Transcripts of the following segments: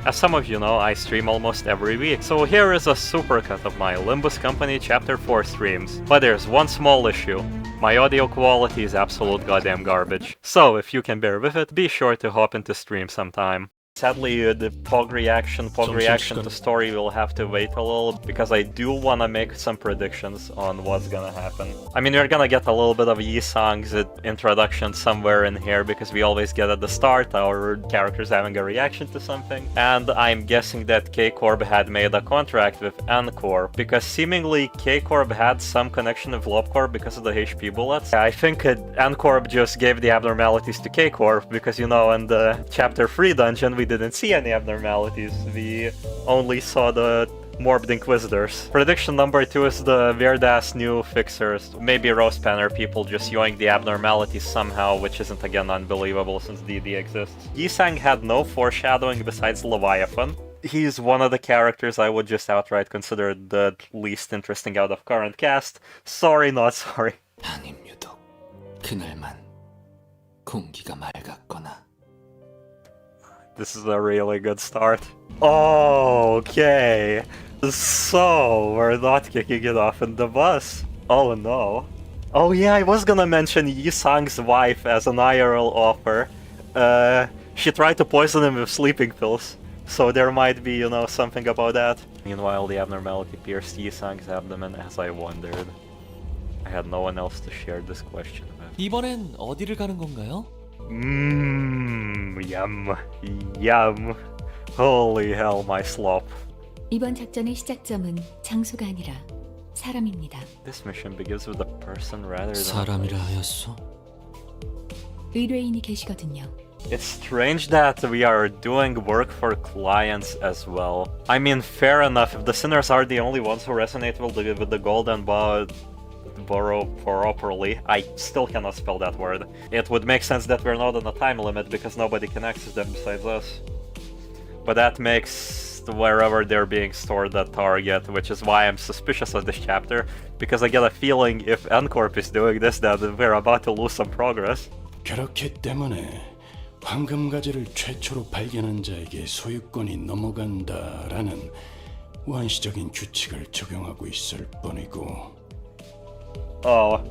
As some of you know, I stream almost every week, so here is a supercut of my Limbus Company Chapter 4 streams. But there's one small issue. My audio quality is absolute goddamn garbage. So if you can bear with it, be sure to hop into stream sometime. Sadly, the POG reaction to story will have to wait a little, because I do want to make some predictions on what's gonna happen. I mean, we're gonna get a little bit of Yi-Sang's introduction somewhere in here, because we always get at the start our characters having a reaction to something. And I'm guessing that K-Corp had made a contract with N-Corp, because seemingly K-Corp had some connection with Lobcorp because of the HP bullets. I think N-Corp just gave the abnormalities to K-Corp, because, you know, in the Chapter 3 dungeon, we didn't see any abnormalities. We only saw the morbid Inquisitors. Prediction number 2 is the weird-ass new fixers. Maybe roast panner people just yoink the abnormalities somehow, which isn't again unbelievable since DD exists. Yi-Sang had no foreshadowing besides Leviathan. He's one of the characters I would just outright consider the least interesting out of current cast. Sorry, not sorry. 한임유독 그날만 공기가 맑았거나. This is a really good start. Okay, so we're not kicking it off in the bus. Oh no. Oh yeah, I was gonna mention Yi-Sang's wife as an IRL offer. She tried to poison him with sleeping pills, so there might be, you know, something about that. Meanwhile, the abnormality pierced Yi-Sang's abdomen as I wondered. I had no one else to share this question with. 이번엔 어디를 가는 건가요? Yum. Yum. Holy hell, my slop. 이번 작전의 시작점은 장소가 아니라 사람입니다. This mission begins with a person rather than 사람이라 하였소? 의뢰인이 계시거든요. It's strange that we are doing work for clients as well. I mean, fair enough, if the sinners are the only ones who resonate with the golden borrow properly. I still cannot spell that word. It would make sense that we're not on a time limit because nobody can access them besides us. But that makes wherever they're being stored a target, which is why I'm suspicious of this chapter, because I get a feeling if N-Corp is doing this, then we're about to lose some progress. 그렇기 때문에 황금가지를 최초로 발견한 자에게 소유권이 넘어간다라는 원시적인 규칙을 적용하고 있을 뿐이고. Oh,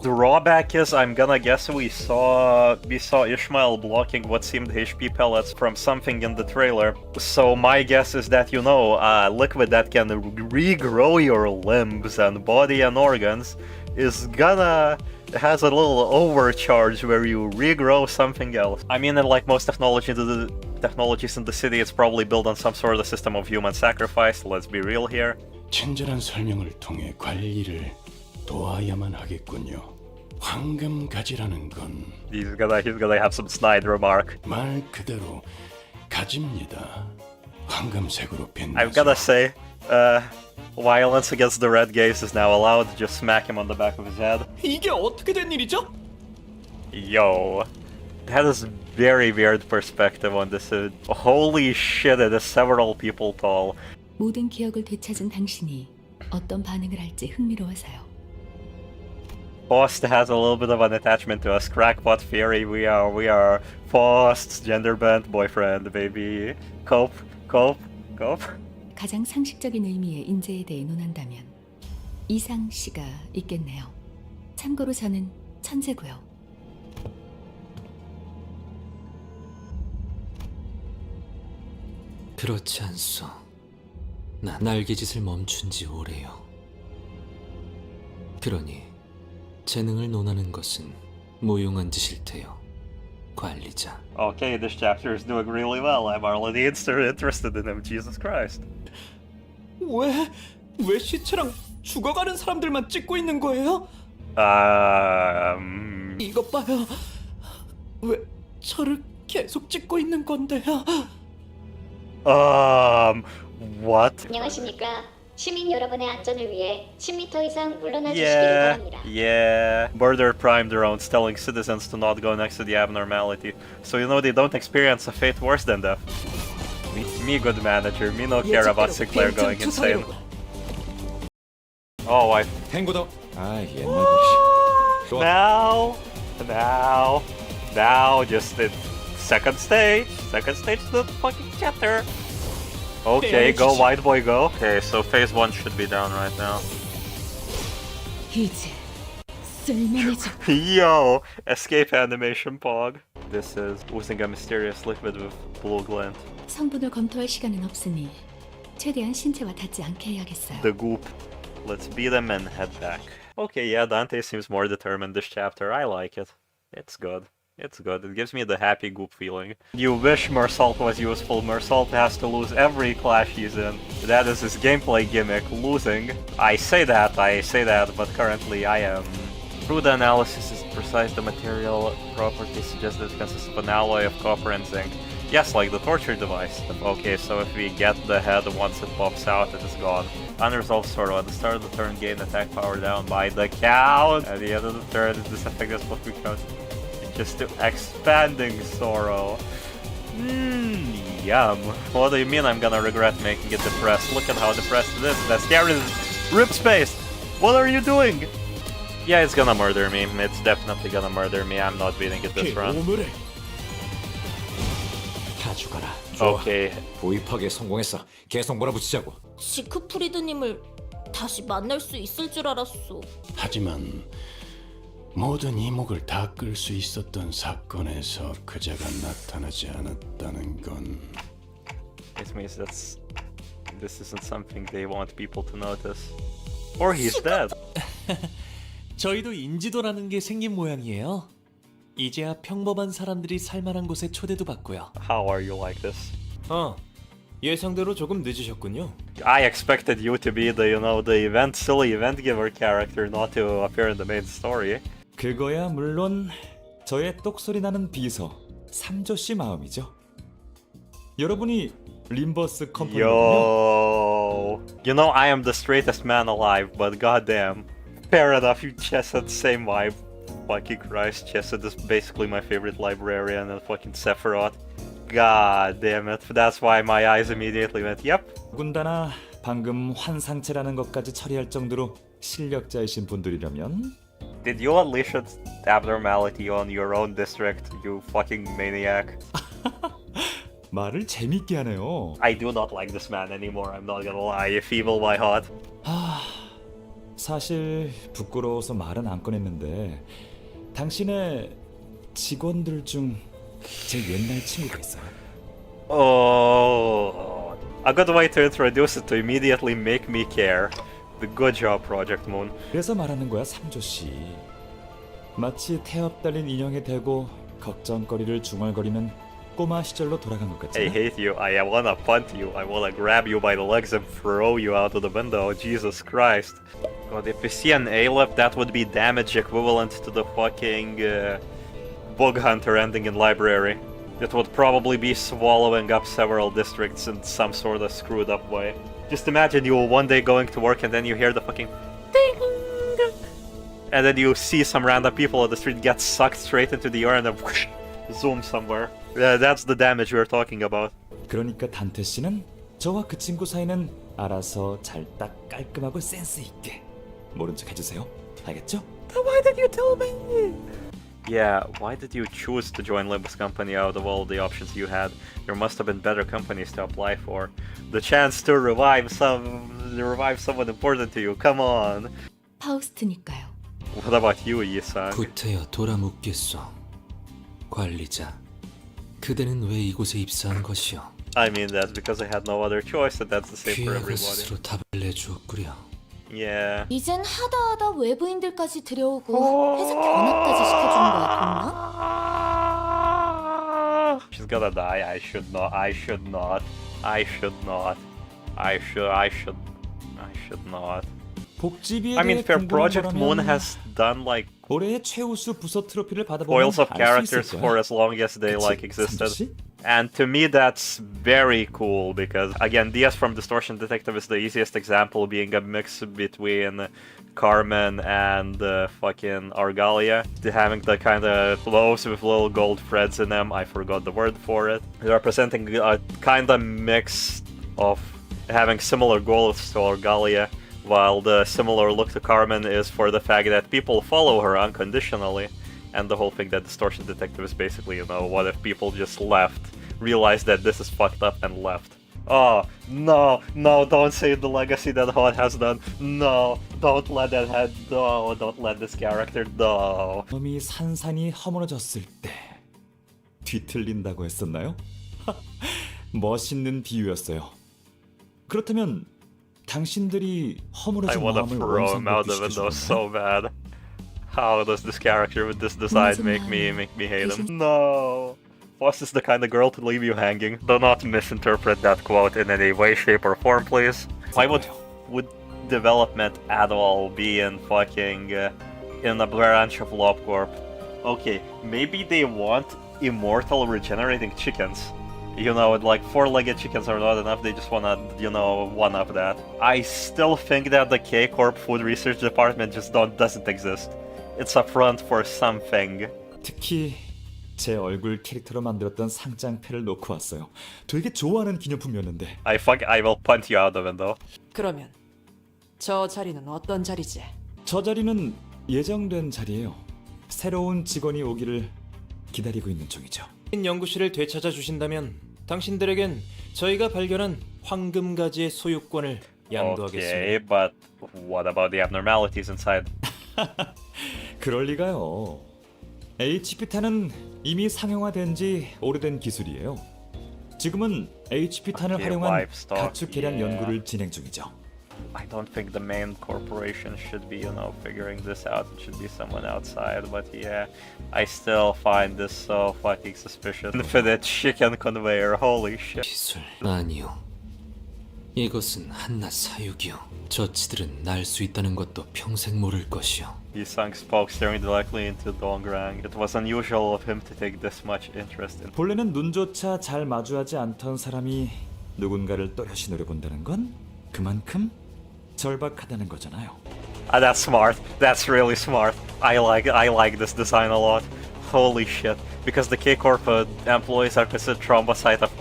drawback is I'm gonna guess we saw Ishmael blocking what seemed HP pellets from something in the trailer. So my guess is that, you know, liquid that can regrow your limbs and body and organs is has a little overcharge where you regrow something else. I mean, like most technologies in the city, it's probably built on some sort of system of human sacrifice. Let's be real here. 친절한 설명을 통해 관리를 도와야만 하겠군요. 황금가지라는 건 He's gonna have some snide remark. 말 그대로 가지입니다. 황금색으로 빛나죠. I've gotta say, violence against the red gaze is now allowed. Just smack him on the back of his head. 이게 어떻게 된 일이죠? Yo, that is very weird perspective on this. Holy shit, it is several people tall. 모든 기억을 되찾은 당신이 어떤 반응을 할지 흥미로워서요. Faust has a little bit of an attachment to us. Crackpot theory. We are Faust's gender-bent boyfriend, baby. Cope. 가장 상식적인 의미의 인재에 대해 논한다면 이상 씨가 있겠네요. 참고로 저는 천재고요. 그렇지 않소. 나 날개짓을 멈춘 지 오래요. 그러니 재능을 논하는 것은 무용한 짓일 테요. 관리자. Okay, this chapter is doing really well. I'm already interested in him. Jesus Christ. 왜 시체랑 죽어가는 사람들만 찍고 있는 거예요? 이것 봐요. 왜 저를 계속 찍고 있는 건데요? What? 안녕하십니까. 시민 여러분의 안전을 위해 10m 이상 물러나 주시기를 바랍니다. Yeah. Murder Prime drones telling citizens to not go next to the abnormality. So you know they don't experience a fate worse than death. Me good manager. Me no care about Sinclair going insane. Oh, I... 행보다. 아, 옛날 버릇이. Now, just it Second stage of the fucking chapter. Okay, go white boy, go. Okay, so phase 1 should be down right now. 이제 쓸만해져. Yo, escape animation pog. This is oozing a mysterious liquid with blue glint. 성분을 검토할 시간은 없으니 최대한 신체와 닿지 않게 해야겠어요. The goop. Let's beat them and head back. Okay, yeah, Dante seems more determined this chapter. I like it. It's good. It's good. It gives me the happy goop feeling. You wish Mersault was useful. Mersault has to lose every clash he's in. That is his gameplay gimmick, losing. I say that, but currently I am. Through the analysis is precise, the material properties suggest that it consists of an alloy of copper and zinc. Yes, like the torture device. Okay, so if we get the head once it pops out, it is gone. Unresolved sorrow. At the start of the turn, gain attack power down by the count. At the end of the turn, this effect is what we count. Just to expanding sorrow. Yum. What do you mean I'm gonna regret making it depressed? Look at how depressed it is. That's scary. Rip space! What are you doing? Yeah, it's gonna murder me. It's definitely gonna murder me. I'm not beating it this run. 다 죽어라. 좋아. Okay. 보입하게 성공했어. 계속 몰아붙이자고. 지크프리드님을 다시 만날 수 있을 줄 알았어. 하지만 모든 이목을 다 끌 수 있었던 사건에서 그자가 나타나지 않았다는 건 It means this isn't something they want people to notice. Or he's dead. 저희도 인지도라는 게 생긴 모양이에요. 이제야 평범한 사람들이 살만한 곳에 초대도 받고요. How are you like this? 예상대로 조금 늦으셨군요. I expected you to be the, the silly event giver character, not to appear in the main story. 그거야 물론 저의 똑소리 나는 비서 삼조 씨 마음이죠. 여러분이 림버스 컴퍼니군요. Yo, I am the straightest man alive, but goddamn, fair enough. You Chess had the same vibe. Fucking Christ, Chess is basically my favorite librarian, and fucking Sephiroth. God damn it, that's why my eyes immediately went, yep. 더군다나 방금 환상체라는 것까지 처리할 정도로 실력자이신 분들이라면 Did you unleash an abnormality on your own district, you fucking maniac? 말을 재밌게 하네요. I do not like this man anymore, I'm not gonna lie, if evil by heart. 사실 부끄러워서 말은 안 꺼냈는데 당신의 직원들 중 제 옛날 친구가 있어요. Oh, a good way to introduce it to immediately make me care. The good job, Project Moon. 그래서 말하는 거야, 삼조 씨. 마치 태엽 달린 인형에 대고 걱정거리를 중얼거리는 꼬마 시절로 돌아간 것 I 같잖아. hate you, I wanna punt you, I wanna grab you by the legs and throw you out of the window, Jesus Christ. God, if you see an A-lip, that would be damage equivalent to the fucking bug hunter ending in library. It would probably be swallowing up several districts in some sort of screwed up way. Just imagine you one day going to work and then you hear the fucking ding, and then you see some random people on the street get sucked straight into the urn and whoosh, zoom somewhere. Yeah, that's the damage we're talking about. 그러니까 단테 씨는 저와 그 친구 사이는 알아서 잘 딱 깔끔하고 센스 있게 모른 척 해주세요. 알겠죠? Why did you tell me? Yeah, why did you choose to join Limbus Company out of all the options you had? There must have been better companies to apply for. The chance to revive someone important to you, come on! 파우스트니까요. What about you, Yi-san? 구태여 돌아묻겠소. 관리자, 그대는 왜 이곳에 입사한 것이오? I mean, that's because I had no other choice, and that's the same for 귀하가 everybody. 스스로 답을 내주었구려. Yeah. 이젠 하다하다 외부인들까지 들여오고 해석 견학까지 시켜주는 거야, 동나? She's gonna die. I should not. I should not. I should not. I should not. 복지비에 I mean, 대해 fair. 궁금한 Project Moon 거라면 has done like 올해의 최우수 부서 트로피를 받아보면 foils of 알 수 characters 있을 for 거야. as long as they 그치, like 삼조 existed. 씨? And to me, that's very cool because, again, DS from Distortion Detective is the easiest example, being a mix between Carmen and fucking Argalia. Having the kind of clothes with little gold threads in them, I forgot the word for it. Representing a kind of mix of having similar goals to Argalia, while the similar look to Carmen is for the fact that people follow her unconditionally. And the whole thing that Distortion Detective is basically, you know, what if people just left, realized that this is fucked up and left. Oh, no, no, don't say the legacy that Hot has done. No, don't let that head, no, don't let this character, no. 놈이 산산이 허물어졌을 때 뒤틀린다고 했었나요? 멋있는 비유였어요. 그렇다면 당신들이 I 허물어진 wanna 마음을 throw him out the 원상복귀시켜주는 window 거예요? so bad. How does this character with this design make me hate him? No. Foss is the kind of girl to leave you hanging. Do not misinterpret that quote in any way, shape, or form, please. Why would development at all be in fucking in a branch of LobCorp? Okay, maybe they want immortal regenerating chickens. You know, like 4-legged chickens are not enough, they just wanna, you know, one-up that. I still think that the K-Corp food research department just doesn't exist. It's a front for something. 특히 제 얼굴 캐릭터로 만들었던 상장패를 놓고 왔어요. 되게 좋아하는 기념품이었는데. I will punt you out the window. 그러면 저 자리는 어떤 자리지? 저 자리는 예정된 자리예요. 새로운 직원이 오기를 기다리고 있는 중이죠. 연구실을 되찾아 주신다면 당신들에겐 저희가 발견한 황금가지의 소유권을 양도하겠습니다. Okay, but what about the abnormalities inside? 그럴 리가요. HP탄은 이미 상용화된 지 오래된 기술이에요. 지금은 HP탄을 Okay, 활용한 livestock, 가축 개량 yeah. 연구를 진행 중이죠. I don't think the main corporation should be, you know, figuring this out. It should be someone outside, but yeah, I still find this so fucking suspicious. Infinite chicken conveyor, holy shit. 기술 아니요. 이것은 한낱 사육이요. 저치들은 날 수 있다는 것도 평생 모를 것이요. Yi-sang spoke, staring directly into Dongrang. It was unusual of him to take this much interest in. 본래는 눈조차 잘 마주하지 않던 사람이 누군가를 또렷이 노려본다는 건 그만큼 절박하다는 거잖아요. That's smart. That's really smart. I like this design a lot. Holy shit. Because the K-Corp employees are considered thrombocyte, of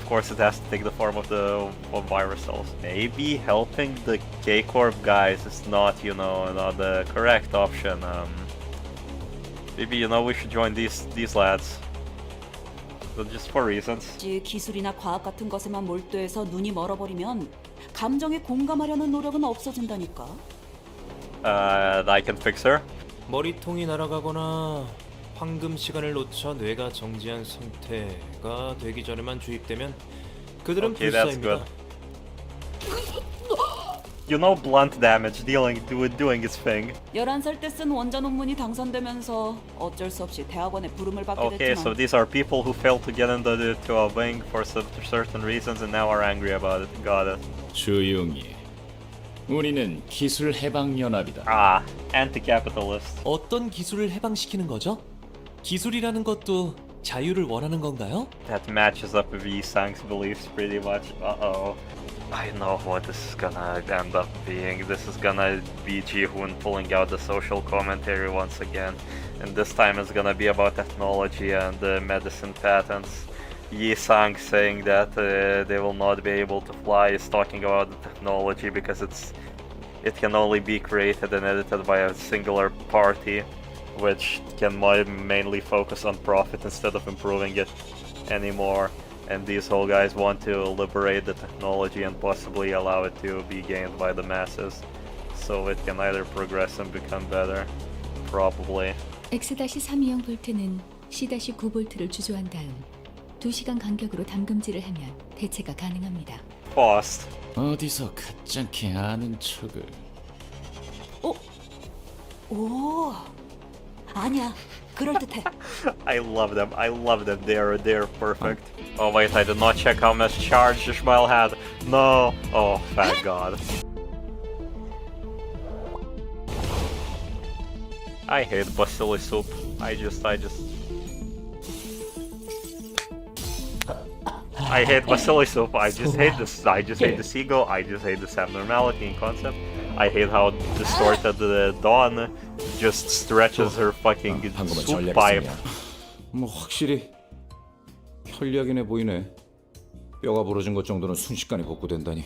course it has to take the form of the virus cells. Maybe helping the K-Corp guys is not, you know, not the correct option. Maybe, you know, we should join these lads. But just for reasons. 기술이나 과학 같은 것에만 몰두해서 눈이 멀어버리면 감정에 공감하려는 노력은 없어진다니까. I can fix her. 머리통이 날아가거나 황금 시간을 놓쳐 뇌가 정지한 상태가 되기 전에만 주입되면 그들은 Okay, that's 불사입니다. You know, blunt damage doing its thing. 11살 때 쓴 원자 논문이 당선되면서 어쩔 수 없이 대학원에 부름을 받게 Okay, so 됐지만 these are people who failed to get into a wing for certain reasons and now are angry about it. Got it. 조용히. 우리는 기술 해방 연합이다. Ah, anti-capitalist. 어떤 기술을 해방시키는 거죠? 기술이라는 것도 자유를 원하는 건가요? That matches up with Yi-sang's beliefs pretty much. Uh-oh. I know what this is gonna end up being. This is gonna be Ji-hoon pulling out the social commentary once again. And this time it's gonna be about technology and medicine patents. Yi-sang saying that they will not be able to fly is talking about the technology because it can only be created and edited by a singular party, which can mainly focus on profit instead of improving it anymore. And these whole guys want to liberate the technology and possibly allow it to be gained by the masses, so it can either progress and become better. Probably. X-32형 볼트는 C-9볼트를 주조한 다음 2시간 간격으로 담금질을 하면 대체가 가능합니다. Fast. 어디서 가짜게 아는 척을. 오, 아니야, 그럴듯해. I love them. I love them. They're perfect. Oh wait, I did not check how much charge Ishmael had. No. Oh, thank God. I hate basili soup. I hate basili soup. I just hate this. I just hate the seagull. I just hate this abnormality in concept. I hate how distorted the Dawn just stretches her fucking 방금은 soup pipe. 전략이야. 뭐 확실히 편리하긴 해 보이네. 뼈가 부러진 것 정도는 순식간에 복구된다니.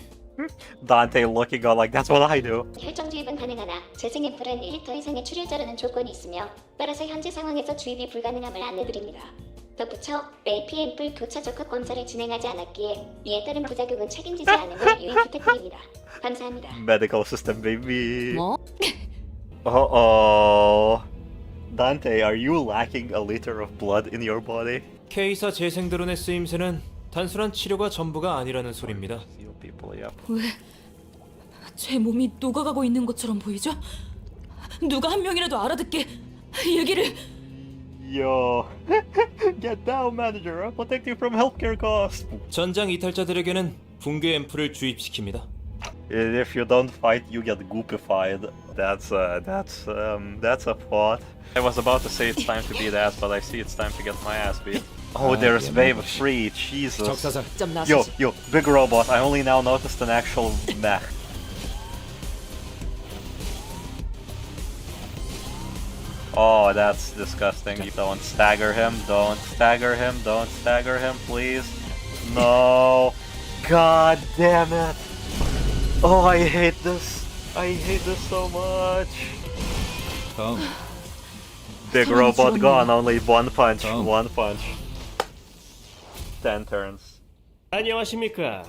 Dante looking on like that's what I do. 혈정 주입은 가능하나 재생 앰플은 1리터 이상의 출혈자라는 조건이 있으며 따라서 현재 상황에서 주입이 불가능함을 안내드립니다. 덧붙여 AP 앰플 교차 적합 검사를 진행하지 않았기에 이에 따른 부작용은 책임지지 않음을 유의 부탁드립니다. 감사합니다. Medical system, baby. 뭐? Uh-oh. Dante, are you lacking a liter of blood in your body? K사 재생드론의 쓰임새는 단순한 치료가 전부가 아니라는 소리입니다. You people, yep. 왜? 제 몸이 녹아가고 있는 것처럼 보이죠? 누가 한 명이라도 알아듣게 얘기를. Yo. Get down, manager. I'll protect you from healthcare costs. 전장 이탈자들에게는 붕괴 앰플을 주입시킵니다. If you don't fight, you get goopified. That's a thought. I was about to say it's time to beat ass, but I see it's time to get my ass beat. Oh, there's Wave 3. Jesus. 적사살. Yo, big robot. I only now noticed an actual mech. Oh, that's disgusting. Don't stagger him. Don't stagger him. Don't stagger him, please. No. God damn it. Oh, I hate this. I hate this so much. 다음. Big robot gone. Only one punch. One punch. 10 turns. 안녕하십니까.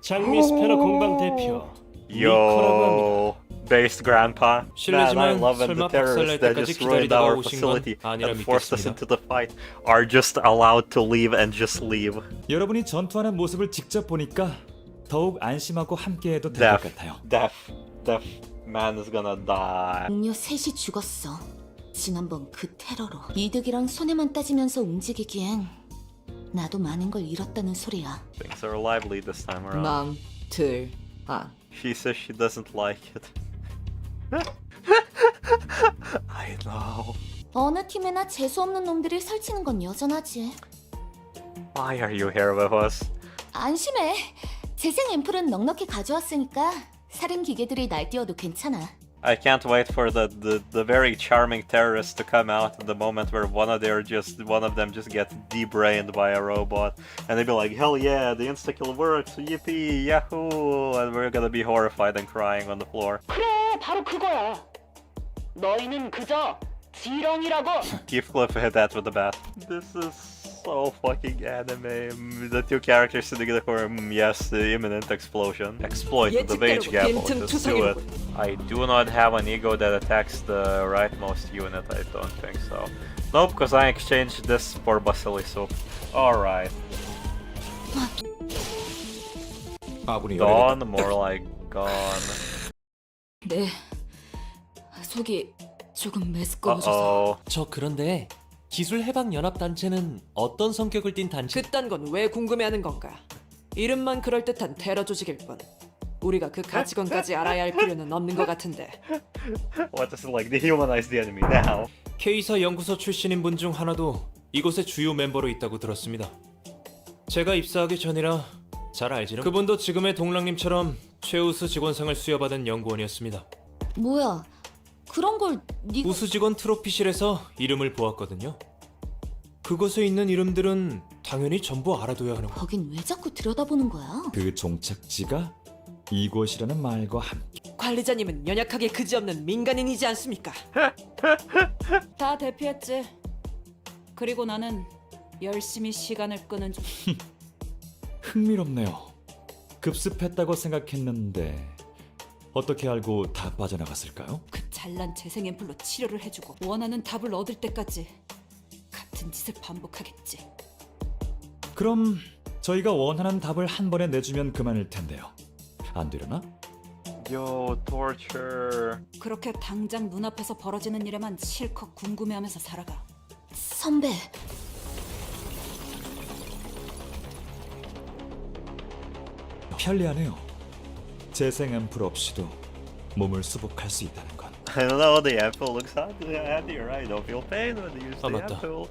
장미 스패너 공방 대표 Yo, based grandpa. Man, I 실례지만 love it. 설마 The terrorists that 박살날 just 때까지 ruined 기다리다가 our 오신 facility 건 아니라 and forced us 믿겠습니다. into the fight are just allowed to leave and just leave. 여러분이 전투하는 모습을 직접 보니까 더욱 안심하고 함께해도 될 것 Deaf, 같아요. deaf man is gonna die. 동료 셋이 죽었어. 지난번 그 테러로. 이득이랑 손해만 따지면서 움직이기엔 나도 많은 걸 잃었다는 소리야. Things are lively this time around. 망들아. She says she doesn't like it. I know. 어느 팀에나 재수 없는 놈들이 설치는 건 여전하지. Why are you here with us? 안심해. 재생 앰플은 넉넉히 가져왔으니까 살인 기계들이 날뛰어도 괜찮아. I can't wait for the very charming terrorists to come out in the moment where one of them just gets debrained by a robot, and they'd be like, hell yeah, the insta-kill works, yippee, yahoo, and we're gonna be horrified and crying on the floor. 그래, 바로 그거야. 너희는 그저 지렁이라고. Heathcliff hit that with the bat. This is so fucking anime. The two characters sitting in the corner, yes, the imminent explosion. Exploit the wage gap, just do it. I do not have an ego that attacks the rightmost unit, I don't think so. Nope, because I exchanged this for Basilisoup. Alright. 아군이 Gone, more like gone. 네. 속이 조금 메스꺼워져서. Uh-oh. 저 그런데 기술 해방 연합 단체는 어떤 성격을 띤 단체? 그딴 건 왜 궁금해하는 건가? 이름만 그럴듯한 테러 조직일 뿐. 우리가 그 가치관까지 알아야 할 필요는 없는 것 같은데. What is it like? Dehumanize the enemy now. K사 연구소 출신인 분 중 하나도 이곳의 주요 멤버로 있다고 들었습니다. 제가 입사하기 전이라 잘 알지는. 그분도 지금의 동랑님처럼 최우수 직원상을 수여받은 연구원이었습니다. 뭐야? 그런 걸 네가... 우수 직원 트로피실에서 이름을 보았거든요. 그곳에 있는 이름들은 당연히 전부 알아둬야 하는 거. 거긴 왜 자꾸 들여다보는 거야? 그 종착지가 이곳이라는 말과 함께. 관리자님은 연약하게 그지없는 민간인이지 않습니까? 다 대피했지. 그리고 나는 열심히 시간을 끄는 중. 흥미롭네요. 급습했다고 생각했는데 어떻게 알고 다 빠져나갔을까요? 그 잘난 재생 앰플로 치료를 해주고 원하는 답을 얻을 때까지 같은 짓을 반복하겠지. 그럼 저희가 원하는 답을 한 번에 내주면 그만일 텐데요. 안 되려나? Yo, torture. 그렇게 당장 눈앞에서 벌어지는 일에만 실컷 궁금해하면서 살아가. 선배. 편리하네요. 재생 앰플 없이도 몸을 수복할 수 있다는 건. I don't know, the apple looks handy, right? Don't feel pain when you use the 맞다. apple.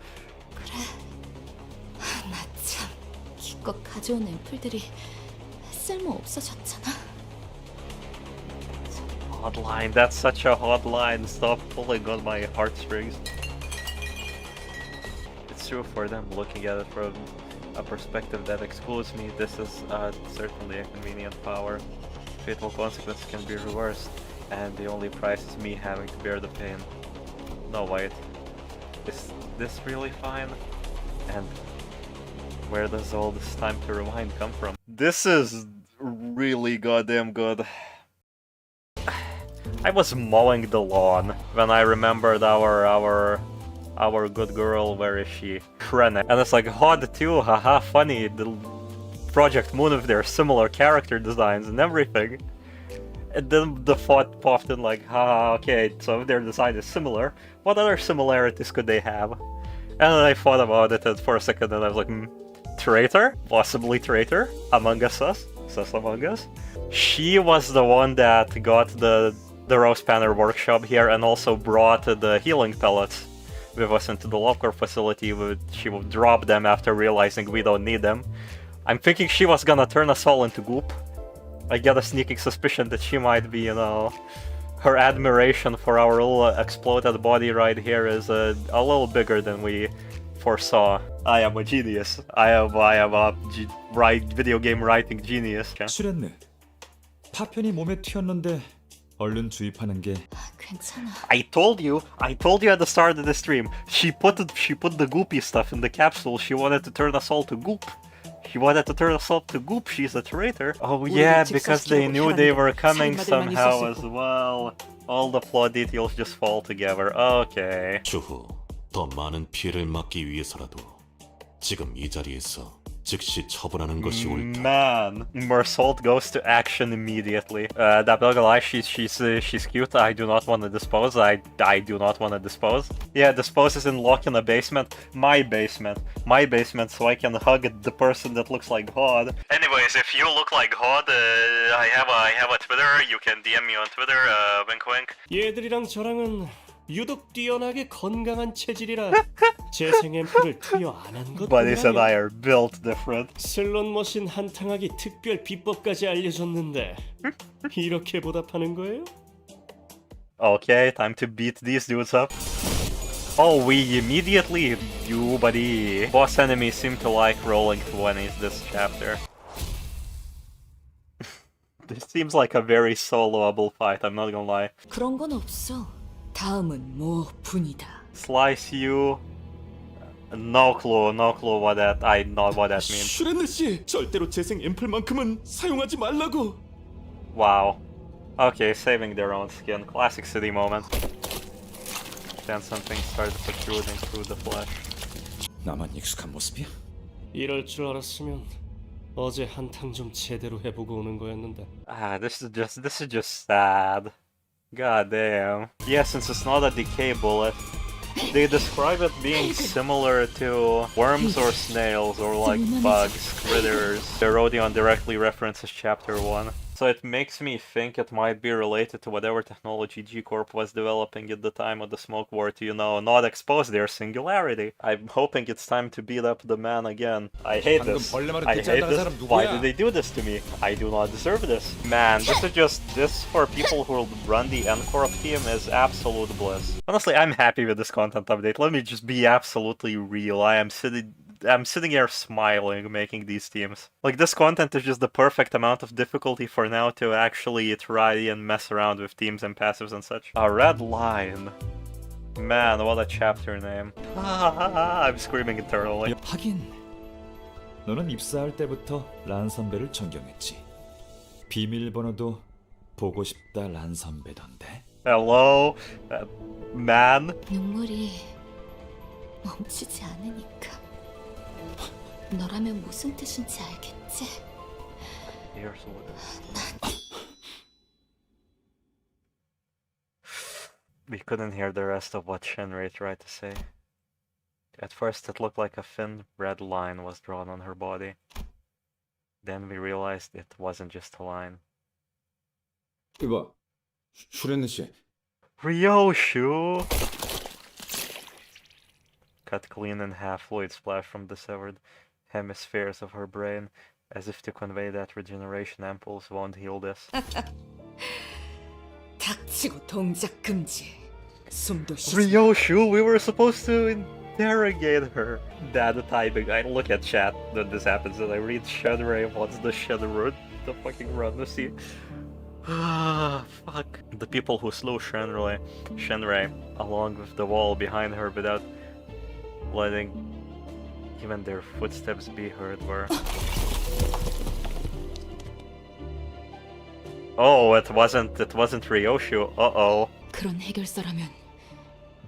나 참 기껏 가져온 앰플들이 쓸모 없어졌잖아. Hotline, that's such a hotline. Stop pulling on my heartstrings. It's true for them looking at it from a perspective that excludes me. This is certainly a convenient power. Fatal consequences can be reversed. And the only price is me having to bear the pain. No, wait. Is this really fine? And where does all this time to rewind come from? This is really goddamn good. I was mowing the lawn when I remembered our good girl, where is she? Shrene. And it's like, HOD too, haha, funny. The Project Moon with their similar character designs and everything. And then the thought popped in like, haha, okay, so if their design is similar, what other similarities could they have? And then I thought about it for a second and I was like, Traitor? Possibly Traitor? Among Us sus Among Us. She was the one that got the Rose Panner workshop here and also brought the healing pellets with us into the Love Corp facility. She would drop them after realizing we don't need them. I'm thinking she was gonna turn us all into goop. I get a sneaking suspicion that she might be, you know, her admiration for our little exploded body right here is a little bigger than we foresaw. I am a genius. I am a video game writing genius. 슈렌느, 파편이 몸에 튀었는데 얼른 주입하는 게. 괜찮아. I told you at the start of the stream. She put the goopy stuff in the capsule. She wanted to turn us all to goop. She wanted to turn us all to goop. She's a traitor. Oh yeah, because they knew they were coming somehow as well. All the plot details just fall together. Okay. 추후 더 많은 피해를 막기 위해서라도 지금 이 자리에서 즉시 처분하는 것이 옳다. Man, Mersault goes to action immediately. That not gonna lie, she's cute. I do not want to dispose. I do not want to dispose. Yeah, dispose is in lock in the basement. My basement, so I can hug the person that looks like Hod. Anyways, if you look like Hod, I have a Twitter. You can DM me on Twitter. Wink wink. 얘들이랑 저랑은 유독 뛰어나게 건강한 체질이라 재생 앰플을 투여 안 한 것 Buddies and I are built different. 슬롯 머신 한탕하기 특별 비법까지 알려줬는데 이렇게 보답하는 거예요? Okay, time to beat these dudes up. Oh, we immediately, you buddy. Boss enemies seem to like rolling 20s this chapter. This seems like a very soloable fight, I'm not gonna lie. 그런 건 없어. 다음은 뭐 분이다. Slice you. No clue what that means. 슈렌느 씨, 절대로 재생 앰플만큼은 사용하지 말라고. Wow. Okay, saving their own skin. Classic city moment. Then something started protruding through the flesh. 나만 익숙한 모습이야? 이럴 줄 알았으면 어제 한탕 좀 제대로 해보고 오는 거였는데. This is just sad. God damn. Yeah, since it's not a decay bullet, they describe it being similar to worms or snails or like bugs, critters. The Rodion directly references chapter 1. So it makes me think it might be related to whatever technology G-Corp was developing at the time of the Smoke War to, you know, not expose their singularity. I'm hoping it's time to beat up the man again. I hate this. I hate this. Why did they do this to me? I do not deserve this. Man, this for people who run the N-Corp team is absolute bliss. Honestly, I'm happy with this content update. Let me just be absolutely real. I'm sitting here smiling making these teams. Like, this content is just the perfect amount of difficulty for now to actually try and mess around with teams and passives and such. A red line. Man, what a chapter name. I'm screaming internally. 하긴, 너는 입사할 때부터 란 선배를 존경했지. 비밀번호도 보고 싶다 란 선배던데. Hello, man. 눈물이 멈추지 않으니까. 너라면 무슨 뜻인지 알겠지? Here's what we couldn't hear the rest of what Shinrei tried to say. At first it looked like a thin red line was drawn on her body. Then we realized it wasn't just a line. 이봐, 슈렌느 씨. Ryoshu! Cut clean in half, fluid splash from the severed hemispheres of her brain, as if to convey that regeneration ampoules won't heal this. 닥치고 동작 금지. 숨도 쉬지. Ryoshu, we were supposed to interrogate her. Dad typing. I look at chat when this happens and I read Shinrei. What's the Shinrei? The fucking run to see. Fuck. The people who slew Shenrei along with the wall behind her without letting even their footsteps be heard were... Oh, it wasn't Ryoshu. Uh-oh. 그런 해결사라면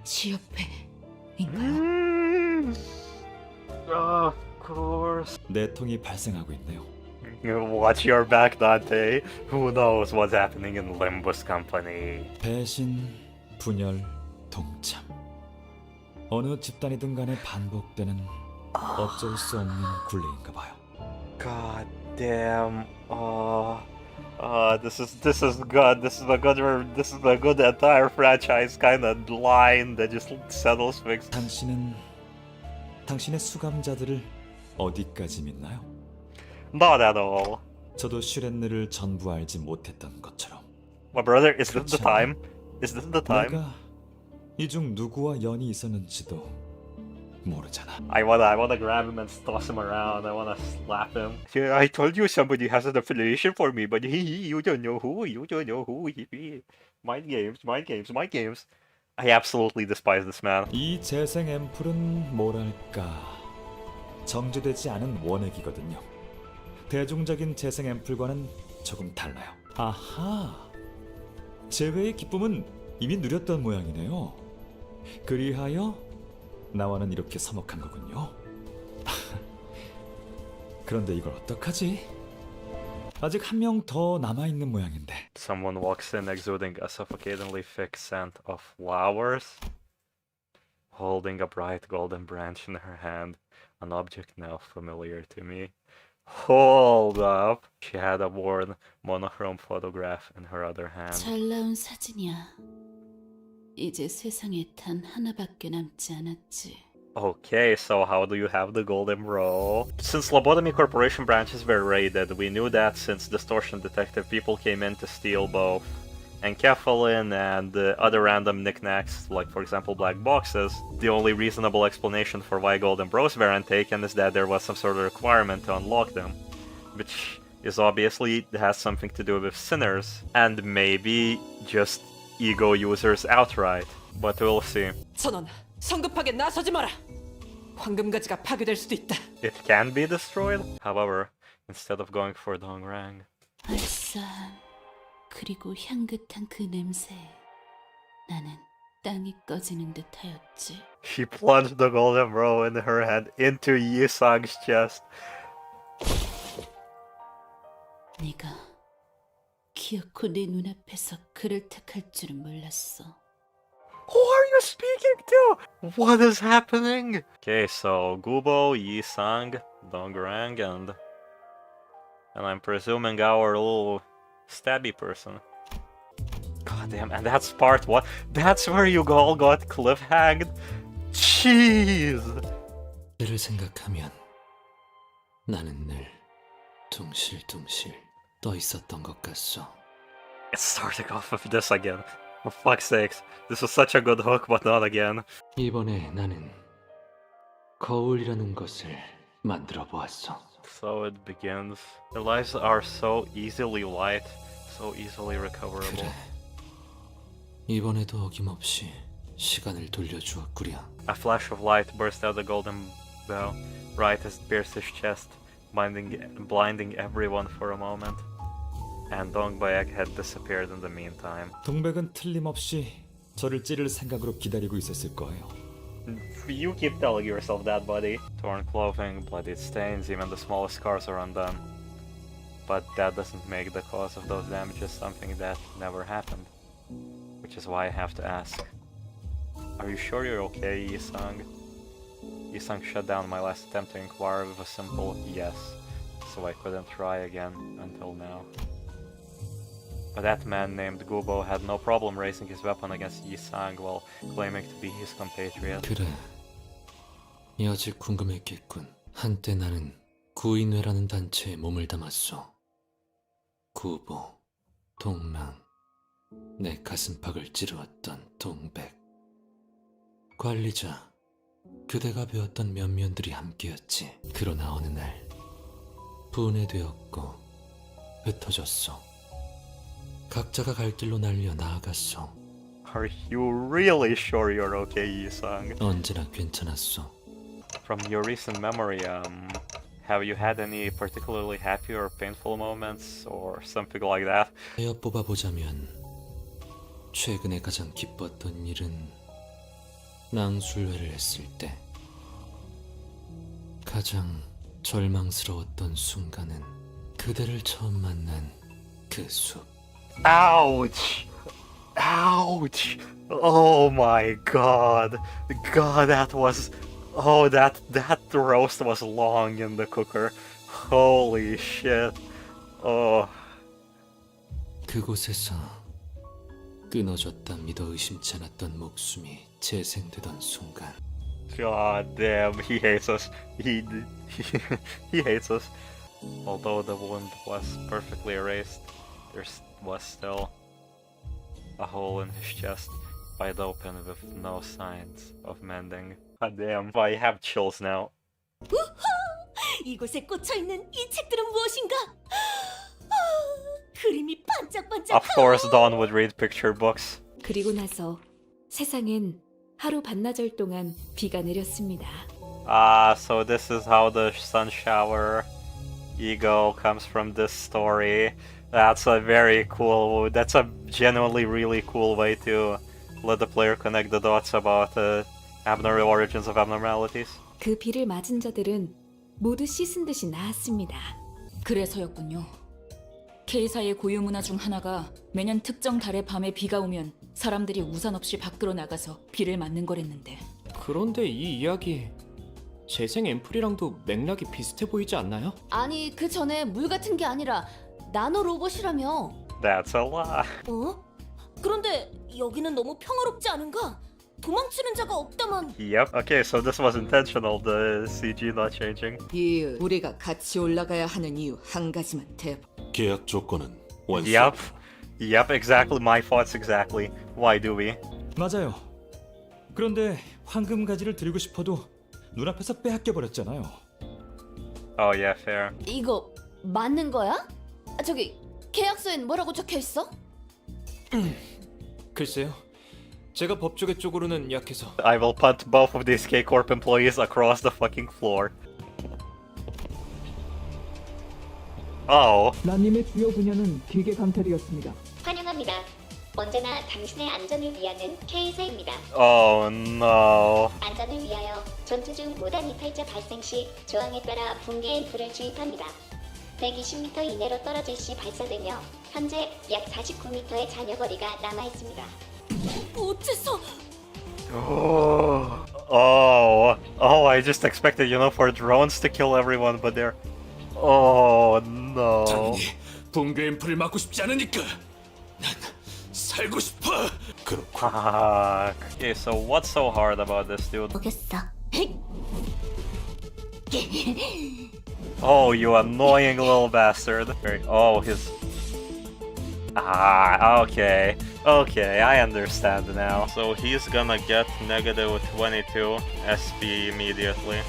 시협회인가요? Of course. 내통이 발생하고 있네요. Watch your back, Dante. Who knows what's happening in Limbus Company? 배신, 분열, 동참. 어느 집단이든 간에 반복되는 어쩔 수 없는 굴레인가 봐요. God damn. This is good. This is a good entire franchise kind of line that just settles things. 당신의 수감자들을 어디까지 믿나요? Not at all. 저도 슈렌느를 전부 알지 못했던 것처럼. My brother, is this the time? Is this the time? 내가 이 중 누구와 연이 있었는지도 모르잖아. I wanna grab him and toss him around. I wanna slap him. Yeah, I told you somebody has an affiliation for me, but you don't know who. Mind games. I absolutely despise this man. 이 재생 앰플은 뭐랄까 정제되지 않은 원액이거든요. 대중적인 재생 앰플과는 조금 달라요. 아하, 재회의 기쁨은 이미 누렸던 모양이네요. 그리하여 나와는 이렇게 서먹한 거군요. 그런데 이걸 어떡하지? 아직 한 명 더 남아있는 모양인데. Someone walks in exuding a suffocatingly thick scent of flowers, holding a bright golden branch in her hand, an object now familiar to me. Hold up. She had a worn monochrome photograph in her other hand. 잘 나온 사진이야. 이제 세상에 단 하나밖에 남지 않았지. Okay, so how do you have the golden roll? Since Lobotomy Corporation branches were raided, we knew that since Distortion Detective people came in to steal both enkephalin and other random knickknacks, like for example black boxes, the only reasonable explanation for why golden bros weren't taken is that there was some sort of requirement to unlock them, which is obviously has something to do with sinners, and maybe just ego users outright, but we'll see. 선원, 성급하게 나서지 마라. 황금가지가 파괴될 수도 있다. It can be destroyed. However, instead of going for Dongrang, 알싸한 그리고 향긋한 그 냄새. 나는 땅이 꺼지는 듯하였지. she plunged the golden roll in her hand into Yisang's chest. 네가 기어코 내 눈앞에서 그를 택할 줄은 몰랐어. Who are you speaking to? What is happening? Okay, so Gubo, Yisang, Dongrang, and I'm presuming our little stabby person. God damn, and that's part one. That's where you all got cliffhanged? Jeez! 그를 생각하면 나는 늘 둥실둥실 떠 있었던 것 같소. It's starting off with this again. For fuck's sakes. This was such a good hook, but not again. 이번에 나는 거울이라는 것을 만들어 보았소. So it begins. Their lives are so easily light, so easily recoverable. 그래. 이번에도 어김없이 시간을 돌려주었구려. A flash of light burst out the golden bell, right as it pierced his chest, blinding everyone for a moment. And Donbaek had disappeared in the meantime. 동백은 틀림없이 저를 찌를 생각으로 기다리고 있었을 거예요. You keep telling yourself that, buddy. Torn clothing, bloodied stains, even the smallest scars are undone. But that doesn't make the cause of those damages something that never happened. Which is why I have to ask. Are you sure you're okay, Yisang? Yisang shut down my last attempt to inquire with a simple yes, so I couldn't try again until now. But that man named Gubo had no problem raising his weapon against Yisang while claiming to be his compatriot. 그래. 여지 궁금했겠군. 한때 나는 구인회라는 단체에 몸을 담았소. 구보, 동랑, 내 가슴팍을 찌르었던 동백. 관리자, 그대가 배웠던 면면들이 함께였지. 그러나 어느 날 분해되었고 흩어졌소. 각자가 갈 길로 날려 나아갔어. Are you really sure you're okay, Yi-sung? 언제나 괜찮았어. From your recent memory, have you had any particularly happy or painful moments or something like that? 하여 뽑아보자면 최근에 가장 기뻤던 일은 낭술회를 했을 때, 가장 절망스러웠던 순간은 그대를 처음 만난 그 숲. Ouch! Ouch! Oh my god! God, that was... Oh, that roast was long in the cooker. Holy shit. Oh. 그곳에서 끊어졌다 믿어 의심치 않았던 목숨이 재생되던 순간. God damn, he hates us. He hates us. Although the wound was perfectly erased, there was still a hole in his chest, wide open with no signs of mending. God damn, I have chills now. 이곳에 꽂혀있는 이 책들은 무엇인가? 그림이 반짝반짝. Of course, Dawn would read picture books. 그리고 나서 세상엔 하루 반나절 동안 비가 내렸습니다. Ah, so this is how the sun shower ego comes from this story. That's a very cool... That's a genuinely really cool way to let the player connect the dots about abnormal origins of abnormalities. 그 비를 맞은 자들은 모두 씻은 듯이 나았습니다. 그래서였군요. K사의 고유 문화 중 하나가 매년 특정 달의 밤에 비가 오면 사람들이 우산 없이 밖으로 나가서 비를 맞는 거랬는데. 그런데 이 이야기 재생 앰플이랑도 맥락이 비슷해 보이지 않나요? 아니, 그 전에 물 같은 게 아니라 나노 로봇이라며. That's a lie. 어? 그런데 여기는 너무 평화롭지 않은가? 도망치는 자가 없다만. Yep. Okay, so this was intentional, the CG not changing. 이유, 우리가 같이 올라가야 하는 이유 한 가지만 대봐. 계약 조건은 완수. Yep, exactly my thoughts exactly. Why do we? 맞아요. 그런데 황금 가지를 드리고 싶어도 눈앞에서 빼앗겨 버렸잖아요. Oh yeah, fair. 이거 맞는 거야? 저기 계약서엔 뭐라고 적혀 있어? 글쎄요. 제가 법조계 쪽으로는 약해서. I will punt both of these K-Corp employees across the fucking floor. Oh. 라님의 주요 분야는 기계 강탈이었습니다. 환영합니다. 언제나 당신의 안전을 위하는 K사입니다. Oh no. 안전을 위하여 전투 중 무단 이탈자 발생 시 조항에 따라 붕괴 앰플을 주입합니다. 120m 이내로 떨어질 시 발사되며 현재 약 49m의 잔여 거리가 남아 있습니다. 어째서? Oh, I just expected, for drones to kill everyone, but they're... Oh, no. 당연히 붕괴 앰플을 막고 싶지 않으니까 난 살고 싶어. Fuck. Okay, so what's so hard about this dude? 보겠어. Oh, you annoying little bastard. Oh, his... Okay. Okay, I understand now. So he's gonna get negative 22 SP immediately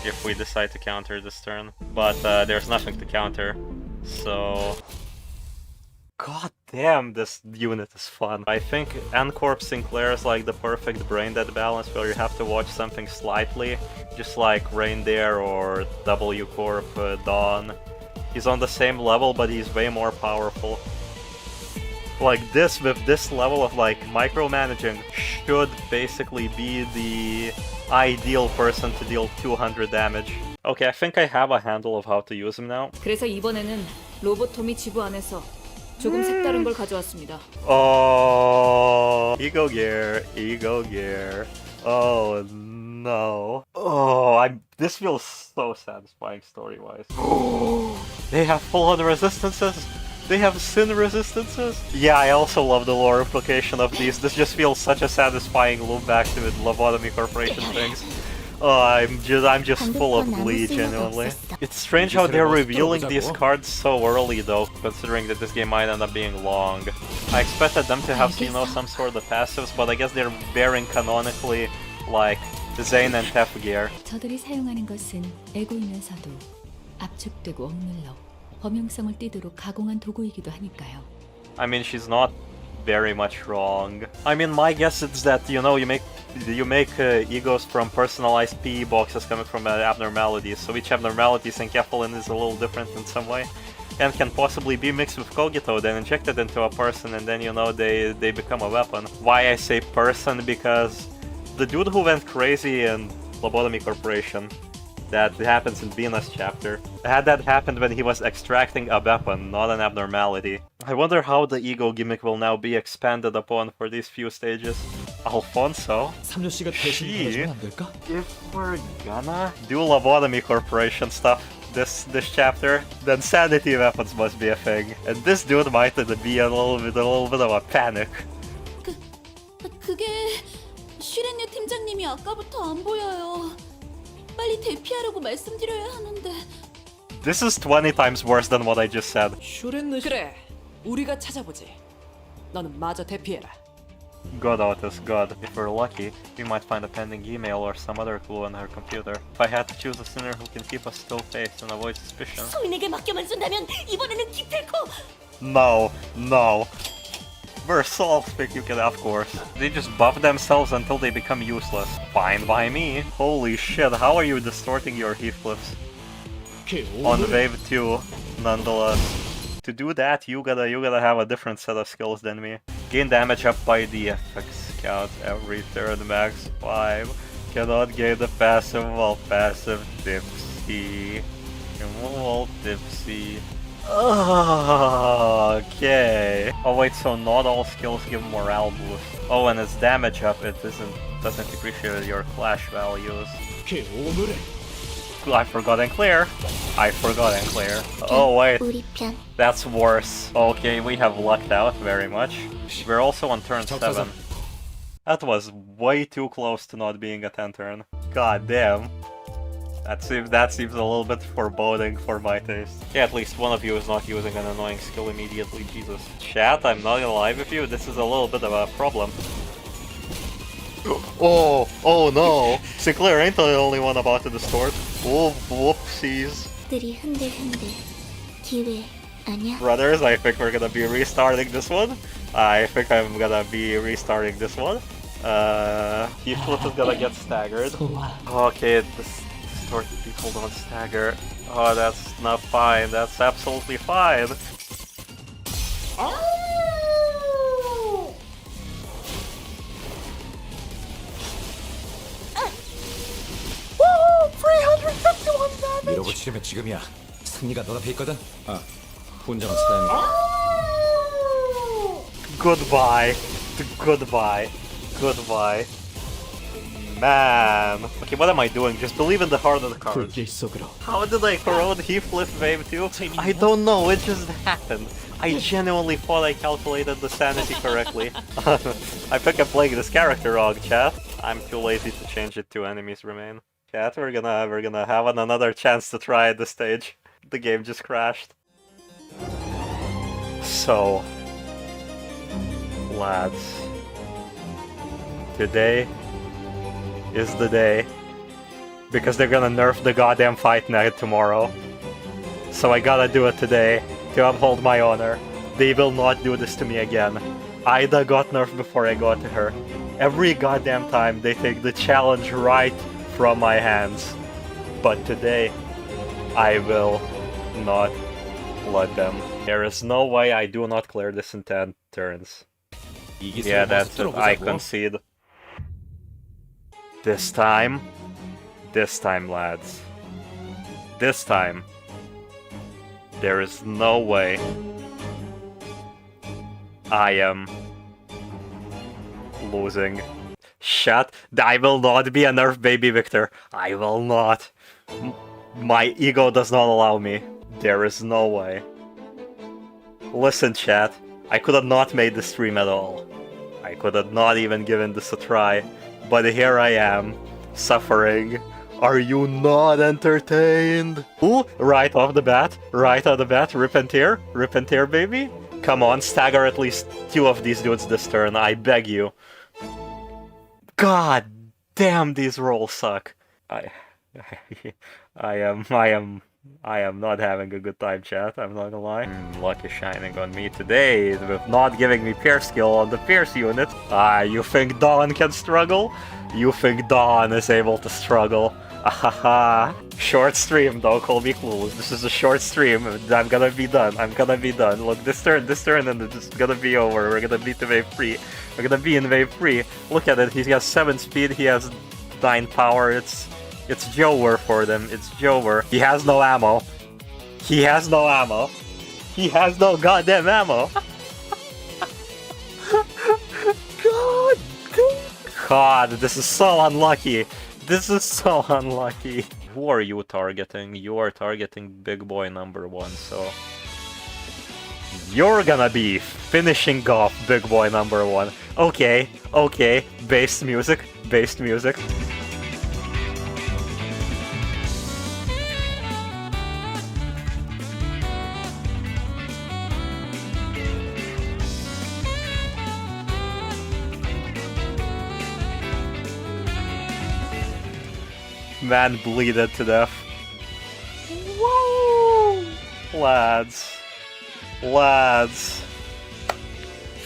if we decide to counter this turn. But there's nothing to counter, so... God damn, this unit is fun. I think N-Corp Sinclair is like the perfect brain dead balance where you have to watch something slightly, just like Reindeer or W-Corp Dawn. He's on the same level, but he's way more powerful. Like this, with this level of like micromanaging, should basically be the ideal person to deal 200 damage. Okay, I think I have a handle of how to use him now. 그래서 이번에는 로보톰이 지부 안에서 조금 색다른 걸 가져왔습니다. Oh, ego gear. Oh no. Oh, this feels so satisfying story-wise. They have full-on resistances. They have sin resistances. Yeah, I also love the lore implication of these. This just feels such a satisfying loop back to the Lobotomy Corporation things. I'm just full of glee, genuinely. It's strange how they're revealing these cards so early, though, considering that this game might end up being long. I expected them to have, some sort of passives, but I guess they're bearing canonically, like, Zane and Tef gear. 저들이 사용하는 것은 애고이면서도 압축되고 억눌러 범용성을 띠도록 가공한 도구이기도 하니까요. I mean, she's not very much wrong. I mean, my guess is that, you know, you make egos from personalized PE boxes coming from abnormalities, so each abnormality encapsulin is a little different in some way, and can possibly be mixed with Kogito, then injected into a person, and then, you know, they become a weapon. Why I say person? Because the dude who went crazy in Lobotomy Corporation, that happens in Venus chapter, had that happened when he was extracting a weapon, not an abnormality. I wonder how the ego gimmick will now be expanded upon for these few stages. Alfonso? 삼조 씨가 대신 도와주면 안 될까? If we're gonna do Lobotomy Corporation stuff this chapter, then sanity weapons must be a thing. And this dude might be a little bit of a panic. 그게 슈렌유 팀장님이 아까부터 안 보여요. 빨리 대피하라고 말씀드려야 하는데. This is 20 times worse than what I just said. 그래, 우리가 찾아보지. 너는 마저 대피해라. God, Otis, God. If we're lucky, we might find a pending email or some other clue on her computer. If I had to choose a sinner who can keep a still face and avoid suspicion... 소인에게 맡겨만 준다면 이번에는 기필코! No, no. We're Soulspeak, you can, of course. They just buff themselves until they become useless. Fine by me. Holy shit, how are you distorting your Heathcliffs? On wave 2, nonetheless. To do that, you gotta have a different set of skills than me. Gain damage up by the FX count every turn, max 5. Cannot gain the passive while passive tipsy. While tipsy. Okay. Oh wait, so not all skills give morale boost. Oh, and its damage up, it doesn't appreciate your clash values. I forgot and clear. Oh wait, that's worse. Okay, we have lucked out very much. We're also on turn 7. That was way too close to not being a 10 turn. God damn. That seems a little bit foreboding for my taste. Yeah, at least one of you is not using an annoying skill immediately, Jesus. Chat, I'm not gonna lie with you, this is a little bit of a problem. Oh no! Sinclair ain't the only one about to distort. Oh, whoopsies. Brothers, I think we're gonna be restarting this one. I think I'm gonna be restarting this one. Heathcliff is gonna get staggered. Okay, this distorted people don't stagger. Oh, that's not fine. That's absolutely fine. 밀어붙이려면 지금이야. 승리가 너앞에 있거든. 혼자만 살아야 Goodbye. Man. Okay, what am I doing? Just believe in the heart of the cards. How did I corrode Heathcliff wave 2? I don't know, it just happened. I genuinely thought I calculated the sanity correctly. I think I'm playing this character wrong, chat. I'm too lazy to change it to enemies remain. Chat, we're gonna have another chance to try at this stage. The game just crashed. So, lads, today is the day, because they're gonna nerf the goddamn fight night tomorrow. So I gotta do it today to uphold my honor. They will not do this to me again. Ida got nerfed before I got to her. Every goddamn time they take the challenge right from my hands. But today, I will not let them. There is no way I do not clear this in 10 turns. Yeah, that's it. I concede. This time, lads. This time, there is no way I am losing. Shut. I will not be a nerf baby Victor. I will not. My ego does not allow me. There is no way. Listen, chat. I could have not made this stream at all. I could have not even given this a try. But here I am, suffering. Are you not entertained? Ooh, right off the bat, rip and tear, baby. Come on, stagger at least 2 of these dudes this turn, I beg you. God damn, these rolls suck. I am I am not having a good time, chat, I'm not gonna lie. Luck is shining on me today with not giving me Pierce skill on the Pierce unit. You think Dawn can struggle? You think Dawn is able to struggle? Ahaha. Short stream, don't call me clueless. This is a short stream. I'm gonna be done. I'm gonna be done. Look, this turn, and it's gonna be over. We're gonna beat the wave 3. We're gonna be in wave 3. Look at it. He has 7 speed. He has 9 power. It's Jower for them. It's Jower. He has no ammo. He has no ammo. He has no goddamn ammo. God, this is so unlucky. This is so unlucky. Who are you targeting? You are targeting big boy number 1, so... You're gonna be finishing off big boy number 1. Okay, okay. Based music, based music. Man bleeded to death. Whoa! Lads. Lads.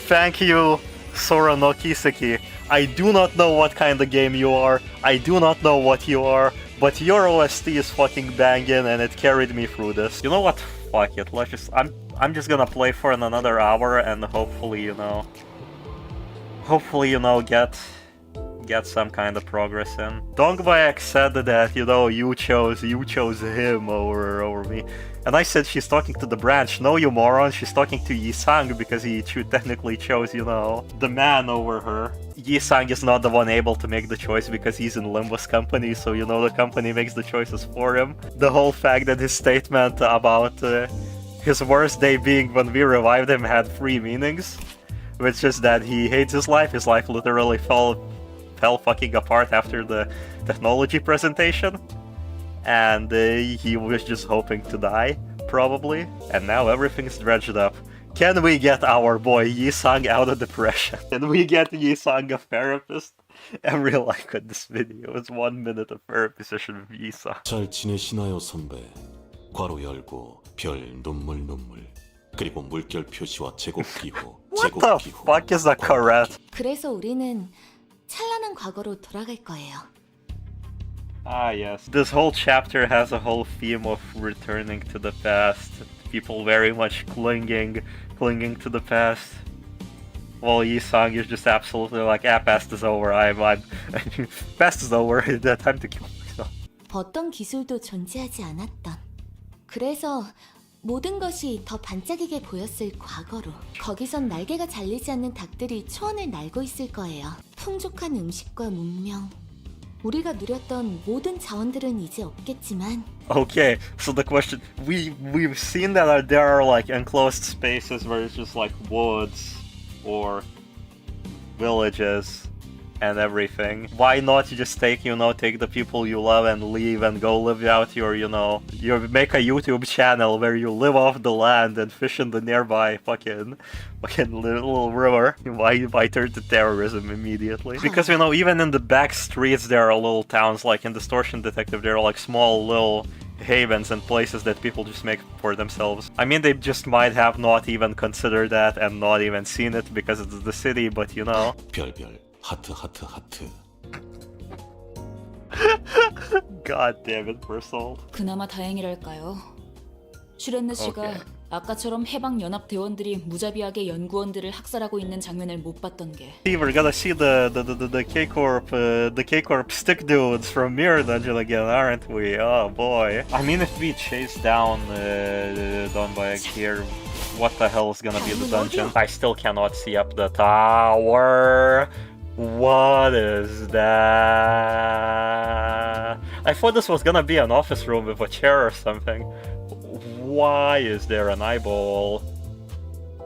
Thank you, Sora no Kiseki. I do not know what kind of game you are. I do not know what you are. But your OST is fucking banging and it carried me through this. You know what? Fuck it. Let's just... I'm just gonna play for another hour and hopefully, you know... Hopefully, you know, get some kind of progress in. Dongbek said that, you know, you chose him over me. And I said she's talking to the branch. No, you moron, she's talking to Yisang because he technically chose, you know, the man over her. Yisang is not the one able to make the choice because he's in Limbus company, so you know the company makes the choices for him. The whole fact that his statement about his worst day being when we revived him had 3 meanings. Which is that he hates his life literally fell fucking apart after the technology presentation, and he was just hoping to die, probably. And now everything's dredged up. Can we get our boy Yisang out of depression? Can we get Yisang a therapist? Every like on this video is 1 minute of therapy session with Yisang. 잘 지내시나요, 선배? 괄호 열고 별 눈물 그리고 물결 표시와 제곱 기호. What the fuck is a correct? 그래서 우리는 찬란한 과거로 돌아갈 거예요. Ah, yes. This whole chapter has a whole theme of returning to the past. People very much clinging to the past. While Yisang is just absolutely like, past is over. Past is over. Time to kill myself. 어떤 기술도 존재하지 않았던. 그래서 모든 것이 더 반짝이게 보였을 과거로. 거기선 날개가 잘리지 않는 닭들이 초원을 날고 있을 거예요. 풍족한 음식과 문명. 우리가 누렸던 모든 자원들은 이제 없겠지만. Okay, so the question, we've seen that there are like enclosed spaces where it's just like woods or villages and everything. Why not you just take the people you love and leave and go live out your, you make a YouTube channel where you live off the land and fish in the nearby fucking little river. Why turn to terrorism immediately? Because, even in the back streets there are little towns, like in Distortion Detective, there are like small little havens and places that people just make for themselves. I mean, they just might have not even considered that and not even seen it because it's the city, but 별별. 하트. God damn it, Bersold. 그나마 다행이랄까요. 슈렌느 씨가 아까처럼 해방 연합 대원들이 무자비하게 연구원들을 학살하고 있는 장면을 못 봤던 게. We're gonna see the K-Corp stick dudes from Mirror Dungeon again, aren't we? Oh boy. I mean, if we chase down donbaek here, what the hell is gonna be the dungeon? I still cannot see up the tower. What is that? I thought this was gonna be an office room with a chair or something. Why is there an eyeball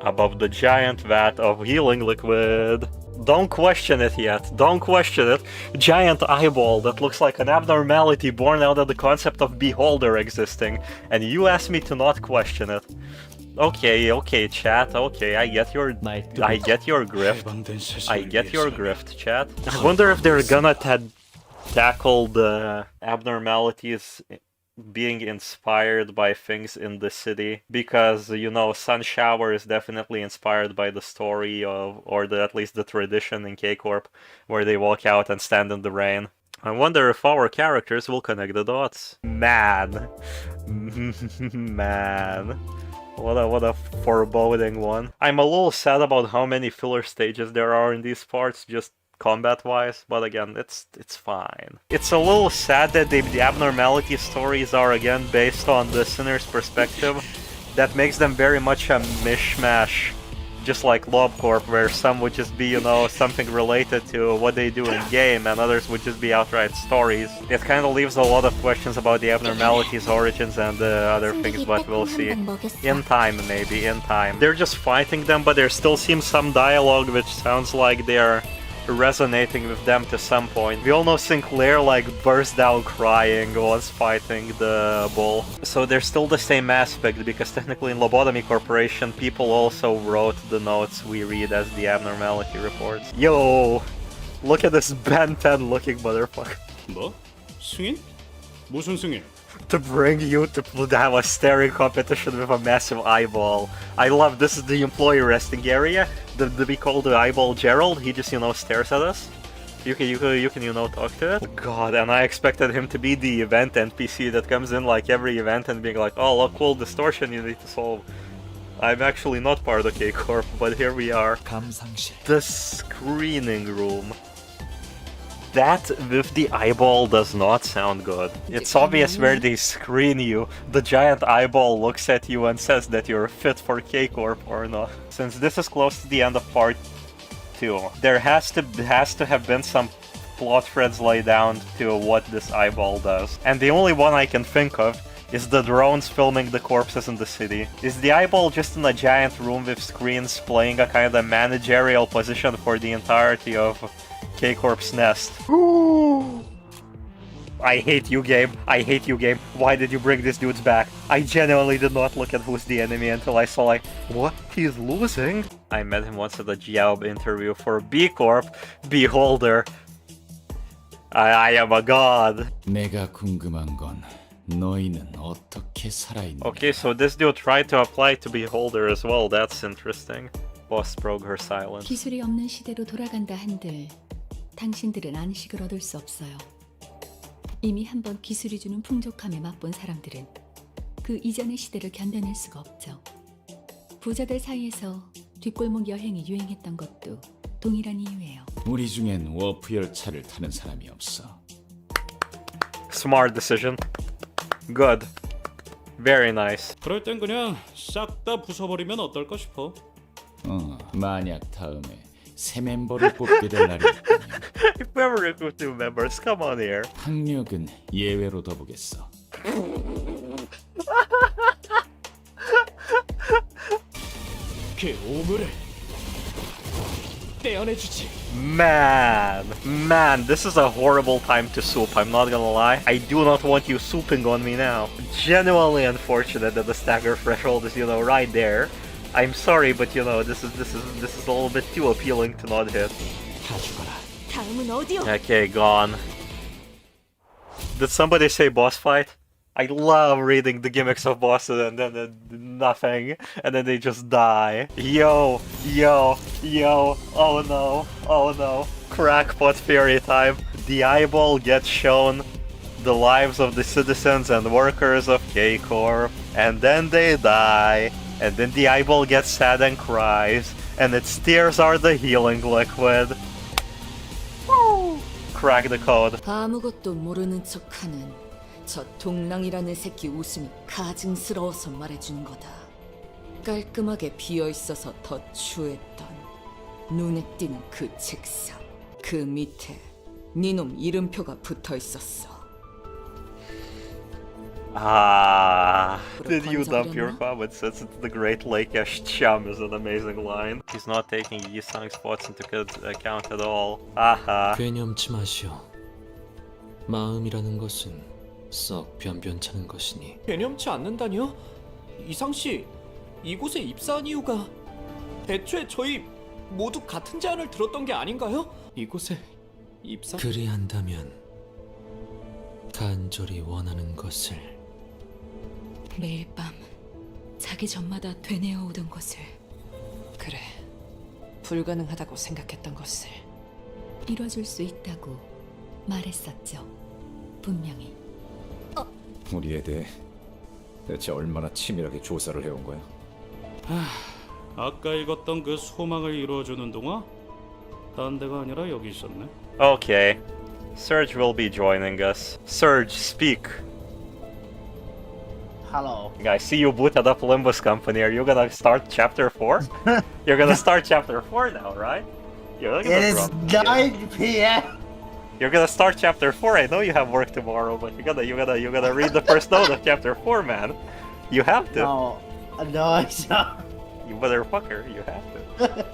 above the giant vat of healing liquid? Don't question it yet. Don't question it. Giant eyeball that looks like an abnormality born out of the concept of beholder existing. And you asked me to not question it. Okay, chat. Okay, I get your grift. I get your grift, chat. I wonder if they're gonna tackle the abnormalities being inspired by things in the city, because you know Sun Shower is definitely inspired by the story of, or at least the tradition in K-Corp, where they walk out and stand in the rain. I wonder if our characters will connect the dots. Man. Man. What a foreboding one. I'm a little sad about how many filler stages there are in these parts, just combat-wise, but again, it's fine. It's a little sad that the abnormality stories are again based on the sinner's perspective. That makes them very much a mishmash, just like LobCorp, where some would just be, you know, something related to what they do in game, and others would just be outright stories. It kind of leaves a lot of questions about the abnormalities, origins, and other things, but we'll see. In time, maybe, in time. They're just fighting them, but there still seems some dialogue which sounds like they're resonating with them to some point. We all know Sinclair like burst down crying once fighting the bull. So there's still the same aspect, because technically in Lobotomy Corporation people also wrote the notes we read as the abnormality reports. Yo! Look at this Ben 10 looking motherfucker. 뭐? 승인? 무슨 승인? To bring you to have a staring competition with a massive eyeball. I love this is the employee resting area. We call the eyeball Gerald. He just, you know, stares at us. You can you know, talk to it. Oh god, and I expected him to be the event NPC that comes in like every event and being like, oh look, cool distortion you need to solve. I'm actually not part of K-Corp, but here we are. The screening room. That with the eyeball does not sound good. It's obvious where they screen you. The giant eyeball looks at you and says that you're fit for K-Corp or not. Since this is close to the end of part 2, there has to have been some plot threads laid down to what this eyeball does. And the only one I can think of is the drones filming the corpses in the city. Is the eyeball just in a giant room with screens playing a kind of managerial position for the entirety of K-Corp's nest? I hate you, game. I hate you, game. Why did you bring these dudes back? I genuinely did not look at who's the enemy until I saw like, what? He's losing? I met him once at a job interview for B Corp. Beholder. I am a god. 내가 궁금한 건 너희는 어떻게 살아있는가? Okay, so this dude tried to apply to Beholder as well. That's interesting. Boss broke her silence. 기술이 없는 시대로 돌아간다 한들 당신들은 안식을 얻을 수 없어요. 이미 한번 기술이 주는 풍족함에 맛본 사람들은 그 이전의 시대를 견뎌낼 수가 없죠. 부자들 사이에서 뒷골목 여행이 유행했던 것도 동일한 이유예요. 우리 중엔 워프 열차를 타는 사람이 없어. Smart decision. Good. Very nice. 그럴 땐 그냥 싹 다 부숴버리면 어떨까 싶어. 만약 다음에 새 멤버를 뽑게 될 날이 있다면 If we ever recruit new members, come on here. 학력은 예외로 둬보겠어. 그 오물을 떼어내주지. Man, this is a horrible time to soup, I'm not gonna lie. I do not want you souping on me now. Genuinely unfortunate that the stagger threshold is, you know, right there. I'm sorry, but you know, this is a little bit too appealing to not hit. 다음은 어디요? Okay, gone. Did somebody say boss fight? I love reading the gimmicks of bosses and then nothing, and then they just die. Yo, oh no, crackpot fairy time. The eyeball gets shown the lives of the citizens and workers of K-Corp, and then they die, and then the eyeball gets sad and cries, and its tears are the healing liquid. Woo! Crack the code. 아무것도 모르는 척하는 저 동랑이라는 새끼 웃음이 가증스러워서 말해준 거다. 깔끔하게 비어있어서 더 추했던 눈에 띄는 그 책상, 그 밑에 니놈 이름표가 붙어있었어. Did you dump your comments? Since the Great Lake-ish chum is an amazing line. He's not taking Yisang spots into account at all. 괴념치 마시오. 마음이라는 것은 썩 변변찮은 것이니. 개념치 않는다니요? 이상 씨, 이곳에 입사한 이유가 애초에 저희 모두 같은 제안을 들었던 게 아닌가요? 이곳에 입사? 그리한다면 간절히 원하는 것을 매일 밤 자기 전마다 되뇌어 오던 것을 그래, 불가능하다고 생각했던 것을. 이뤄줄 수 있다고 말했었죠. 분명히. 우리에 대해 대체 얼마나 치밀하게 조사를 해온 거야? 아까 읽었던 그 소망을 이루어주는 동화? 딴 데가 아니라 여기 있었네. Okay. Serge will be joining us. Serge, speak. Hello. I see you booted up Limbus Company. Are you gonna start chapter 4? You're gonna start chapter 4 now, right? It is 9 p.m. You're gonna start chapter 4. I know you have work tomorrow, but you gotta read the first note of chapter 4, man. You have to. No, I don't. You motherfucker, you have to.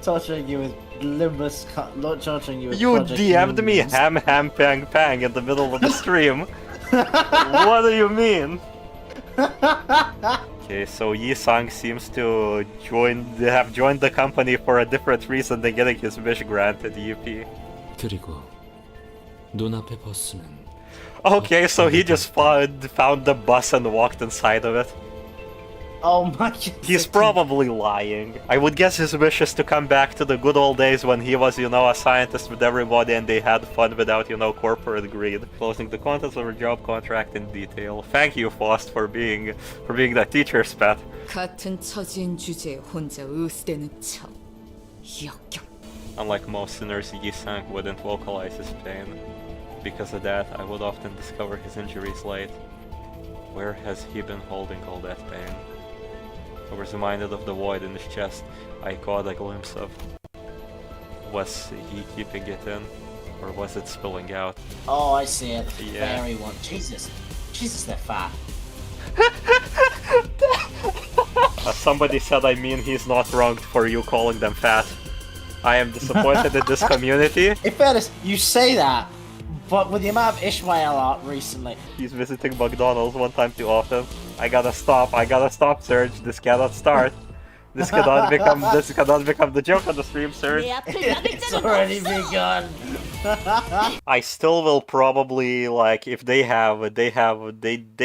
Torturing you with Limbus, not torturing you with You Project DM'd me Limbus. ham pang pang in the middle of the stream. What do you mean? Okay, so Yi-sang seems to have joined the company for a different reason than getting his wish granted, EP. 그리고 눈앞의 버스는 Okay, so he just found the bus and walked inside of it. Oh my god. He's probably lying. I would guess his wish is to come back to the good old days when he was, you know, a scientist with everybody and they had fun without, you know, corporate greed. Closing the contents of her job contract in detail. Thank you, Faust, for being that teacher's pet. 같은 처지인 주제에 혼자 으스대는 척. 역겹. Unlike most sinners, Yi-sang wouldn't vocalize his pain. Because of that, I would often discover his injuries late. Where has he been holding all that pain? I was reminded of the void in his chest I caught a glimpse of. Was he keeping it in? Or was it spilling out? Oh, I see it. Yeah. Very one. Jesus, they're fat. As somebody said, I mean he's not wrong for you calling them fat. I am disappointed in this community. In fairness, you say that, but with the amount of Ishmael art recently. He's visiting McDonald's one time too often. I gotta stop, Serge. This cannot start. This cannot become the joke on the stream, Serge. It's already begun. I still will probably, like, if they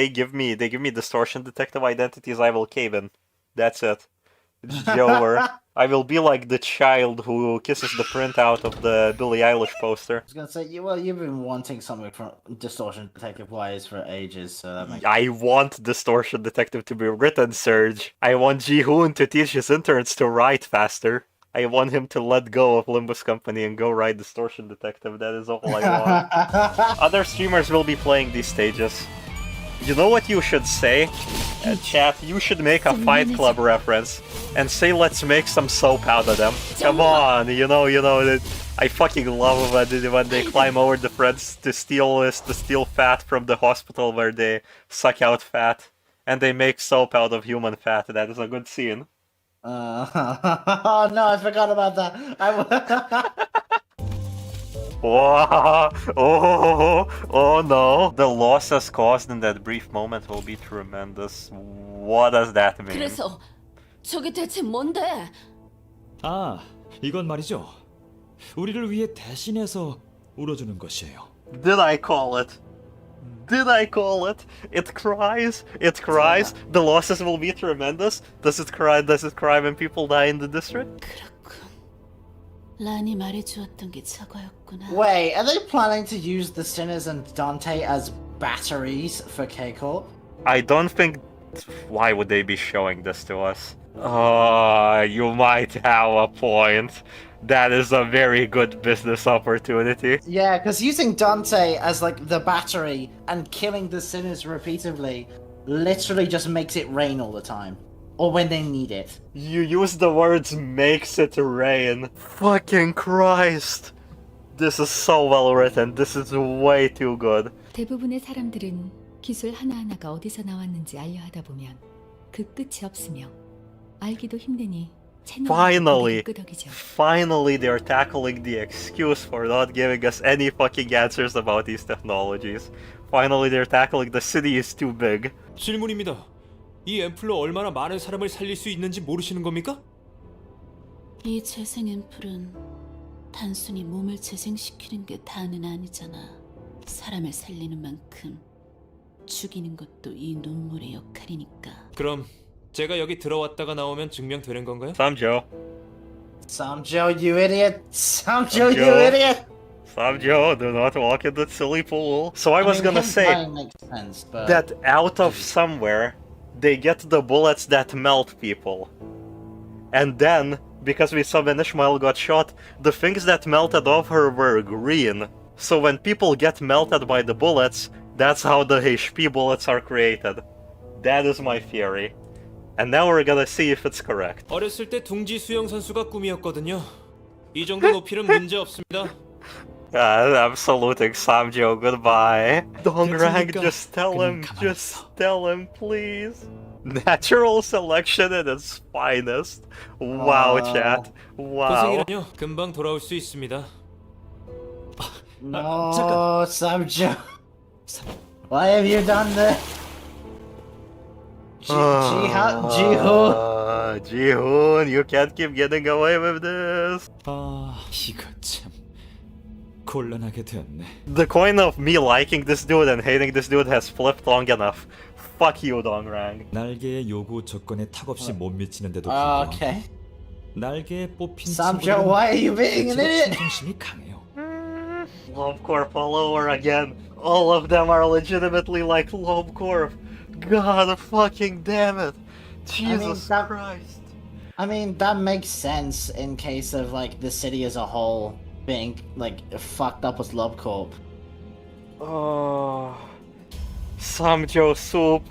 give me distortion detective identities, I will cave in. That's it. It's over. I will be like the child who kisses the printout of the Billie Eilish poster. I was gonna say, well, you've been wanting something from Distortion Detective Wise for ages, so that makes I want Distortion Detective to be written, Serge. I want Ji-hoon to teach his interns to write faster. I want him to let go of Limbus Company and go write Distortion Detective. That is all I want. Other streamers will be playing these stages. You know what you should say? Chat, you should make a Fight Club reference and say let's make some soap out of them. Come on, you know that I fucking love when they climb over the fence to steal fat from the hospital where they suck out fat and they make soap out of human fat. That is a good scene. Oh no, I forgot about that. Oh no. The losses caused in that brief moment will be tremendous. What does that mean? 그래서 저게 대체 뭔데? 아, 이건 말이죠. 우리를 위해 대신해서 울어주는 것이에요. Did I call it? It cries. The losses will be tremendous. Does it cry when people die in the district? 란이 말해주었던 게 저거였구나. Wait, are they planning to use the Sinners and Dante as batteries for K-Corp? I don't think... Why would they be showing this to us? You might have a point. That is a very good business opportunity. Yeah, because using Dante as like the battery and killing the Sinners repeatedly literally just makes it rain all the time. Or when they need it. You use the words makes it rain. Fucking Christ. This is so well written. This is way too good. 대부분의 사람들은 기술 하나하나가 어디서 나왔는지 알려 하다 보면 그 끝이 없으며 알기도 힘드니 Finally they're tackling the excuse for not giving us any fucking answers about these technologies. Finally they're tackling the city is too big. 질문입니다. 이 앰플로 얼마나 많은 사람을 살릴 수 있는지 모르시는 겁니까? 이 재생 앰플은 단순히 몸을 재생시키는 게 다는 아니잖아. 사람을 살리는 만큼 죽이는 것도 이 눈물의 역할이니까. 그럼 제가 여기 들어왔다가 나오면 증명되는 건가요? Samjo. Samjo, you idiot! Samjo, you idiot! Samjo, do not walk in the silly pool. So I was mean, gonna him say dying makes sense, but... that out of somewhere, they get the bullets that melt people. And then, because we saw when Ishmael got shot, the things that melted off her were green. So when people get melted by the bullets, that's how the HP bullets are created. That is my theory. And now we're gonna see if it's correct. 어렸을 때 둥지 수영 선수가 꿈이었거든요. 이 정도 높이는 문제 없습니다. I'm saluting Samjo, goodbye. Dongrang, just tell him, please. Natural selection at its finest. Wow, chat. Wow. 고생이라뇨. 금방 돌아올 수 있습니다. No, Samjo. Why have you done this? Jihoon, you can't keep getting away with this. 이거 참 곤란하게 되었네. The coin of me liking this dude and hating this dude has flipped long enough. Fuck you, Dongrang. 날개의 요구 조건에 탁없이 못 미치는데도 불구하고 Okay. 날개에 뽑힌 Samjo, why are you being an idiot? 충성심이 강해요. Lobe Corp all over again. All of them are legitimately like Lobe Corp. God fucking damn it. Jesus Christ. I mean, that makes sense in case of, like, the city as a whole being, like, fucked up with Lobe Corp. Oh. Samjo soup.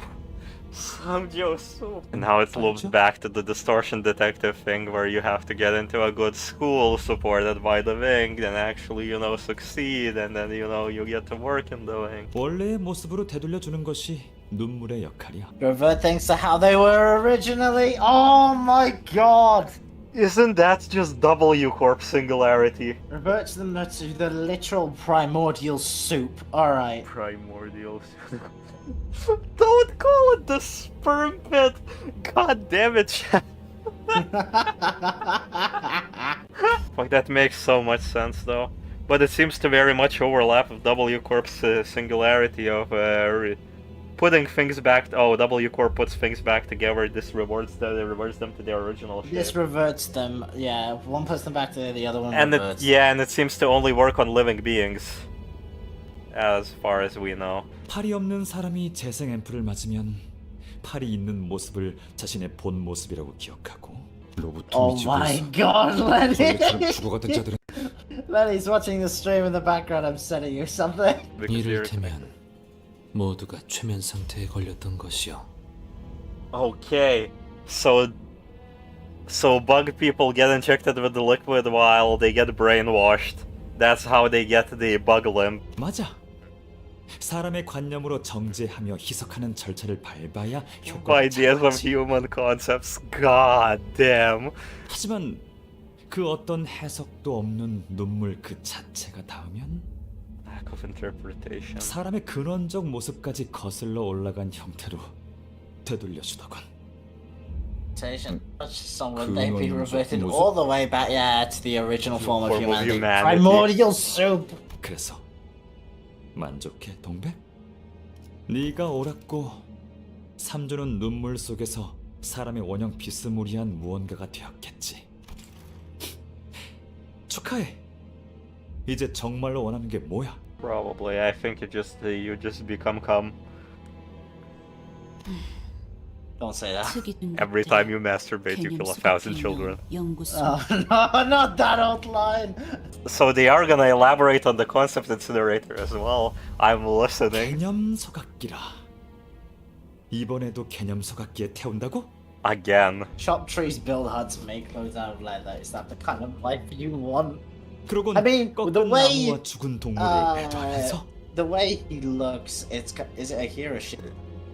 Samjo soup. And now it loops back to the distortion detective thing where you have to get into a good school supported by the wing and actually, you know, succeed and then, you know, you get to work in the wing. 원래의 모습으로 되돌려주는 것이 눈물의 역할이야. Revert things to how they were originally. Oh my god! Isn't that just W Corp singularity? Revert them to the literal primordial soup. Alright. Primordial soup. Don't call it the sperm pit! God damn it, chat. Fuck, that makes so much sense though. But it seems to very much overlap with W Corp's singularity of putting things back. W Corp puts things back together. This rewards them to their original shape. This reverts them. Yeah, one puts them back to the other one And reverts. and it seems to only work on living beings, as far as we know. 팔이 없는 사람이 재생 앰플을 맞으면 팔이 있는 모습을 자신의 본 모습이라고 기억하고 Oh my god, Lenny! 죽어가던 자들은 Lenny's watching the stream in the background. I'm sending you something. 이를테면 모두가 최면 상태에 걸렸던 것이요. Okay, so bug people get injected with the liquid while they get brainwashed. That's how they get the bug limb. 맞아. 사람의 관념으로 정제하며 희석하는 절차를 밟아야 효과가 Ideas of human concepts. God damn. 하지만 그 어떤 해석도 없는 눈물 그 자체가 닿으면 Lack of interpretation. 사람의 근원적 모습까지 거슬러 올라간 형태로 되돌려주더군. Someone they be reverted all the way back, yeah, to the original form of humanity. Primordial soup. 그래서 만족해, 동백? 네가 옳았고 삼조는 눈물 속에서 사람의 원형 비스무리한 무언가가 되었겠지. 축하해. 이제 정말로 원하는 게 뭐야? Probably. I think you just become cum. Don't say that. Every time you masturbate, you kill 1,000 children. Oh no, not that old line. So they are gonna elaborate on the concept incinerator as well. I'm listening. 개념 소각기라. 이번에도 개념 소각기에 태운다고? Again. Chop trees, build huts, make clothes out of leather. Is that the kind of life you want? 그러곤 I mean, the way 나무와 죽은 동물을 배도하면서 the way he looks, is it a hero shit?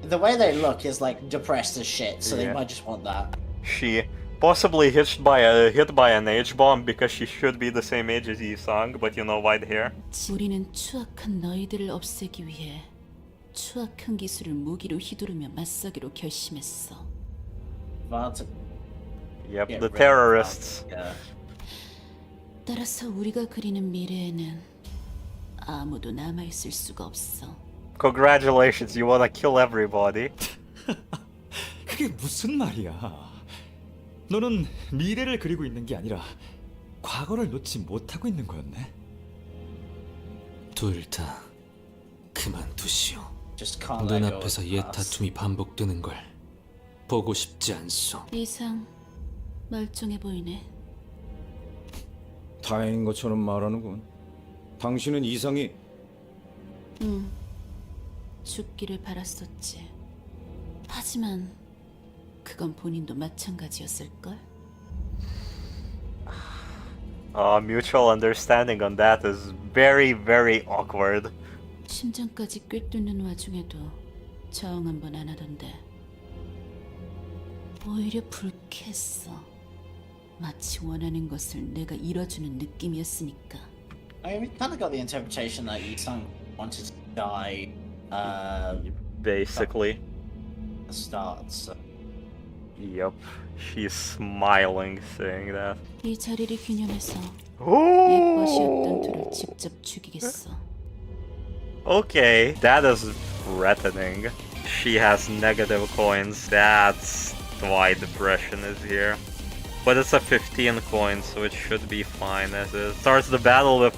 The way they look is like depressed as shit, so they might just want that. She possibly hit by an age bomb because she should be the same age as Yi-sang, but you know, white hair. 우리는 추악한 너희들을 없애기 위해 추악한 기술을 무기로 휘두르며 맞서기로 결심했어. Yep, the terrorists. 따라서 우리가 그리는 미래에는 아무도 남아있을 수가 없어. Congratulations, you wanna kill everybody. 그게 무슨 말이야? 너는 미래를 그리고 있는 게 아니라 과거를 놓지 못하고 있는 거였네. 둘 다 그만두시오. Just can't let go of 눈앞에서 the 옛 past. 다툼이 반복되는 걸 보고 싶지 않소. 이상 멀쩡해 보이네. 다행인 것처럼 말하는군. 당신은 이상이 죽기를 바랐었지. 하지만 그건 본인도 마찬가지였을걸? Mutual understanding on that is very, very awkward. 심장까지 꿰뚫는 와중에도 저항 한 번 안 하던데. 오히려 불쾌했어. 마치 원하는 것을 내가 이뤄주는 느낌이었으니까. I mean, we kind of got the interpretation that Yi-sung wanted to die. Basically. At the start. So. Yep. She's smiling saying that. 이 자리를 기념해서 Ooh. 옛것이었던 둘을 직접 죽이겠어. Okay, that is threatening. She has negative coins. That's why depression is here. But it's a 15 coin, so it should be fine as is. Starts the battle with...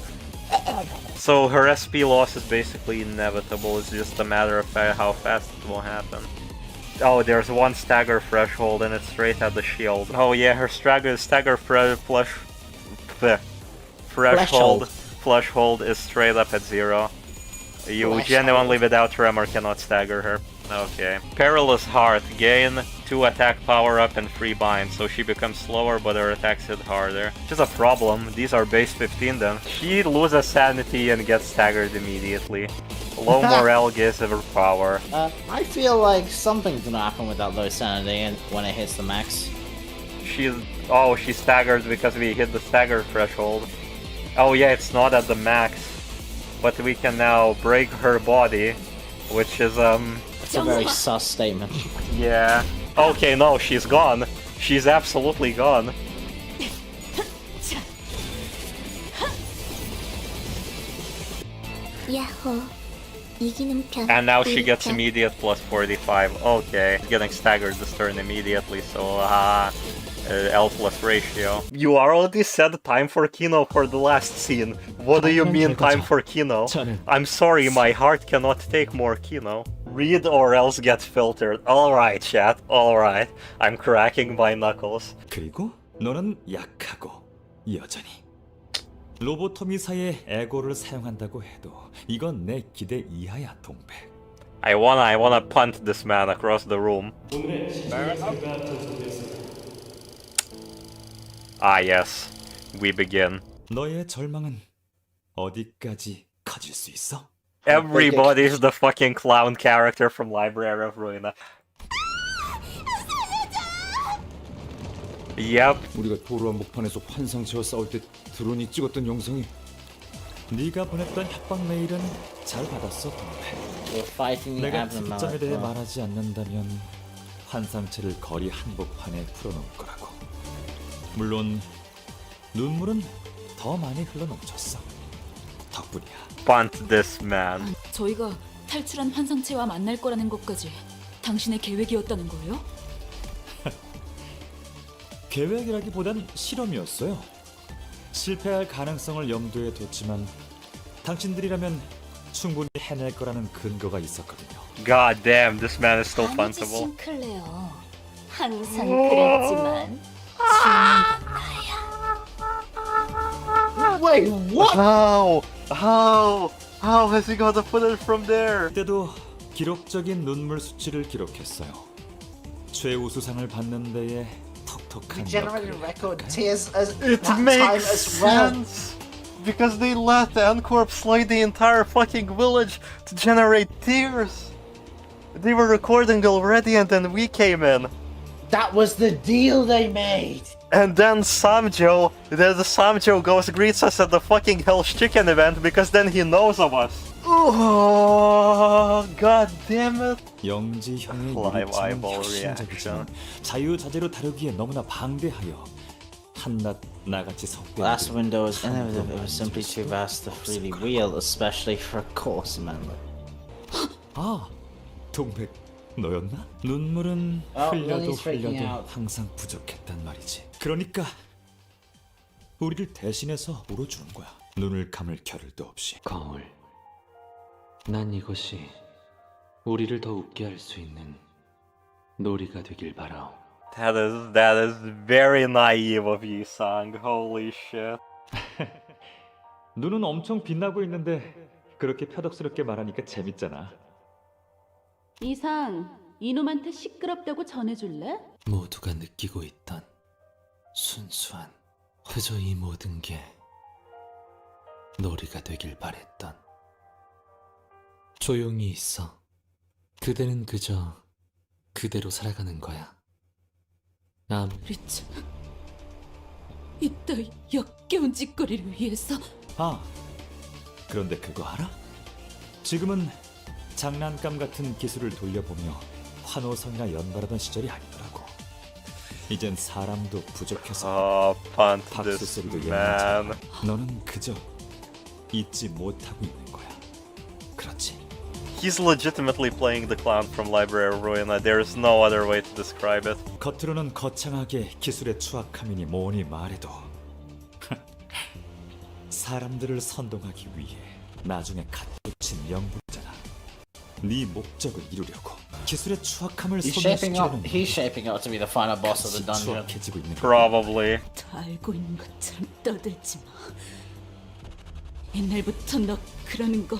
So her SP loss is basically inevitable. It's just a matter of how fast it will happen. Oh, there's one stagger threshold and it's straight at the shield. Oh yeah, her stagger threshold is straight up at 0. You genuinely without tremor cannot stagger her. Okay. Perilous Heart. Gain 2 attack power up and 3 bind, so she becomes slower but her attacks hit harder. Which is a problem. These are base 15 then. She loses sanity and gets staggered immediatly. Low morale gives her power. I feel like something's gonna happen with that low sanity and when it hits the max. She's staggered because we hit the stagger threshold. Oh yeah, it's not at the max. But we can now break her body, which is It's a very sus statement. Yeah. Okay, no, she's gone. She's absolutely gone. And now she gets immediate plus 45. Okay, getting staggered this turn immediately, so L plus ratio. You already said time for Kino for the last scene. What do you mean time for Kino? I'm sorry, my heart cannot take more Kino. Read or else get filtered. Alright, chat, alright. I'm cracking my knuckles. 그리고 너는 약하고 여전히 로보토미사의 에고를 사용한다고 해도 이건 내 기대 이하야, 동백. I wanna punt this man across the room. Ah yes, we begin. 너의 절망은 어디까지 커질 수 있어? Everybody's the fucking clown character from Library of Ruina. Yep. 우리가 도로 한복판에서 환상체와 싸울 때 드론이 찍었던 영상이 네가 보냈던 협박 메일은 잘 받았어, 동백. 내가 특점에 대해 말하지 않는다면 환상체를 거리 한복판에 풀어놓을 거라고. 물론 눈물은 더 많이 흘러넘쳤어. 덕분이야. Punt this man. 저희가 탈출한 환상체와 만날 거라는 것까지 당신의 계획이었다는 거예요? 계획이라기보단 실험이었어요. 실패할 가능성을 염두에 뒀지만 당신들이라면 충분히 해낼 거라는 근거가 있었거든요. God damn, this man is still puntable. 싱클레어. 항상 그랬지만 죽는 건 나야. Wait, what? How has he got to put it from there? 그때도 기록적인 눈물 수치를 기록했어요. 최우수상을 받는 데에 톡톡한 Generated record tears as It that makes time as well. sense because they let the N-Corp slay the entire fucking village to generate tears. They were recording already and then we came in. That was the deal they made. And then Samjo goes greets us at the fucking Hell's Chicken event because then he knows of us. Oh, god damn it. 영지형의 Live 일처럼 eyeball 혁신적이지만 자유자재로 다루기에 너무나 방대하여 한낱 나같이 속된 Last window was innovative. It was simply too vast to freely wheel, especially for a course member. 아, 동백 너였나? 눈물은 흘려도 흘려도 항상 부족했단 말이지. 그러니까 우리를 대신해서 울어주는 거야. 눈을 감을 겨를도 없이. 거울. 난 이것이 우리를 더 웃게 할 수 있는 놀이가 되길 바라오. That is very naive of you, Sang. Holy shit. 눈은 엄청 빛나고 있는데 그렇게 표독스럽게 말하니까 재밌잖아. 이상, 이놈한테 시끄럽다고 전해줄래? 모두가 느끼고 있던 순수한 그저 이 모든 게 놀이가 되길 바랬던. 조용히 있어. 그대는 그저 그대로 살아가는 거야. 리처, 이따위 역겨운 짓거리를 위해서. 아, 그런데 그거 알아? 지금은 장난감 같은 기술을 돌려보며 환호성이나 연발하던 시절이 아니더라고. 이젠 사람도 부족해서 박수 소리도 예민하지. 너는 그저 잊지 못하고 있는 거야. 그렇지? He's legitimately playing the clown from Library of Ruina. There's no other way to describe it. 겉으로는 거창하게 기술의 추악함이니 뭐니 말해도 사람들을 선동하기 위해 나중에 갓붙인 명분이잖아. 네 목적을 이루려고 기술의 추악함을 소멸시키려는 He's shaping up to be the final boss of the dungeon. 추악해지고 있는 Probably. 다 알고 있는 것처럼 떠들지 마. 옛날부터 너 그러는 거.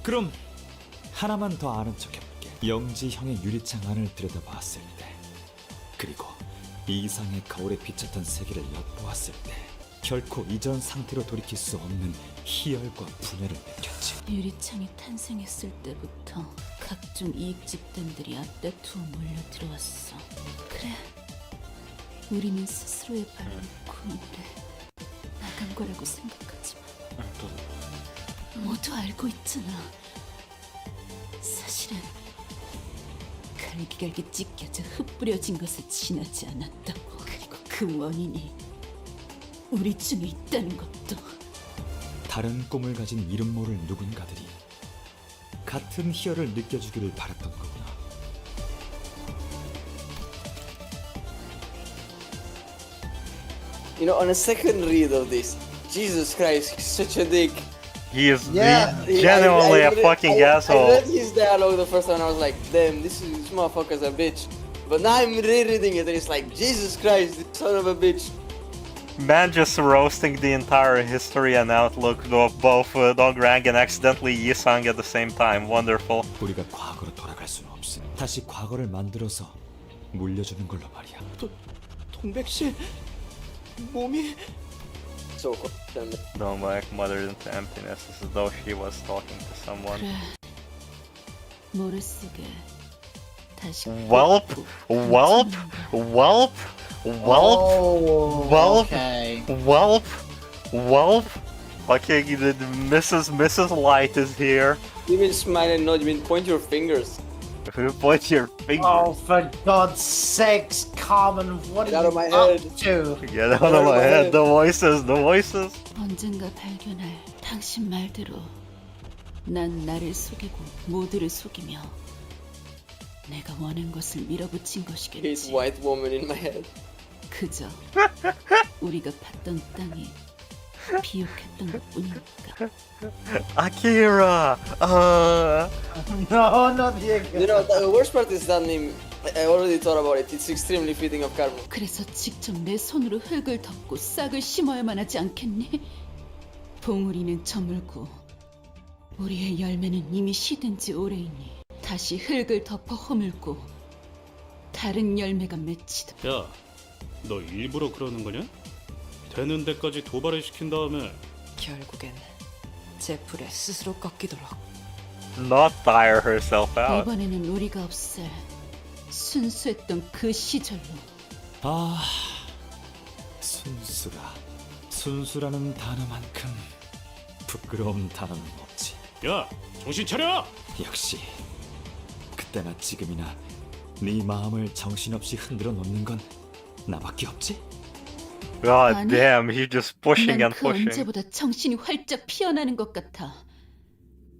그럼 하나만 더 아는 척 해볼게. 영지 형의 유리창 안을 들여다봤을 때, 그리고 이상의 거울에 비쳤던 세계를 엿보았을 때 결코 이전 상태로 돌이킬 수 없는 희열과 분열을 느꼈지. 유리창이 탄생했을 때부터 각종 이익 집단들이 앞다투어 몰려 들어왔어. 그래, 우리는 스스로의 발로 구원을 나간 거라고 생각하지만 모두 알고 있잖아. 사실은 갈기갈기 찢겨져 흩뿌려진 것에 지나지 않았다고. 그리고 그 원인이 우리 중에 있다는 것도. 다른 꿈을 가진 이름 모를 누군가들이 같은 희열을 느껴주기를 바랐던 거구나. You know, on a second read of this, Jesus Christ, he's such a dick. He is genuinely a fucking asshole. I read his dialogue the first time and I was like, damn, this motherfucker's a bitch. But now I'm rereading it and it's like, Jesus Christ, this son of a bitch. Man just roasting the entire history and outlook of both Dongrang and accidentally Yisang at the same time. Wonderful. 우리가 과거로 돌아갈 수는 없으니 다시 과거를 만들어서 물려주는 걸로 말이야. 동백 씨 몸이 So donbaek muttered into emptiness as though she was talking to someone. 그래, 모르쓰게 다시. Welp, welp, welp, welp, welp, welp, welp. Fucking Mrs. Light is here. You mean smile and nod, you mean point your fingers. Point your finger. Oh, for God's sakes, Carmen, what Get are out you of my up head. to? Get out of my head. The voices, the voices. 언젠가 발견할 당신 말대로 난 나를 속이고 모두를 속이며 내가 원한 것을 밀어붙인 His 것이겠지. white woman in my head. 그저 우리가 팠던 땅이 비옥했던 것뿐이니까. Akira. No, not the You know, the worst part is that name. I already thought about it. It's extremely fitting of Carmen. 그래서 직접 내 손으로 흙을 덮고 싹을 심어야만 하지 않겠니? 봉우리는 저물고 우리의 열매는 이미 시든 지 오래이니 다시 흙을 덮어 허물고 다른 열매가 맺히다. 야, 너 일부러 그러는 거냐? 되는 데까지 도발을 시킨 다음에 결국엔 제풀에 스스로 꺾이도록. Not tire herself out. 이번에는 우리가 없앨 순수했던 그 시절로. 아, 순수라. 순수라는 단어만큼 부끄러운 단어는 없지. 야, 정신 차려! 역시 그때나 지금이나 네 마음을 정신없이 흔들어 놓는 건 나밖에 없지? God 아니, damn, he's just pushing 난 and 그 pushing. 언제보다 정신이 활짝 피어나는 것 같아.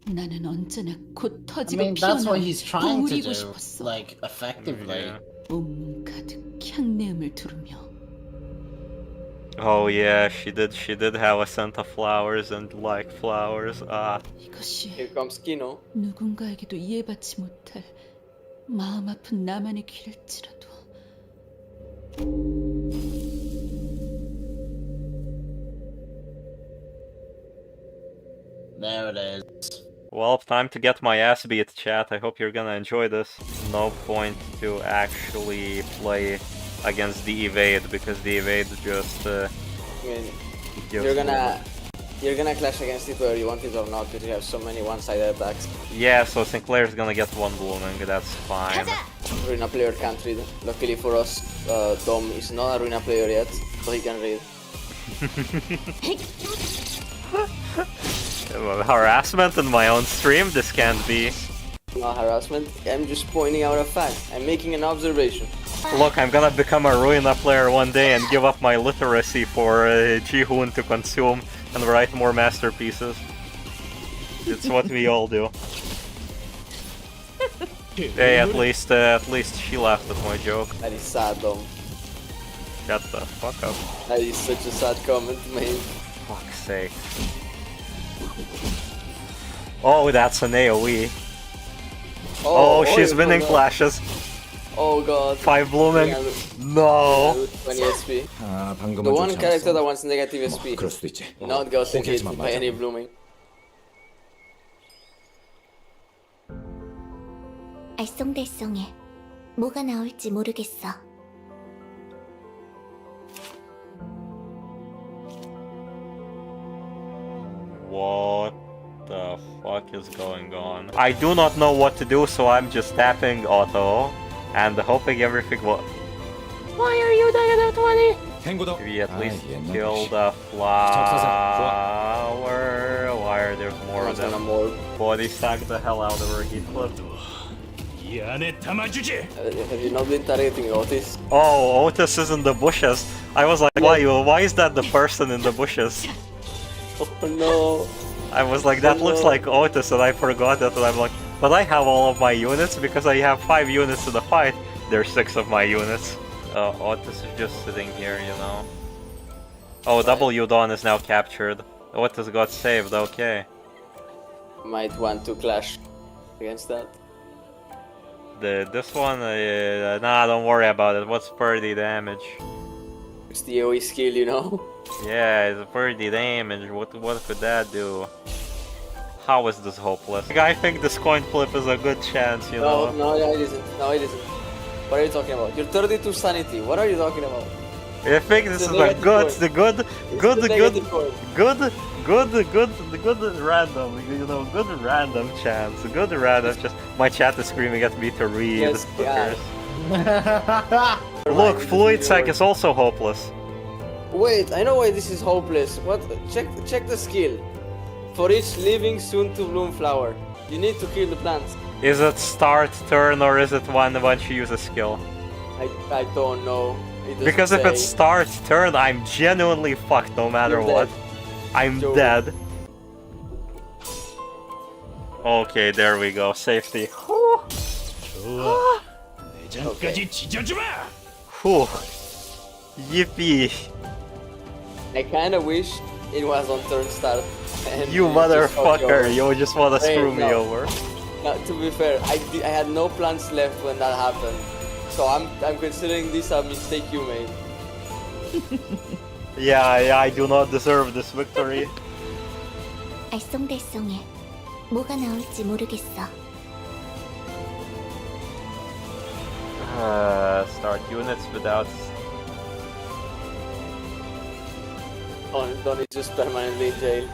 나는 언제나 곧 I 터지고 mean, that's what 피어나는 he's trying to 붕울이고 do, 싶었어. like, effectively. 온몸 가득 향내음을 두르며 Oh yeah, she did have a scent of flowers and like flowers. 이것이 Here comes Kino. 누군가에게도 이해받지 못할 마음 아픈 나만의 길일지라도. There it is. Well, time to get my ass beat, chat. I hope you're gonna enjoy this. No point to actually play against the evade because the evade just I mean, gives you're gonna clash against it whether you want it or not because you have so many one-sided attacks. Yeah, so Sinclair's gonna get one blooming, that's fine. Arena player can't read. Luckily for us, Dom is not a arena player yet, so he can read. Harassment in my own stream? This can't be. Not harassment, I'm just pointing out a fact. I'm making an observation. Look, I'm gonna become a Ruina player one day and give up my literacy for Jihoon to consume and write more masterpieces. It's what we all do. Hey, at least she laughed at my joke. That is sad, Dom. Shut the fuck up. That is such a sad comment, man. Fuck's sake. Oh, that's an AoE. Oh, she's winning flashes. Oh god. 5 blooming. No. 20 SP. The one character that wants negative SP. Not gotten hit by any blooming. 알쏭달쏭해. 뭐가 나올지 모르겠어. What the fuck is going on? I do not know what to do, so I'm just tapping auto and hoping everything will. Why are you dying at 20? We at least kill the flower. Why are there more of them? Body sack the hell out of her heat clip. Have you not been targeting Otis? Oh, Otis is in the bushes. I was like, why is that the person in the bushes? Oh no. I was like, that looks like Otis, and I forgot that, and I'm like, but I have all of my units because I have 5 units in the fight. There's 6 of my units. Otis is just sitting here, you know. Oh, W Dawn is now captured. Otis got saved, okay. Might want to clash against that. This one, nah, don't worry about it. What's 30 damage? It's the AoE skill, you know? Yeah, it's 30 damage. What could that do? How is this hopeless? Like, I think this coin flip is a good chance, you know? No, it isn't. No, it isn't. What are you talking about? You're 32 sanity. What are you talking about? I think this is a good random, you know, good random chance, good random chance. My chat is screaming at me to read. Yes, yeah. Look, Fluid Sack is also hopeless. Wait, I know why this is hopeless. What? Check the skill. For each living soon-to-bloom flower, you need to kill the plants. Is it start turn or is it once you use a skill? I don't know. Because if it starts turn, I'm genuinely fucked no matter what. I'm dead. Okay, there we go. Safety. Whew. Yippee. I kinda wish it was on turn start. And You motherfucker, you just wanna screw me over. No, to be fair, I had no plans left when that happened. So I'm considering this a mistake you made. Yeah, I do not deserve this victory. 알쏭달쏭해. 뭐가 나올지 모르겠어. Start units without... Don is just permanently in jail.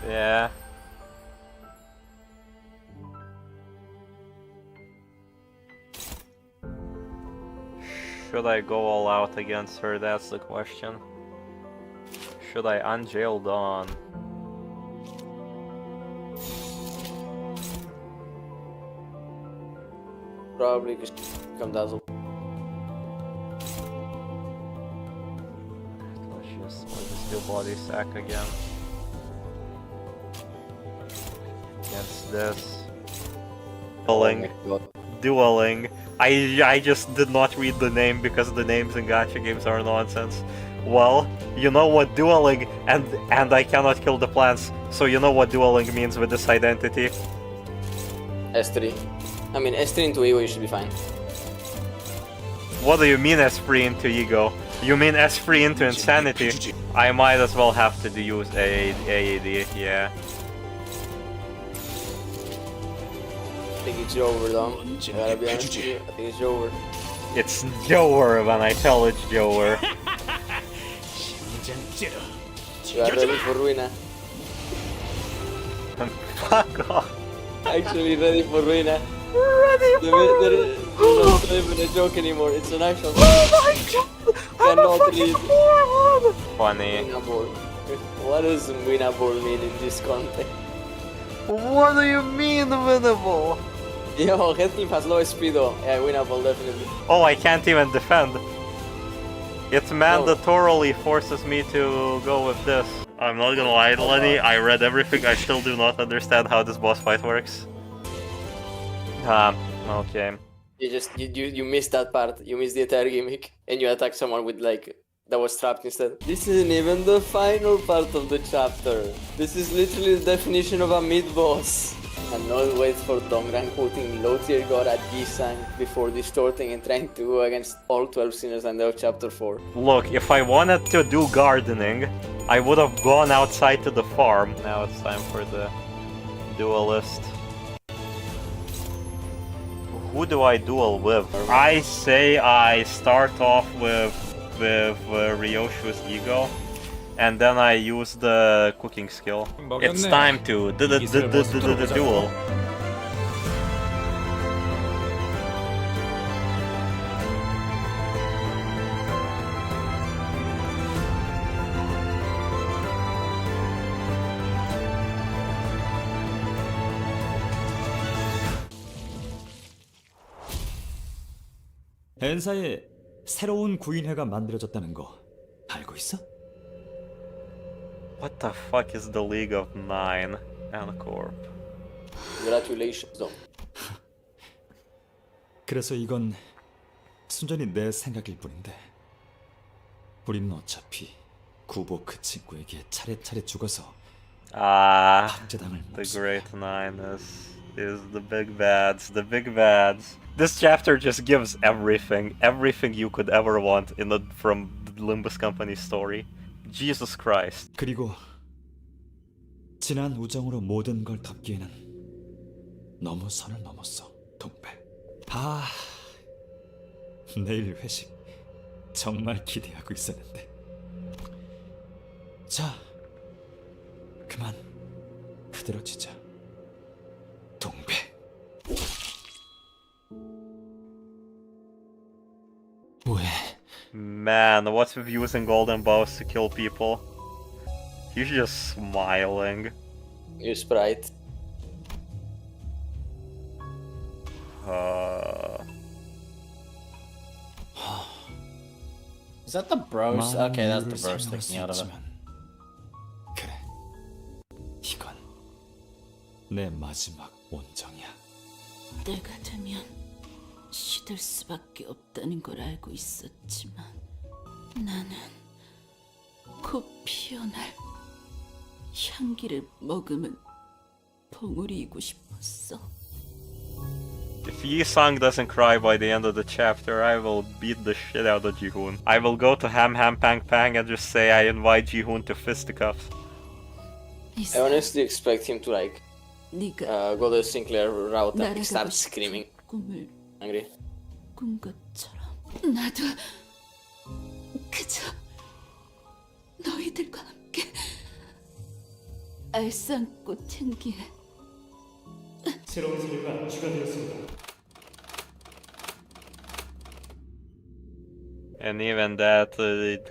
Yeah. Should I go all out against her? That's the question. Should I unjail Dawn? Probably because come dazzle. body sack again. Against this. Dueling. I just did not read the name because the names in gacha games are nonsense. Well, you know what dueling, and I cannot kill the plants, so you know what dueling means with this identity. S3. I mean, S3 into ego, you should be fine. What do you mean S3 into ego? You mean S3 into insanity? I might as well have to use AAD, yeah. I think it's over, though. I gotta be honest with you. I think it's over. It's Jower when I tell it's Jower. You are ready for Ruina. Fuck off. Actually ready for Ruina. Ready for There's not even a joke anymore. It's an actual. Oh my god! Cannot read. Funny. Winnable. What does winnable mean in this context? What do you mean winnable? Yo, Headcliff has low speed though. Yeah, winnable definitely. Oh, I can't even defend. It mandatorily forces me to go with this. I'm not gonna lie, Lenny, I read everything, I still do not understand how this boss fight works. Okay. You missed that part. You missed the entire gimmick. And you attack someone with like that was trapped instead. This isn't even the final part of the chapter. This is literally the definition of a mid-boss. And not wait for Dongrang putting low tier god at Gisang before distorting and trying to go against all 12 sinners and of chapter 4. Look, if I wanted to do gardening, I would have gone outside to the farm. Now it's time for the duelist. Who do I duel with? I say I start off with Ryoshu's ego, and then I use the cooking skill. It's time to duel. 엔사에 새로운 구인회가 만들어졌다는 거 알고 있어? What the fuck is the League of Nine and corp? Congratulations, though. 그래서 이건 순전히 내 생각일 뿐인데 우리는 어차피 구보 그 친구에게 차례차례 죽어서 박제당을 The Great Nine is the big bads, the big bads. This chapter just gives everything you could ever want from the Limbus Company story. Jesus Christ. 그리고 지난 우정으로 모든 걸 덮기에는 너무 선을 넘었어, 동백. 내일 회식 정말 기대하고 있었는데. 자, 그만 흐드러지자, 동백. 왜? Man, what's with using golden bows to kill people? He's just smiling. You sprite. Is that the bros? Okay, that's the bros sticking out of it. 그래, 이건 내 마지막 원정이야. 때가 되면 시들 수밖에 없다는 걸 알고 있었지만 나는 곧 피어날 향기를 머금은 봉우리이고 싶었어. If Yi-sang doesn't cry by the end of the chapter, I will beat the shit out of Ji-hoon. I will go to Ham Ham Pang Pang and just say I invite Ji-hoon to fisticuffs. I honestly expect him to like go the Sinclair route and start screaming. Angry. 꾼 것처럼 나도 그저 너희들과 함께 알싸안고 향기에 새로운 세계가 추가되었습니다. And even that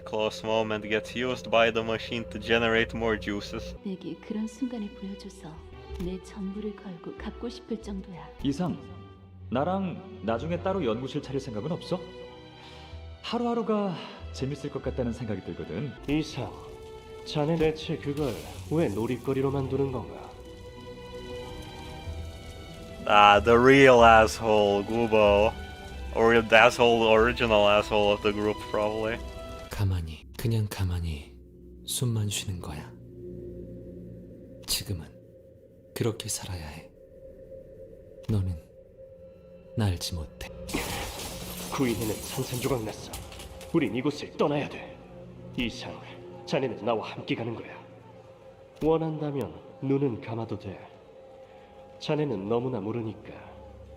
close moment gets used by the machine to generate more juices. 내게 그런 순간을 보여줘서 내 전부를 걸고 갚고 싶을 정도야. 이상, 나랑 나중에 따로 연구실 차릴 생각은 없어? 하루하루가 재밌을 것 같다는 생각이 들거든. 이상, 자네 대체 그걸 왜 놀이거리로 만드는 건가? The real asshole, Gubo. Or the asshole, original asshole of the group, probably. 가만히, 그냥 가만히 숨만 쉬는 거야. 지금은 그렇게 살아야 해. 너는 날 알지 못해. 구인회는 산산조각 났어. 우린 이곳을 떠나야 돼. 이상, 자네는 나와 함께 가는 거야. 원한다면 눈은 감아도 돼. 자네는 너무나 모르니까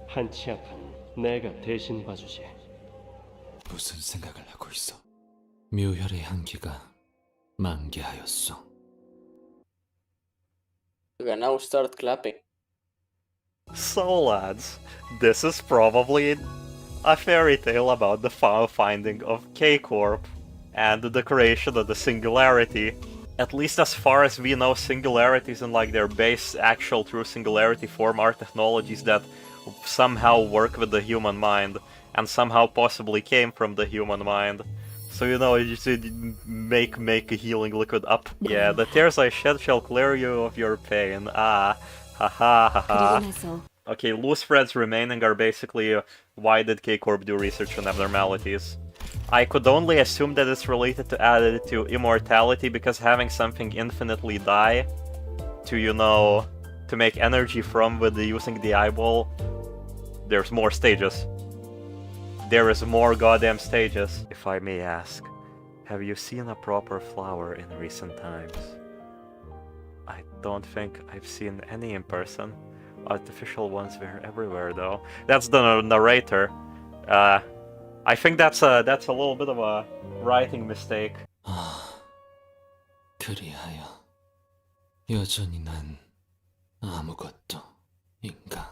한치 앞은 내가 대신 봐주지. 무슨 생각을 하고 있어? 묘혈의 향기가 만개하였어. You can now start clapping. So lads, this is probably a fairy tale about the finding of K-Corp and the creation of the Singularity. At least as far as we know, singularities in like their base actual true singularity form are technologies that somehow work with the human mind and somehow possibly came from the human mind. So you know, you should make a healing liquid up. Yeah, the tears I shed shall clear you of your pain. Ah, ha ha ha ha. Okay, loose threads remaining are basically why did K-Corp do research on abnormalities? I could only assume that it's related to immortality, because having something infinitely die to, you know, to make energy from with using the eyeball, there's more stages. There is more goddamn stages. If I may ask, have you seen a proper flower in recent times? I don't think I've seen any in person. Artificial ones were everywhere though. That's the narrator. I think that's a little bit of a writing mistake. 그리하여 여전히 난 아무것도 인가.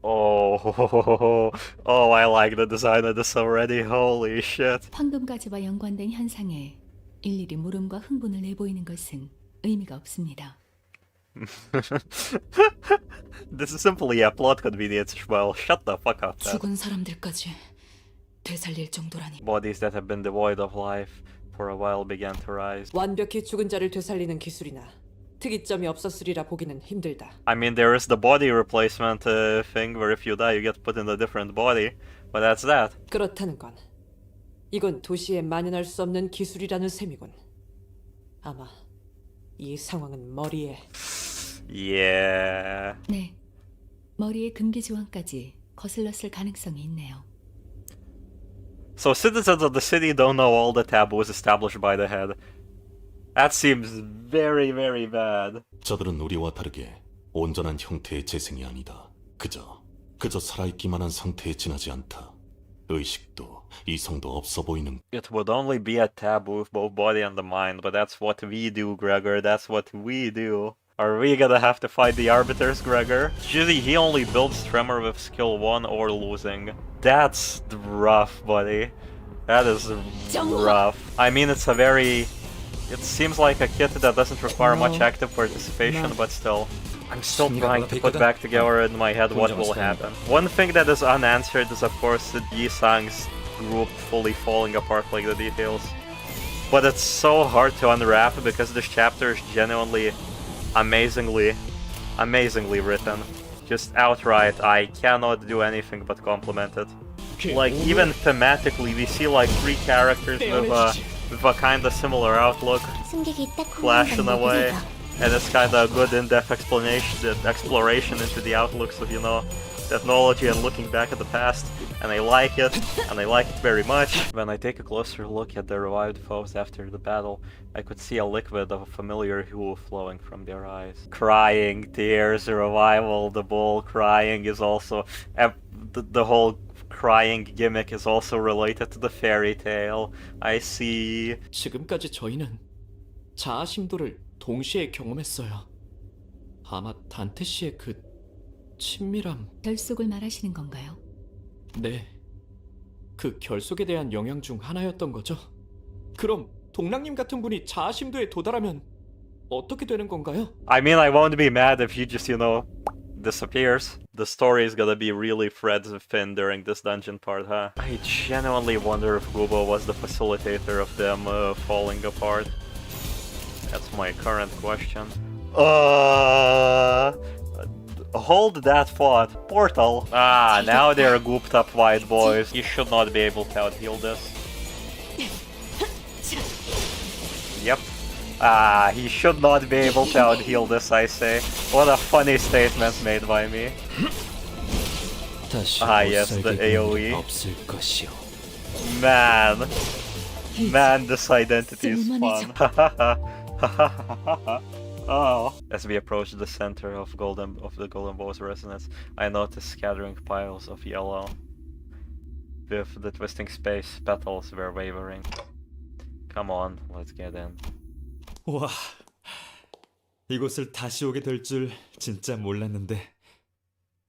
Oh, I like the design of this already. Holy shit. 황금가지와 연관된 현상에 일일이 물음과 흥분을 내보이는 것은 의미가 없습니다. This is simply a plot convenience. Well, shut the fuck up. 죽은 사람들까지 되살릴 정도라니. Bodies that have been devoid of life for a while began to rise. 완벽히 죽은 자를 되살리는 기술이나 특이점이 없었으리라 보기는 힘들다. I mean, there is the body replacement thing where if you die, you get put in a different body, but that's that. 그렇다는 건 이건 도시에 만연할 수 없는 기술이라는 셈이군. 아마 이 상황은 머리에. Yeah. 네, 머리에 금기 지원까지 거슬렀을 가능성이 있네요. So citizens of the city don't know all the taboos established by the head. That seems very, very bad. 저들은 우리와 다르게 온전한 형태의 재생이 아니다. 그저 살아있기만 한 상태에 지나지 않다. 의식도 이성도 없어 보이는. It would only be a taboo with both body and the mind, but that's what we do, Gregor. That's what we do. Are we gonna have to fight the arbiters, Gregor? Usually he only builds Tremor with skill 1 or losing. That's rough, buddy. That is rough. I mean, it's a very... It seems like a kit that doesn't require much active participation, but still. I'm still trying to put back together in my head what will happen. One thing that is unanswered is of course the Yi-Sang's group fully falling apart, like the details. But it's so hard to unwrap because this chapter is genuinely amazingly written. Just outright, I cannot do anything but compliment it. Like, even thematically, we see like 3 characters with a kinda similar outlook flash in a way, and it's kinda a good in-depth exploration into the outlooks of, you know, technology and looking back at the past, and I like it very much. When I take a closer look at the revived foes after the battle, I could see a liquid of a familiar hue flowing from their eyes. Crying, tears, revival, the bull crying is also... the whole crying gimmick is also related to the fairy tale. I see. 지금까지 저희는 자아심도를 동시에 경험했어요. 아마 단테 씨의 그 친밀함. 결속을 말하시는 건가요? 네. 그 결속에 대한 영향 중 하나였던 거죠. 그럼 동랑님 같은 분이 자아심도에 도달하면 어떻게 되는 건가요? I mean, I won't be mad if he just, you know, disappears. The story is gonna be really threads thin during this dungeon part, huh? I genuinely wonder if Gubo was the facilitator of them falling apart. That's my current question. Hold that thought. Portal. Ah, now they're gooped up white boys. You should not be able to out-heal this. Yep. Ah, he should not be able to out-heal this, I say. What a funny statement made by me. Ah, yes, the AoE. Man, this identity is fun. Oh. As we approach the center of the Golden Bow's resonance, I notice scattering piles of yellow. With the twisting space, petals were wavering. Come on, let's get in. 와, 이곳을 다시 오게 될 줄 진짜 몰랐는데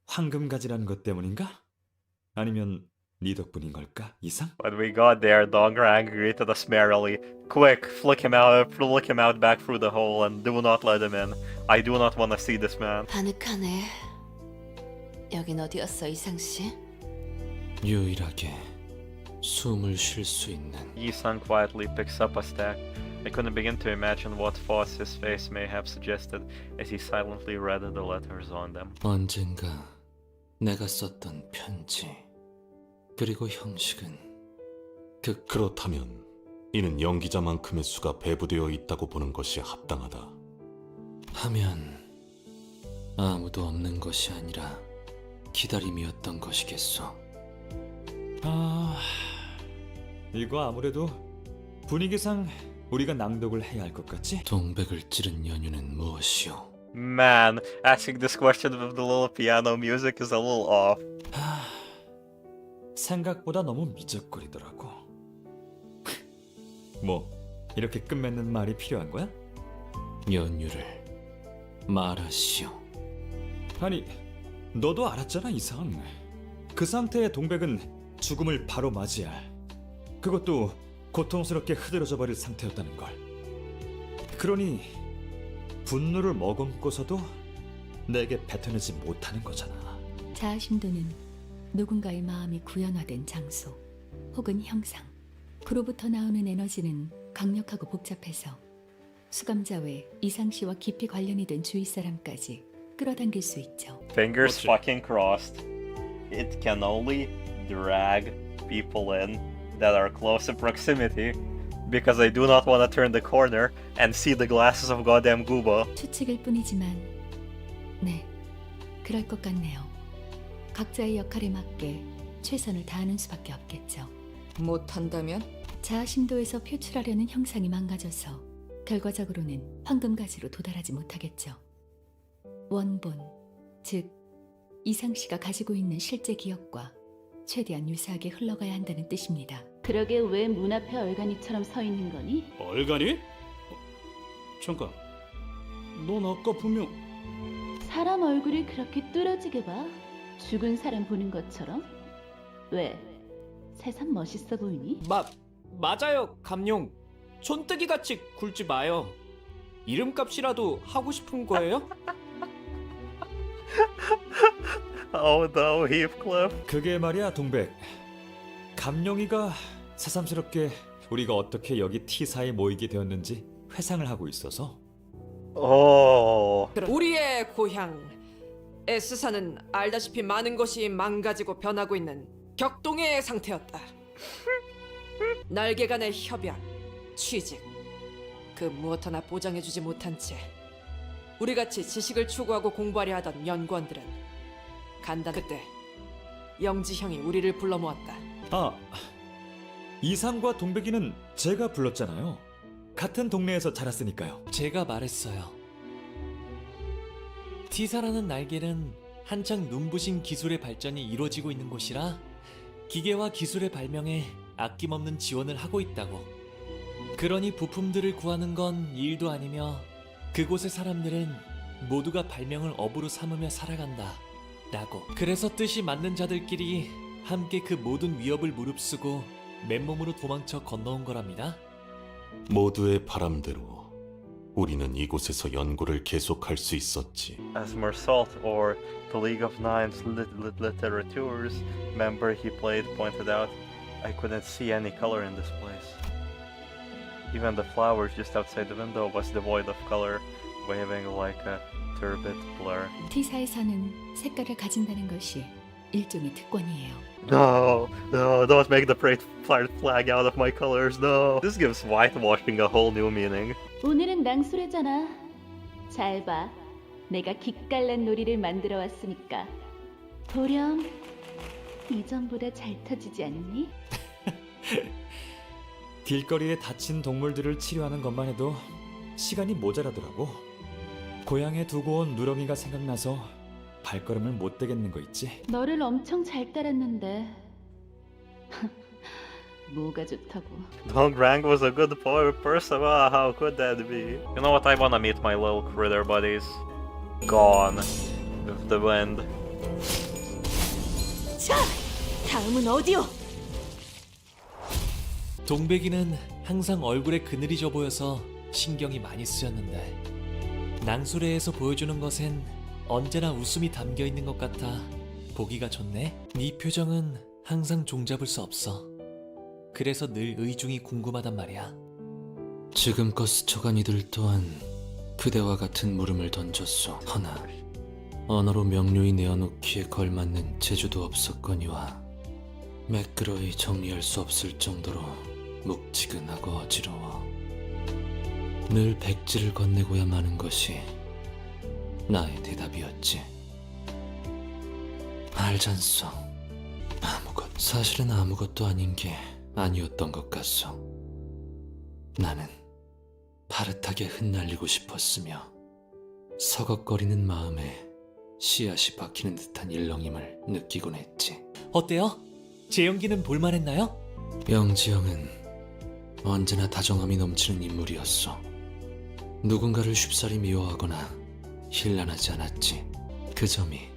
황금가지라는 것 때문인가? 아니면 네 덕분인 걸까, 이상? When we got there, Dongrang greeted us merrily. Quick, flick him out back through the hole and do not let him in. I do not want to see this man. 아늑하네. 여긴 어디였어, 이상씨? 유일하게 숨을 쉴 수 있는. Yi-san quietly picks up a stack. I couldn't begin to imagine what thoughts his face may have suggested as he silently read the letters on them. 언젠가 내가 썼던 편지. 그리고 형식은 그렇다면 이는 연기자만큼의 수가 배부되어 있다고 보는 것이 합당하다. 하면 아무도 없는 것이 아니라 기다림이었던 것이겠소. 아, 이거 아무래도 분위기상 우리가 낭독을 해야 할 것 같지? 동백을 찌른 연유는 무엇이오? Man, asking this question with the little piano music is a little off. 생각보다 너무 미적거리더라고. 뭐 이렇게 끝맺는 말이 필요한 거야? 연유를 말하시오. 아니, 너도 알았잖아, 이상. 그 상태의 동백은 죽음을 바로 맞이할, 그것도 고통스럽게 흐드러져 버릴 상태였다는 걸. 그러니 분노를 머금고서도 내게 뱉어내지 못하는 거잖아. 자아심도는 누군가의 마음이 구현화된 장소 혹은 형상, 그로부터 나오는 에너지는 강력하고 복잡해서 수감자 외 이상 씨와 깊이 관련이 된 주위 사람까지 끌어당길 수 있죠. Fingers fucking crossed. It can only drag people in that are close in proximity, because I do not want to turn the corner and see the glasses of goddamn Gubo. 추측일 뿐이지만 네, 그럴 것 같네요. 각자의 역할에 맞게 최선을 다하는 수밖에 없겠죠. 못한다면? 자아심도에서 표출하려는 형상이 망가져서 결과적으로는 황금가지로 도달하지 못하겠죠. 원본, 즉 이상 씨가 가지고 있는 실제 기억과 최대한 유사하게 흘러가야 한다는 뜻입니다. 그러게 왜 문 앞에 얼간이처럼 서 있는 거니? 얼간이? 잠깐, 넌 아까 분명... 사람 얼굴을 그렇게 뚫어지게 봐? 죽은 사람 보는 것처럼? 왜? 새삼 멋있어 보이니? 맞아요, 감룡. 촌뜨기같이 굴지 마요. 이름값이라도 하고 싶은 거예요? Oh no, Heathcliff. 그게 말이야, 동백. 감룡이가 새삼스럽게 우리가 어떻게 여기 T사에 모이게 되었는지 회상을 하고 있어서. 우리의 고향 S사는 알다시피 많은 것이 망가지고 변하고 있는 격동의 상태였다. 날개 간의 협약, 취직, 그 무엇 하나 보장해주지 못한 채 우리같이 지식을 추구하고 공부하려 하던 연구원들은 그때 영지 형이 우리를 불러 모았다. 아, 이상과 동백이는 제가 불렀잖아요. 같은 동네에서 자랐으니까요. 제가 말했어요. T사라는 날개는 한창 눈부신 기술의 발전이 이루어지고 있는 곳이라 기계와 기술의 발명에 아낌없는 지원을 하고 있다고. 그러니 부품들을 구하는 건 일도 아니며 그곳의 사람들은 모두가 발명을 업으로 삼으며 살아간다 라고. 그래서 뜻이 맞는 자들끼리 함께 그 모든 위협을 무릅쓰고 맨몸으로 도망쳐 건너온 거랍니다. 모두의 바람대로 우리는 이곳에서 연구를 계속할 수 있었지. As Mersault or the League of Nine's Literatures member he played pointed out, I couldn't see any color in this place. Even the flowers just outside the window was devoid of color, waving like a turbid blur. T사에서는 색깔을 가진다는 것이 일종의 특권이에요. No, don't make the pride flag out of my colors, no. This gives whitewashing a whole new meaning. 오늘은 낭수래잖아. 잘 봐. 내가 기깔난 놀이를 만들어 왔으니까. 보렴. 이전보다 잘 터지지 않니? 길거리에 다친 동물들을 치료하는 것만 해도 시간이 모자라더라고. 고향에 두고 온 누렁이가 생각나서 발걸음을 못 대겠는 거 있지? 너를 엄청 잘 따랐는데. 뭐가 좋다고? Dongrang was a good person. Ah, how could that be? You know what? I wanna meet my little critter buddies. Gone with the wind. 자, 다음은 어디요? 동백이는 항상 얼굴에 그늘이 져 보여서 신경이 많이 쓰였는데 낭수레에서 보여주는 것엔 언제나 웃음이 담겨 있는 것 같아 보기가 좋네. 네 표정은 항상 종잡을 수 없어. 그래서 늘 의중이 궁금하단 말이야. 지금껏 스쳐간 이들 또한 그대와 같은 물음을 던졌소. 허나 언어로 명료히 내어놓기에 걸맞는 재주도 없었거니와 매끄러이 정리할 수 없을 정도로 묵지근하고 어지러워. 늘 백지를 건네고야 마는 것이 나의 대답이었지. 알잖소. 사실은 아무것도 아닌 게 아니었던 것 같소. 나는 파릇하게 흩날리고 싶었으며 서걱거리는 마음에 씨앗이 박히는 듯한 일렁임을 느끼곤 했지. 어때요? 제 연기는 볼만했나요? 영지영은 언제나 다정함이 넘치는 인물이었소. 누군가를 쉽사리 미워하거나 힐난하지 않았지. 그 점이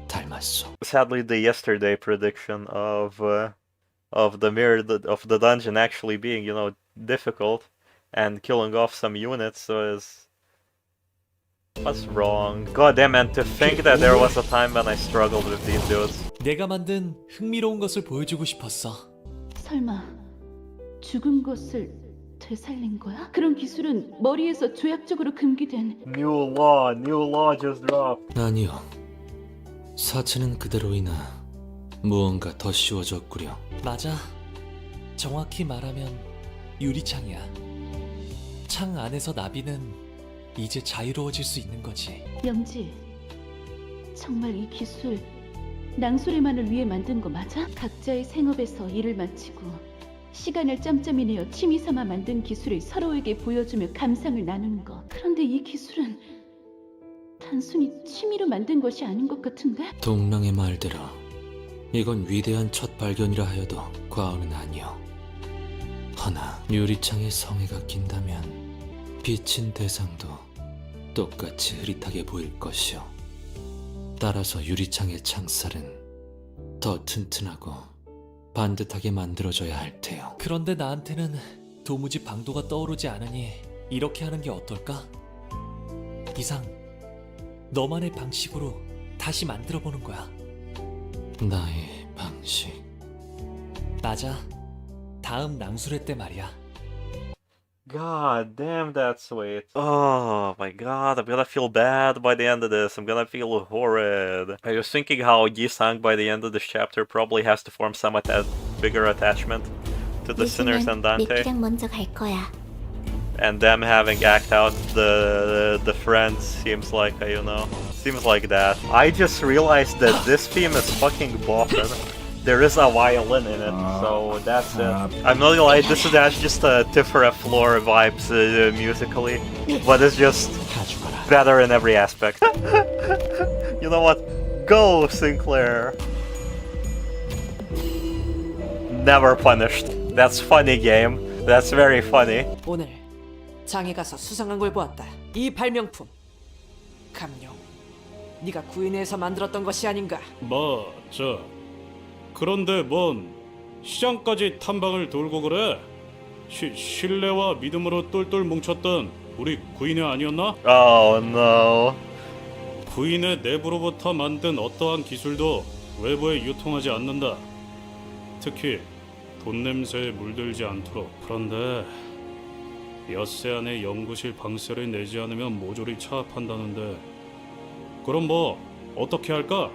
닮았소. Sadly, the yesterday prediction of the dungeon actually being, you know, difficult and killing off some units was wrong. God damn, and to think that there was a time when I struggled with these dudes. 내가 만든 흥미로운 것을 보여주고 싶었어. 설마 죽은 것을 되살린 거야? 그런 기술은 머리에서 조약적으로 금기된 New law just dropped. 아니요. 사체는 그대로이나 무언가 더 쉬워졌구려. 맞아. 정확히 말하면 유리창이야. 창 안에서 나비는 이제 자유로워질 수 있는 거지. 영지, 정말 이 기술 낭수레만을 위해 만든 거 맞아? 각자의 생업에서 일을 마치고 시간을 짬짬이 내어 취미 삼아 만든 기술을 서로에게 보여주며 감상을 나누는 것. 그런데 이 기술은 단순히 취미로 만든 것이 아닌 것 같은데? 동랑의 말대로 이건 위대한 첫 발견이라 하여도 과언은 아니오. 허나 유리창에 성에가 낀다면 비친 대상도 똑같이 흐릿하게 보일 것이오. 따라서 유리창의 창살은 더 튼튼하고 반듯하게 만들어져야 할 테요. 그런데 나한테는 도무지 방도가 떠오르지 않으니 이렇게 하는 게 어떨까? 이상, 너만의 방식으로 다시 만들어보는 거야. 나의 방식. 맞아. 다음 낭수레 때 말이야. God damn, that's sweet. Oh my god, I'm gonna feel bad by the end of this. I'm gonna feel horrid. I was thinking how Yi-sang by the end of this chapter probably has to form some bigger attachment to the sinners and Dante. 먼저 갈 거야. And them having act out the friends seems like, you know, seems like that. I just realized that this theme is fucking boffin. There is a violin in it, so that's it. I'm not gonna lie, this is actually just a Tiferet floor vibes musically, but it's just better in every aspect. You know what? Go, Sinclair! Never punished. That's funny, game. That's very funny. 오늘 장에 가서 수상한 걸 보았다. 이 발명품 감룡, 네가 구인회에서 만들었던 것이 아닌가? 그런데 뭔 시장까지 탐방을 돌고 그래? 신뢰와 믿음으로 똘똘 뭉쳤던 우리 구인회 아니었나? Oh no. 구인회 내부로부터 만든 어떠한 기술도 외부에 유통하지 않는다. 특히 돈 냄새에 물들지 않도록. 그런데 엿새 안에 연구실 방세를 내지 않으면 모조리 차압한다는데 그럼 뭐 어떻게 할까?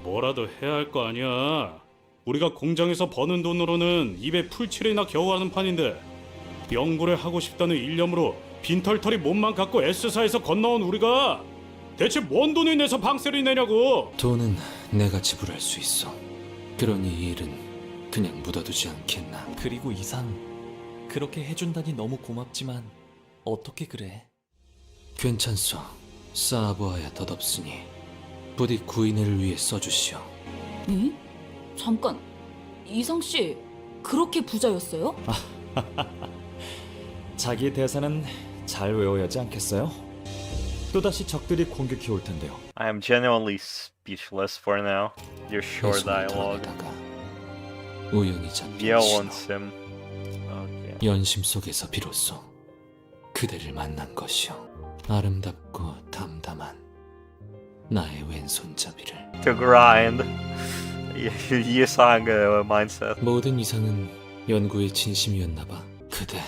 뭐라도 해야 할 거 아니야. 우리가 공장에서 버는 돈으로는 입에 풀칠이나 겨우 하는 판인데 연구를 하고 싶다는 일념으로 빈털터리 몸만 갖고 S사에서 건너온 우리가 대체 뭔 돈을 내서 방세를 내냐고. 돈은 내가 지불할 수 있어. 그러니 이 일은 그냥 묻어두지 않겠나. 그리고 이상 그렇게 해준다니 너무 고맙지만 어떻게 그래? 괜찮소. 쌓아보아야 덧없으니 부디 구인회를 위해 써주시오. 응? 잠깐, 이상 씨 그렇게 부자였어요? 자기 대사는 잘 외워야 하지 않겠어요? 또다시 적들이 공격해 올 텐데요. I am genuinely speechless for now. Your short dialogue. 우연히 잡힌 Terrorsim. 연심 속에서 비로소 그대를 만난 것이오. 아름답고 담담한 나의 왼손잡이를. To grind. 이상 mindset. 모든 이상은 연구의 진심이었나봐. 그대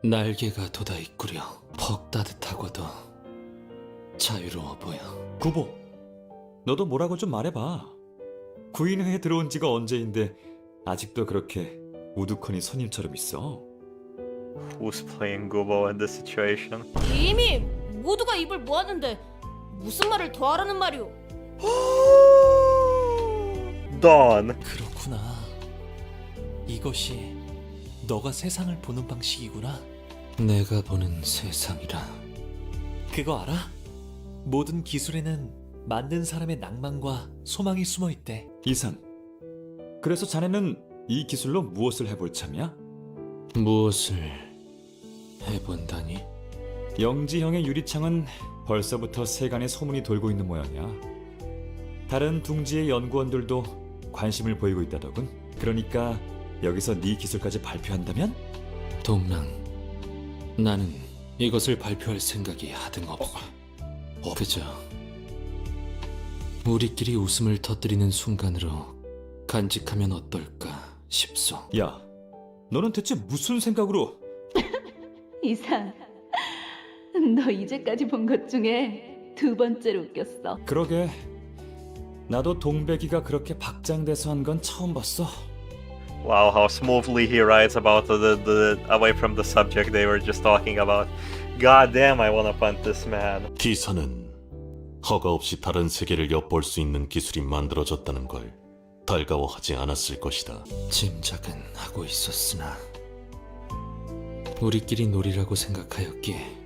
날개가 돋아있구려. 퍽 따뜻하고도 자유로워 보여. 구보, 너도 뭐라고 좀 말해봐. 구인회에 들어온 지가 언제인데 아직도 그렇게 우두커니 선임처럼 있어. Who's playing Gubo in this situation? 이미 모두가 입을 모았는데 무슨 말을 더 하라는 말이오? Dawn. 그렇구나. 이것이 너가 세상을 보는 방식이구나. 내가 보는 세상이라. 그거 알아? 모든 기술에는 만든 사람의 낭만과 소망이 숨어 있대. 이상, 그래서 자네는 이 기술로 무엇을 해볼 참이야? 무엇을 해본다니? 영지형의 유리창은 벌써부터 세간에 소문이 돌고 있는 모양이야. 다른 둥지의 연구원들도 관심을 보이고 있다더군. 그러니까 여기서 네 기술까지 발표한다면? 동랑, 나는 이것을 발표할 생각이 하등없어. 그저 우리끼리 웃음을 터뜨리는 순간으로 간직하면 어떨까 싶소. 야, 너는 대체 무슨 생각으로? 이상, 너 이제까지 본 것 중에 두 번째로 웃겼어. 그러게, 나도 동백이가 그렇게 박장대소 한 건 처음 봤어. Wow, how smoothly he writes about the away from the subject they were just talking about. God damn, I wanna punt this man. 기사는 허가 없이 다른 세계를 엿볼 수 있는 기술이 만들어졌다는 걸 달가워하지 않았을 것이다. 짐작은 하고 있었으나 우리끼리 놀이라고 생각하였기에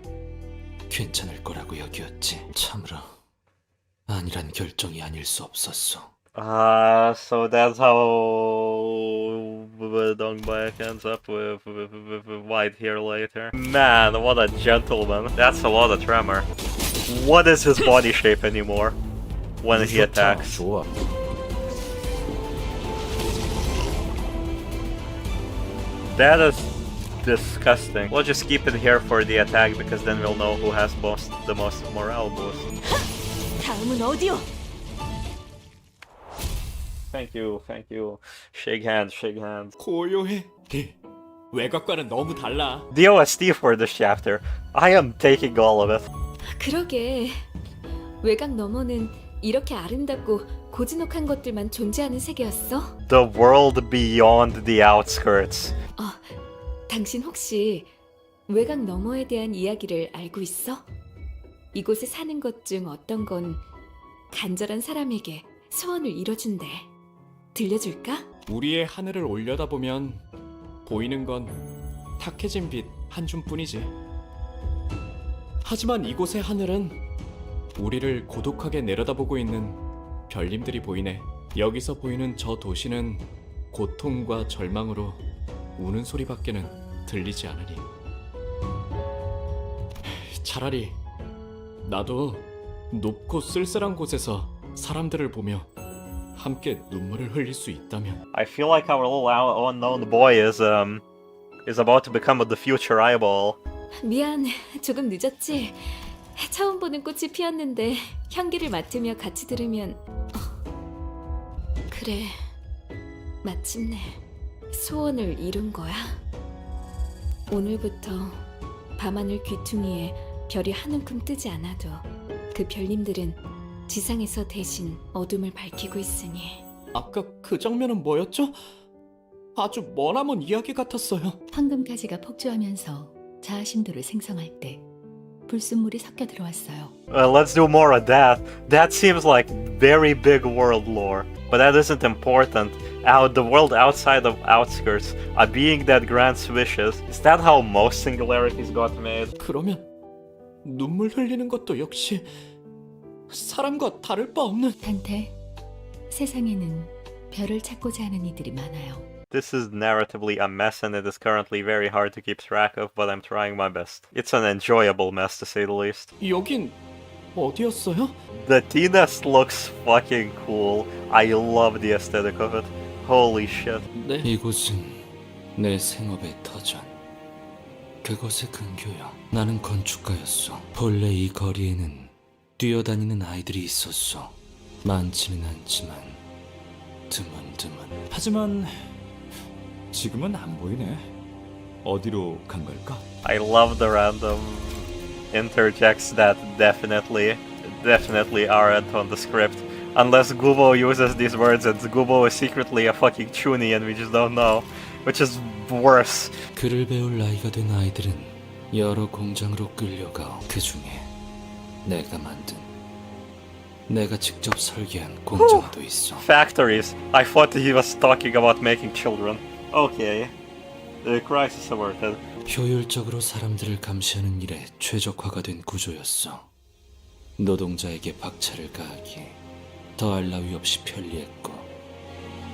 괜찮을 거라고 여기었지. 참으로 아니란 결정이 아닐 수 없었소. So that's how Dongbak ends up with white hair later. Man, what a gentleman. That's a lot of tremor. What is his body shape anymore when he attacks? That is disgusting. We'll just keep it here for the attack because then we'll know who has the most morale boost. 다음은 어디요? Thank you. Shake hands. 고요해. 외곽과는 너무 달라. The OST for this chapter. I am taking all of it. 그러게. 외곽 너머는 이렇게 아름답고 고즈넉한 것들만 존재하는 세계였어? The world beyond the outskirts. 당신 혹시 외곽 너머에 대한 이야기를 알고 있어? 이곳에 사는 것 중 어떤 건 간절한 사람에게 소원을 이뤄준대. 들려줄까? 우리의 하늘을 올려다보면 보이는 건 탁해진 빛 한 줌뿐이지. 하지만 이곳의 하늘은 우리를 고독하게 내려다보고 있는 별님들이 보이네. 여기서 보이는 저 도시는 고통과 절망으로 우는 소리밖에는 들리지 않으니 차라리 나도 높고 쓸쓸한 곳에서 사람들을 보며 함께 눈물을 흘릴 수 있다면. I feel like our little unknown boy is about to become the future eyeball 미안, 조금 늦었지? 처음 보는 꽃이 피었는데 향기를 맡으며 같이 들으면 그래, 마침내 소원을 이룬 거야. 오늘부터 밤하늘 귀퉁이에 별이 한 움큼 뜨지 않아도 그 별님들은 지상에서 대신 어둠을 밝히고 있으니. 아까 그 장면은 뭐였죠? 아주 머나먼 이야기 같았어요. 황금가지가 폭주하면서 자아심도를 생성할 때 불순물이 섞여 들어왔어요. Let's do more of that. That seems like very big world lore, but that isn't important. The world outside of outskirts, a being that grants wishes. Is that how most singularities got made? 그러면 눈물 흘리는 것도 역시 사람과 다를 바 없는. 단테, 세상에는 별을 찾고자 하는 이들이 많아요. This is narratively a mess and it is currently very hard to keep track of, but I'm trying my best. It's an enjoyable mess to say the least. 여긴 어디였어요? The T-Nest looks fucking cool. I love the aesthetic of it. Holy shit. 이곳은 내 생업의 터전. 그것의 근교야. 나는 건축가였어. 본래 이 거리에는 뛰어다니는 아이들이 있었어. 많지는 않지만 드문드문. 하지만 지금은 안 보이네. 어디로 간 걸까? I love the random interjects that definitely aren't on the script. Unless Gubo uses these words and Gubo is secretly a fucking chuny and we just don't know. Which is worse. 글을 배울 나이가 된 아이들은 여러 공장으로 끌려가. 그 중에 내가 직접 설계한 공장도 있어. Factories. I thought he was talking about making children. Okay. The crisis averted. 효율적으로 사람들을 감시하는 일에 최적화가 된 구조였어. 노동자에게 박차를 가하기에 더할 나위 없이 편리했고,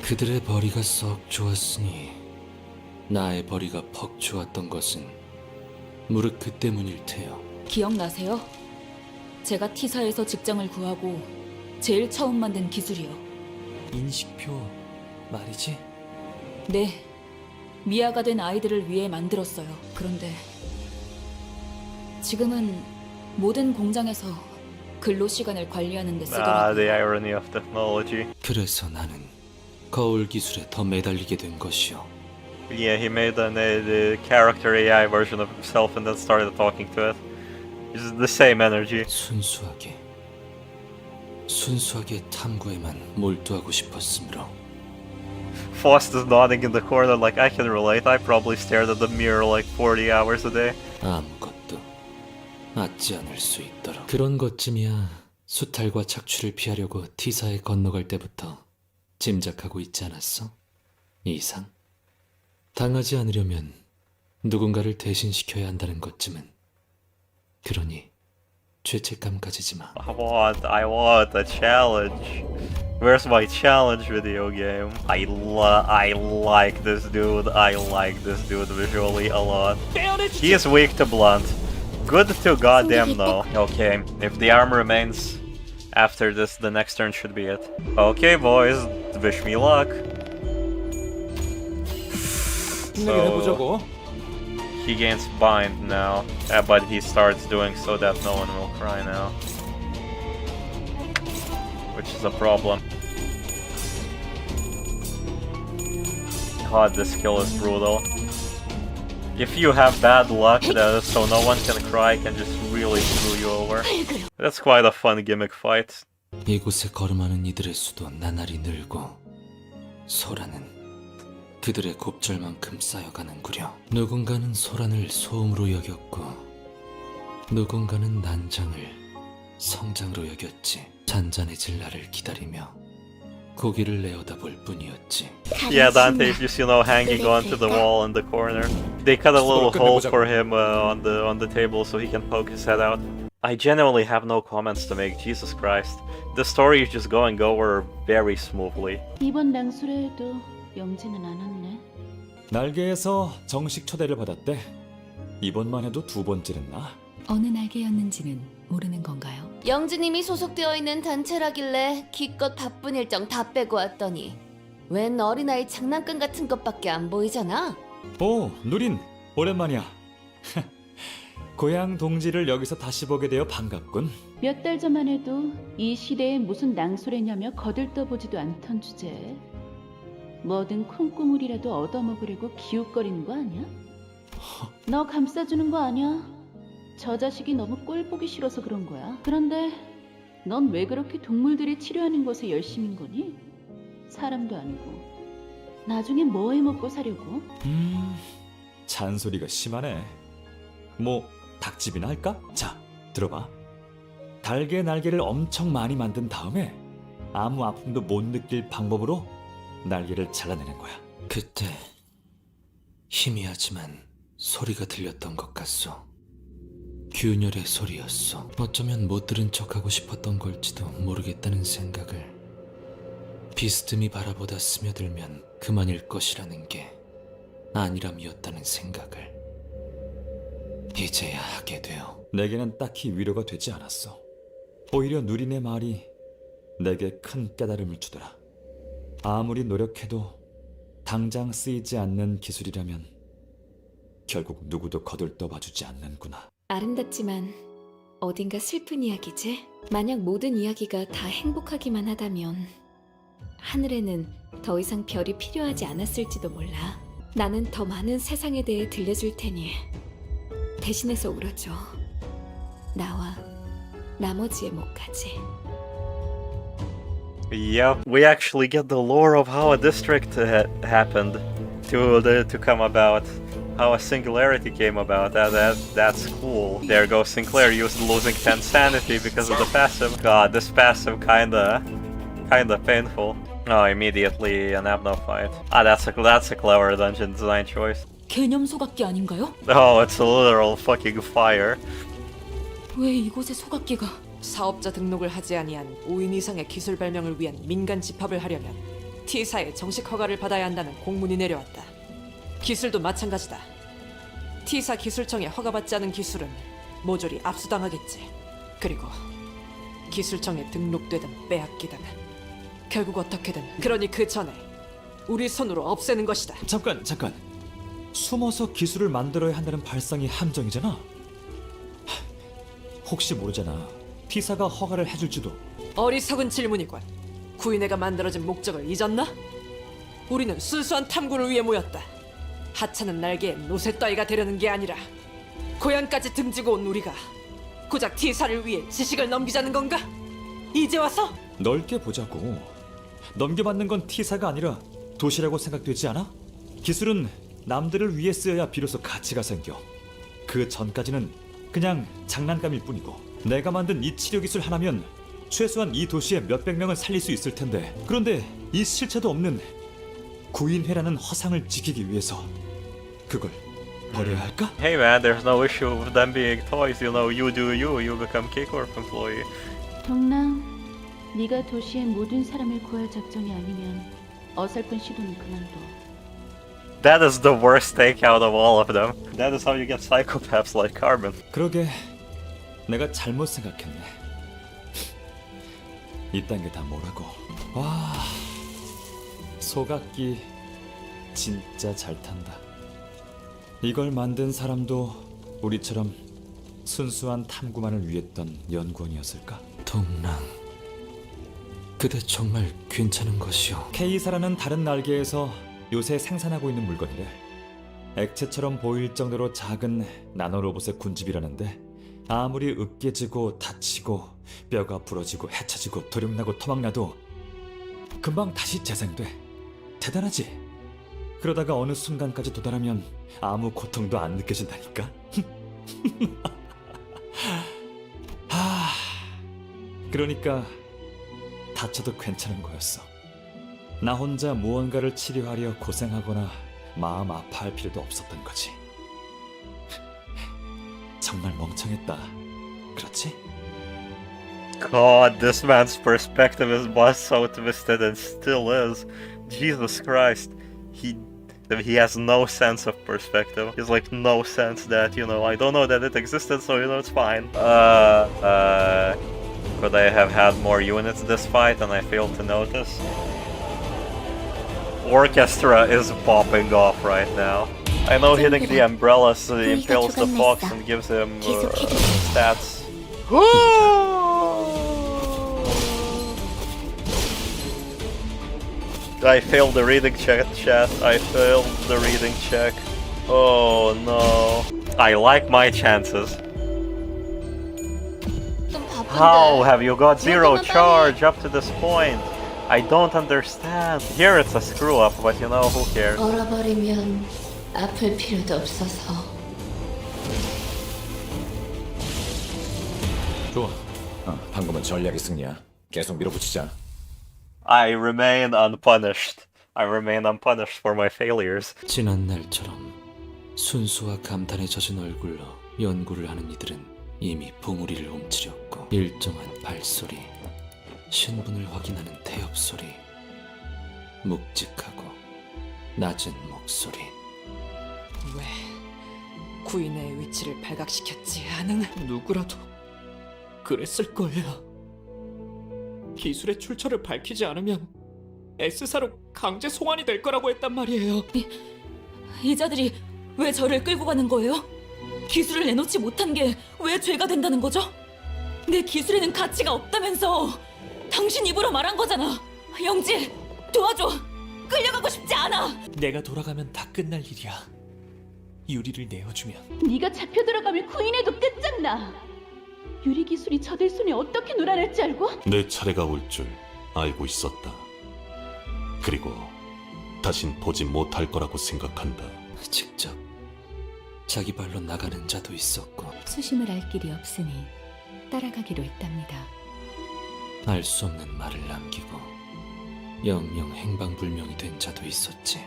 그들의 벌이가 썩 좋았으니 나의 벌이가 퍽 좋았던 것은 무릇 그 때문일 테요. 기억나세요? 제가 T사에서 직장을 구하고 제일 처음 만든 기술이요. 인식표 말이지? 네, 미아가 된 아이들을 위해 만들었어요. 그런데 지금은 모든 공장에서 근로 시간을 관리하는 데 쓰더라고요. The irony of technology. 그래서 나는 거울 기술에 더 매달리게 된 것이요. Yeah, he made a character AI version of himself and then started talking to it. It's the same energy. 순수하게 탐구에만 몰두하고 싶었으므로. Faust is nodding in the corner like I can relate. I probably stared at the mirror like 40 hours a day. 아무것도 맞지 않을 수 있도록. 그런 것쯤이야 수탈과 착취를 피하려고 T사에 건너갈 때부터 짐작하고 있지 않았어? 이상? 당하지 않으려면 누군가를 대신시켜야 한다는 것쯤은. 그러니 죄책감 가지지 마. I want a challenge. Where's my challenge video game? I like this dude. I like this dude visually a lot. He is weak to blunt. Good to goddamn no. Okay, if the arm remains after this, the next turn should be it. Okay, boys, wish me luck. So, he gains bind now, but he starts doing so that no one will cry now. Which is a problem. God, this skill is brutal. If you have bad luck, so no one can cry, can just really screw you over. That's quite a fun gimmick fight. 이곳에 걸음하는 이들의 수도 나날이 늘고 소란은 그들의 곱절만큼 쌓여가는구려. 누군가는 소란을 소음으로 여겼고 누군가는 난장을 성장으로 여겼지. 잔잔해질 날을 기다리며 고기를 내어다볼 뿐이었지. Yeah, Dante is just, hanging onto the wall in the corner. They cut a little hole for him on the table so he can poke his head out. I genuinely have no comments to make. Jesus Christ. The story is just going over very smoothly. 이번 낭수레에도 영지는 않았네. 날개에서 정식 초대를 받았대. 이번만 해도 두 번째랬나? 어느 날개였는지는 모르는 건가요? 영주님이 소속되어 있는 단체라길래 기껏 바쁜 일정 다 빼고 왔더니 웬 어린아이 장난감 같은 것밖에 안 보이잖아. 오, 누린 오랜만이야. 고향 동지를 여기서 다시 보게 되어 반갑군. 몇 달 전만 해도 이 시대에 무슨 낭소래냐며 거들떠보지도 않던 주제에 뭐든 콩고물이라도 얻어먹으려고 기웃거리는 거 아니야? 너 감싸주는 거 아니야? 저 자식이 너무 꼴 보기 싫어서 그런 거야. 그런데 넌 왜 그렇게 동물들이 치료하는 것에 열심인 거니? 사람도 아니고 나중에 뭐 해먹고 사려고? 잔소리가 심하네. 뭐 닭집이나 할까? 자, 들어봐. 달개 날개를 엄청 많이 만든 다음에 아무 아픔도 못 느낄 방법으로 날개를 잘라내는 거야. 그때 희미하지만 소리가 들렸던 것 같소. 균열의 소리였어. 어쩌면 못 들은 척하고 싶었던 걸지도 모르겠다는 생각을 비스듬히 바라보다 스며들면 그만일 것이라는 게 아니람이었다는 생각을 이제야 하게 되어. 내게는 딱히 위로가 되지 않았어. 오히려 누린의 말이 내게 큰 깨달음을 주더라. 아무리 노력해도 당장 쓰이지 않는 기술이라면 결국 누구도 거들떠 봐주지 않는구나. 아름답지만 어딘가 슬픈 이야기지? 만약 모든 이야기가 다 행복하기만 하다면 하늘에는 더 이상 별이 필요하지 않았을지도 몰라. 나는 더 많은 세상에 대해 들려줄 테니 대신해서 울어줘. 나와 나머지의 목까지. Yep, we actually get the lore of how a district happened to come about, how a singularity came about. That's cool. There goes Sinclair losing 10 sanity because of the passive. God, this passive kinda painful. Oh, immediately an Abno fight. Ah, that's a clever dungeon design choice. 개념 소각기 아닌가요? Oh, it's a literal fucking fire. 왜 이곳에 소각기가? 사업자 등록을 하지 아니한 5인 이상의 기술 발명을 위한 민간 집합을 하려면 T사의 정식 허가를 받아야 한다는 공문이 내려왔다. 기술도 마찬가지다. T사 기술청에 허가받지 않은 기술은 모조리 압수당하겠지. 그리고 기술청에 등록되든 빼앗기든 결국 어떻게든, 그러니 그 전에 우리 손으로 없애는 것이다. 잠깐. 숨어서 기술을 만들어야 한다는 발상이 함정이잖아. 혹시 모르잖아. T사가 허가를 해줄지도. 어리석은 질문이군. 구인회가 만들어진 목적을 잊었나? 우리는 순수한 탐구를 위해 모였다. 하찮은 날개에 노새 따위가 되려는 게 아니라 고향까지 등지고 온 우리가 고작 T사를 위해 지식을 넘기자는 건가? 이제 와서? 넓게 보자고. 넘겨받는 건 T사가 아니라 도시라고 생각되지 않아? 기술은 남들을 위해 쓰여야 비로소 가치가 생겨. 그 전까지는 그냥 장난감일 뿐이고. 내가 만든 이 치료 기술 하나면 최소한 이 도시에 몇백 명은 살릴 수 있을 텐데, 그런데 이 실체도 없는 구인회라는 허상을 지키기 위해서 그걸 버려야 할까? Hey man, there's no issue with them being toys. You know, you do you become K-Corp employee. 동랑, 네가 도시의 모든 사람을 구할 작정이 아니면 어설픈 시도는 그만둬. That is the worst take out of all of them. That is how you get psychopaths like Carbon. 그러게, 내가 잘못 생각했네. 이딴 게 다 뭐라고. 와, 소각기 진짜 잘 탄다. 이걸 만든 사람도 우리처럼 순수한 탐구만을 위했던 연구원이었을까? 동랑, 그대 정말 괜찮은 것이오. K사라는 다른 날개에서 요새 생산하고 있는 물건이래. 액체처럼 보일 정도로 작은 나노로봇의 군집이라는데 아무리 으깨지고 다치고 뼈가 부러지고 헤쳐지고 도륙나고 토막나도 금방 다시 재생돼. 대단하지? 그러다가 어느 순간까지 도달하면 아무 고통도 안 느껴진다니까? 그러니까 다쳐도 괜찮은 거였어. 나 혼자 무언가를 치료하려 고생하거나 마음 아파할 필요도 없었던 거지. 정말 멍청했다. 그렇지? God, this man's perspective was so twisted and still is. Jesus Christ. He has no sense of perspective. He's like no sense that, you know, I don't know that it existed, so, you know, it's fine. Could I have had more units this fight and I failed to notice? Orchestra is popping off right now. I know hitting the umbrellas impales the fox and gives him stats. I failed the reading check, chat. I failed the reading check. Oh no. I like my chances. How have you got 0 charge up to this point? I don't understand. Here it's a screw up, but you know, who cares? 얼어버리면 아플 필요도 없어서. 좋아. 방금은 전략의 승리야. 계속 밀어붙이자. I remain unpunished. I remain unpunished for my failures. 지난 날처럼 순수와 감탄에 젖은 얼굴로 연구를 하는 이들은 이미 봉우리를 움츠렸고 일정한 발소리, 신분을 확인하는 태엽 소리, 묵직하고 낮은 목소리. 왜 구인의 위치를 발각시켰지 않은? 누구라도 그랬을 거예요. 기술의 출처를 밝히지 않으면 S사로 강제 송환이 될 거라고 했단 말이에요. 이자들이 왜 저를 끌고 가는 거예요? 기술을 내놓지 못한 게 왜 죄가 된다는 거죠? 내 기술에는 가치가 없다면서 당신 입으로 말한 거잖아. 영지, 도와줘. 끌려가고 싶지 않아. 내가 돌아가면 다 끝날 일이야. 유리를 내어주면. 네가 잡혀 들어가면 구인해도 끝장나. 유리 기술이 저들 손에 어떻게 놀아날지 알고? 내 차례가 올 줄 알고 있었다. 그리고 다신 보지 못할 거라고 생각한다. 직접 자기 발로 나가는 자도 있었고 수심을 알 길이 없으니 따라가기로 했답니다. 알 수 없는 말을 남기고 영영 행방불명이 된 자도 있었지.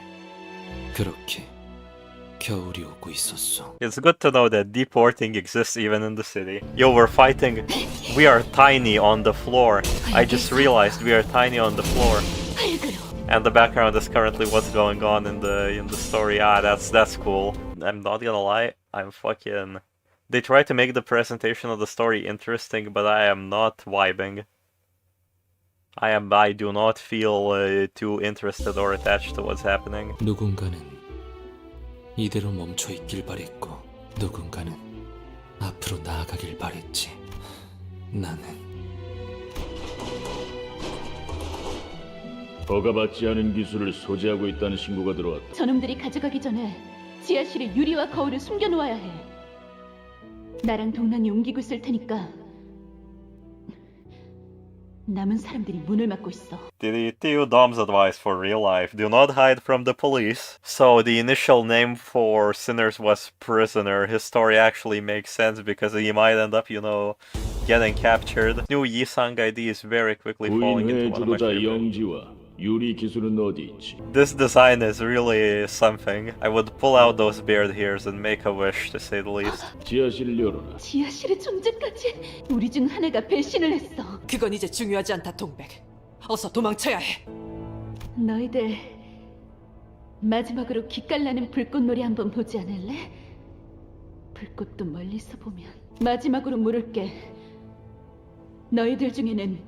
그렇게 겨울이 오고 있었어. It's good to know that deporting exists even in the city. Yo, we're fighting. We are tiny on the floor. I just realized we are tiny on the floor. And the background is currently what's going on in the story. Ah, that's cool. I'm not gonna lie, I'm fucking... They try to make the presentation of the story interesting, but I am not vibing. I do not feel too interested or attached to what's happening. 누군가는 이대로 멈춰 있길 바랬고 누군가는 앞으로 나아가길 바랬지. 나는 허가받지 않은 기술을 소지하고 있다는 신고가 들어왔다. 저놈들이 가져가기 전에 지하실에 유리와 거울을 숨겨놓아야 해. 나랑 동랑이 옮기고 있을 테니까 남은 사람들이 문을 막고 있어. TU Dom's advice for real life. Do not hide from the police. So the initial name for Sinners was Prisoner. His story actually makes sense because he might end up, you know, getting captured. New Yisang ID is very quickly falling into one of my favorites. 유리 기술은 어디 있지? This design is really something. I would pull out those beard hairs and make a wish, to say the least. 지하실을 열어라. 지하실의 존재까지 우리 중 하나가 배신을 했어. 그건 이제 중요하지 않다, 동백. 어서 도망쳐야 해. 너희들 마지막으로 기깔나는 불꽃놀이 한번 보지 않을래? 불꽃도 멀리서 보면. 마지막으로 물을게. 너희들 중에는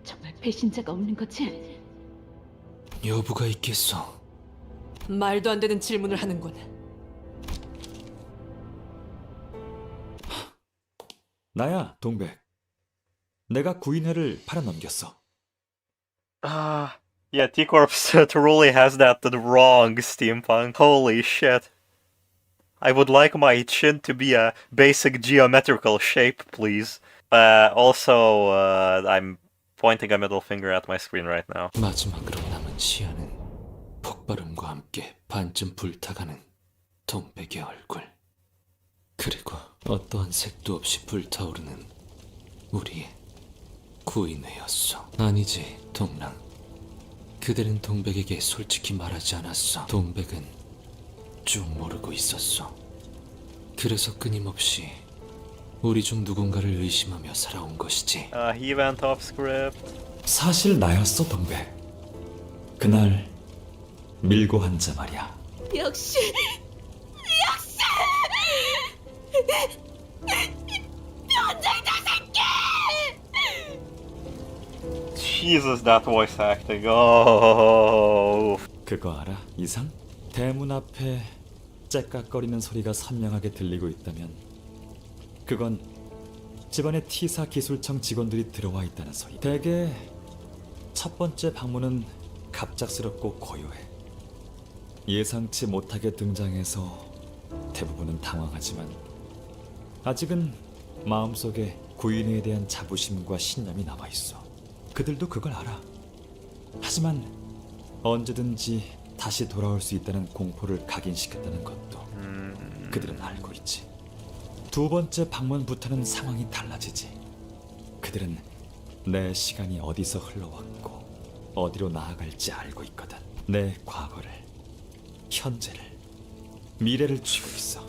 정말 배신자가 없는 거지? 여부가 있겠어. 말도 안 되는 질문을 하는군. 나야, 동백. 내가 구인회를 팔아넘겼어. Yeah, T-Corp's truly has that wrong steampunk. Holy shit. I would like my chin to be a basic geometrical shape, please. Also, I'm pointing a middle finger at my screen right now. 마지막으로 남은 시야는 폭발음과 함께 반쯤 불타가는 동백의 얼굴. 그리고 어떠한 색도 없이 불타오르는 우리의 구인회였어. 아니지, 동랑. 그들은 동백에게 솔직히 말하지 않았어. 동백은 쭉 모르고 있었어. 그래서 끊임없이 우리 중 누군가를 의심하며 살아온 것이지. He went off script. 사실 나였어, 동백. 그날 밀고 한 자 말이야. 역시 변장이다 새끼! Jesus, that voice acting. Oh. 그거 알아? 이상? 대문 앞에 째깍거리는 소리가 선명하게 들리고 있다면 그건 집안에 T사 기술청 직원들이 들어와 있다는 소리. 대개 첫 번째 방문은 갑작스럽고 고요해. 예상치 못하게 등장해서 대부분은 당황하지만 아직은 마음속에 구인에 대한 자부심과 신념이 남아있어. 그들도 그걸 알아. 하지만 언제든지 다시 돌아올 수 있다는 공포를 각인시켰다는 것도 그들은 알고 있지. 두 번째 방문부터는 상황이 달라지지. 그들은 내 시간이 어디서 흘러왔고 어디로 나아갈지 알고 있거든. 내 과거를, 현재를, 미래를 쥐고 있어.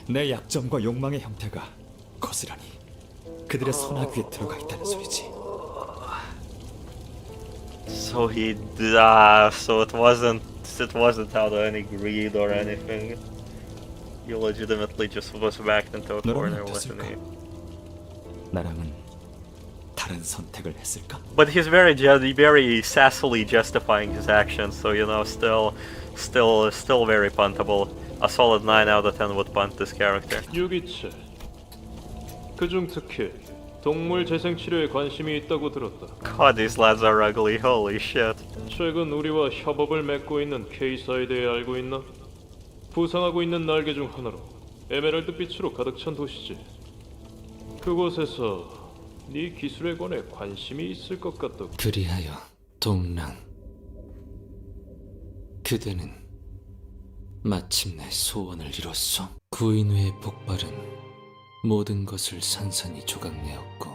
내 약점과 욕망의 형태가 고스란히 그들의 손아귀에 들어가 있다는 소리지. So so it wasn't out of any greed or anything. He legitimately just was backed into a corner, wasn't he? 나랑은 다른 선택을 했을까? But he's very sassily justifying his actions, so you know, still very puntable. A solid 9 out of 10 would punt this character. 유기체. 그중 특히 동물 재생 치료에 관심이 있다고 들었다. God, these lads are ugly. Holy shit. 최근 우리와 협업을 맺고 있는 K사에 대해 알고 있나? 부상하고 있는 날개 중 하나로 에메랄드 빛으로 가득 찬 도시지. 그곳에서 네 기술에 관해 관심이 있을 것 같다고. 그리하여 동랑, 그대는 마침내 소원을 이뤘소. 구인회의 폭발은 모든 것을 산산이 조각내었고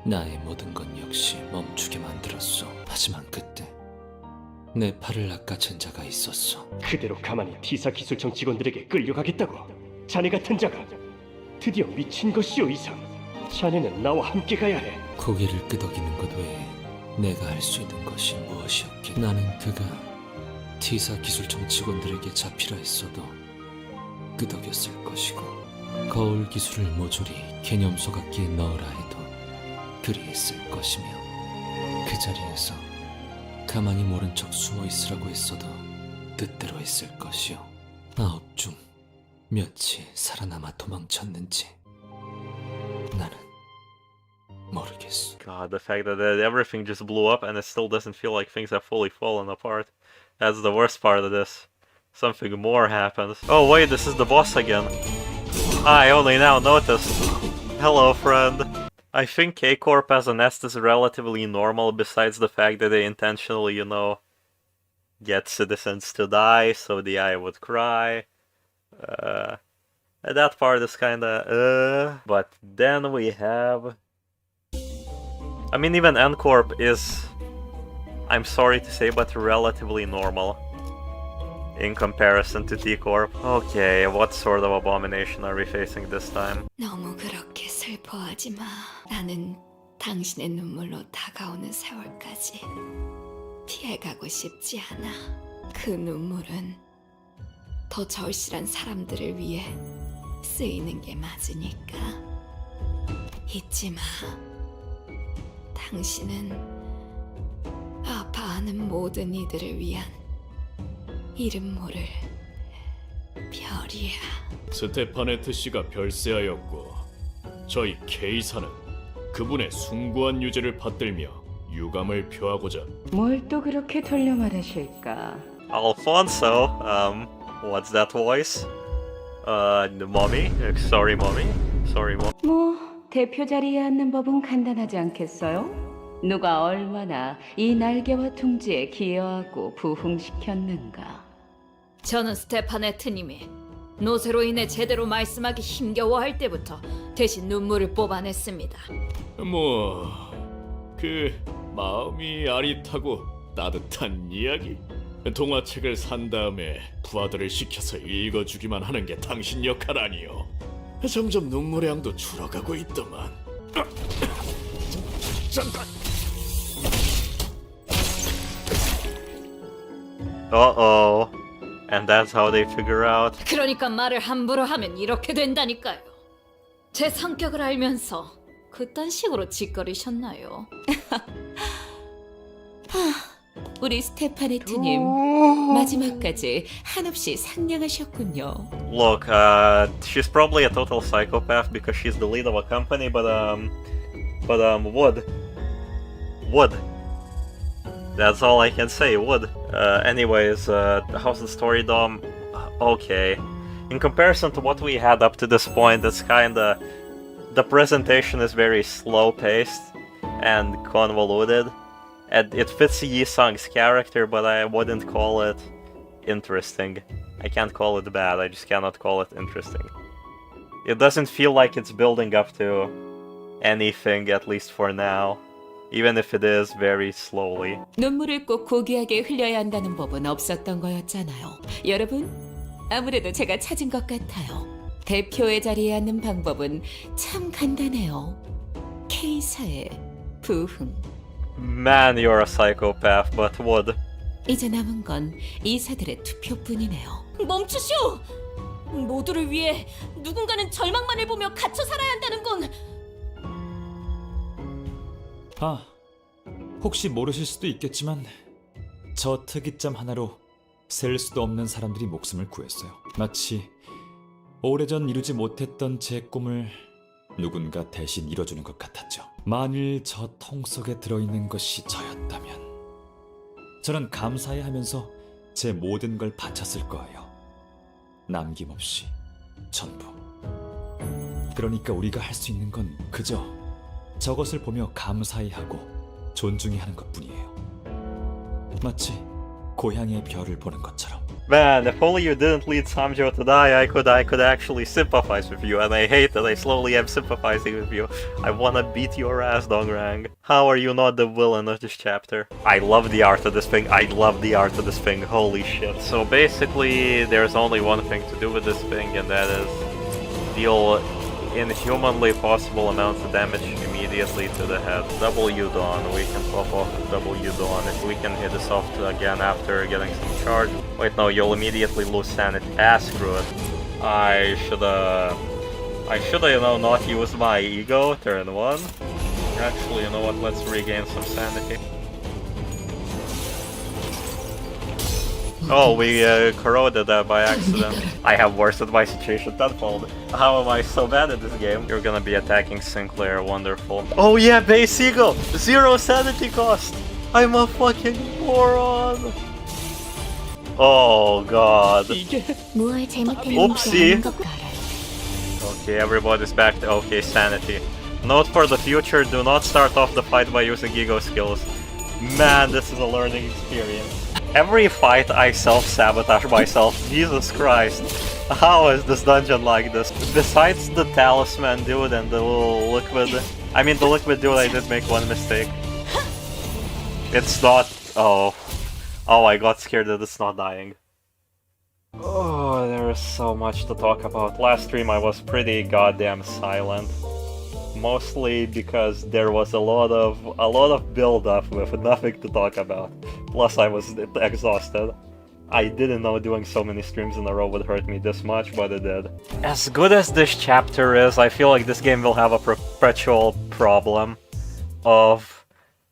나의 모든 것 역시 멈추게 만들었소. 하지만 그때 내 팔을 낚아챈 자가 있었어. 그대로 가만히 T사 기술청 직원들에게 끌려가겠다고? 자네 같은 자가 드디어 미친 것이오. 이상 자네는 나와 함께 가야 해. 고개를 끄덕이는 것 외에 내가 할 수 있는 것이 무엇이었기에. 나는 그가 T사 기술청 직원들에게 잡히라 했어도 끄덕였을 것이고 거울 기술을 모조리 개념 소각기에 넣으라 해도 그리했을 것이며 그 자리에서 가만히 모른 척 숨어 있으라고 했어도 뜻대로 했을 것이요. 9 중 몇이 살아남아 도망쳤는지 나는 모르겠어. God, the fact that everything just blew up and it still doesn't feel like things have fully fallen apart. That's the worst part of this. Something more happens. Oh wait, this is the boss again. I only now noticed. Hello, friend. I think K-Corp as a nest is relatively normal, besides the fact that they intentionally, you know, get citizens to die, so the eye would cry. That part is kinda, But then we have... I mean, even N-Corp is, I'm sorry to say, but relatively normal in comparison to T-Corp. Okay, what sort of abomination are we facing this time? 너무 그렇게 슬퍼하지 마. 나는 당신의 눈물로 다가오는 세월까지 피해가고 싶지 않아. 그 눈물은 더 절실한 사람들을 위해 쓰이는 게 맞으니까. 잊지 마. 당신은 아파하는 모든 이들을 위한 이름 모를 별이야. 스테파네트 씨가 별세하였고 저희 K사는 그분의 숭고한 유죄를 받들며 유감을 표하고자. 뭘 또 그렇게 돌려 말하실까? Alfonso, what's that voice? The mommy? Sorry, mommy. Sorry, mom. 뭐 대표 자리에 앉는 법은 간단하지 않겠어요? 누가 얼마나 이 날개와 둥지에 기여하고 부흥시켰는가. 저는 스테파네트님이 노쇠로 인해 제대로 말씀하기 힘겨워할 때부터 대신 눈물을 뽑아냈습니다. 그 마음이 아릿하고 따뜻한 이야기. 동화책을 산 다음에 부하들을 시켜서 읽어주기만 하는 게 당신 역할 아니요. 점점 눈물의 양도 줄어가고 있더만. 잠깐. Uh-oh. And that's how they figure out. 그러니까 말을 함부로 하면 이렇게 된다니까요. 제 성격을 알면서 그딴 식으로 짓거리셨나요? 우리 스테파네트님 마지막까지 한없이 상냥하셨군요. Look, she's probably a total psychopath because she's the lead of a company, but would. That's all I can say, would. Anyways, how's the story, Dom? Okay. In comparison to what we had up to this point, it's kinda... The presentation is very slow-paced and convoluted. And it fits Yi Sung's character, but I wouldn't call it interesting. I can't call it bad, I just cannot call it interesting. It doesn't feel like it's building up to anything, at least for now. Even if it is, very slowly. 눈물을 꼭 고귀하게 흘려야 한다는 법은 없었던 거였잖아요. 여러분, 아무래도 제가 찾은 것 같아요. 대표의 자리에 앉는 방법은 참 간단해요. K사의 부흥. Man, you're a psychopath, but would. 이제 남은 건 이사들의 투표뿐이네요. 멈추시오! 모두를 위해 누군가는 절망만을 보며 갇혀 살아야 한다는 건 아, 혹시 모르실 수도 있겠지만 저 특이점 하나로 셀 수도 없는 사람들이 목숨을 구했어요. 마치 오래전 이루지 못했던 제 꿈을 누군가 대신 이뤄주는 것 같았죠. 만일 저 통 속에 들어있는 것이 저였다면 저는 감사해하면서 제 모든 걸 바쳤을 거예요. 남김없이 전부. 그러니까 우리가 할 수 있는 건 그저 저것을 보며 감사해하고 존중해하는 것뿐이에요. 마치 고향의 별을 보는 것처럼. Man, if only you didn't lead Samjo to die, I could actually sympathize with you, and I hate that I slowly am sympathizing with you. I wanna beat your ass, Dongrang. How are you not the villain of this chapter? I love the art of this thing, holy shit. So basically, there's only one thing to do with this thing, and that is deal inhumanly possible amounts of damage immediately to the head. W Dawn, we can pop off the W Dawn if we can hit this off again after getting some charge. Wait, no, you'll immediately lose sanity. Ah, screw it. I shoulda, you know, not used my ego, turn 1. Actually, you know what, let's regain some sanity. Oh, we corroded that by accident. I have worsened my situation tenfold. How am I so bad at this game? You're gonna be attacking Sinclair, wonderful. Oh yeah, base eagle! 0 sanity cost! I'm a fucking moron! Oh god. Oopsie! Okay, everybody's back to okay sanity. Note for the future, do not start off the fight by using ego skills. Man, this is a learning experience. Every fight I self-sabotage myself, Jesus Christ. How is this dungeon like this? Besides the talisman dude and the little liquid... I mean the liquid dude, I did make one mistake. It's not... oh. Oh, I got scared that it's not dying. Oh, there is so much to talk about. Last stream I was pretty goddamn silent. Mostly because there was a lot of build-up with nothing to talk about. Plus I was exhausted. I didn't know doing so many streams in a row would hurt me this much, but it did. As good as this chapter is, I feel like this game will have a perpetual problem of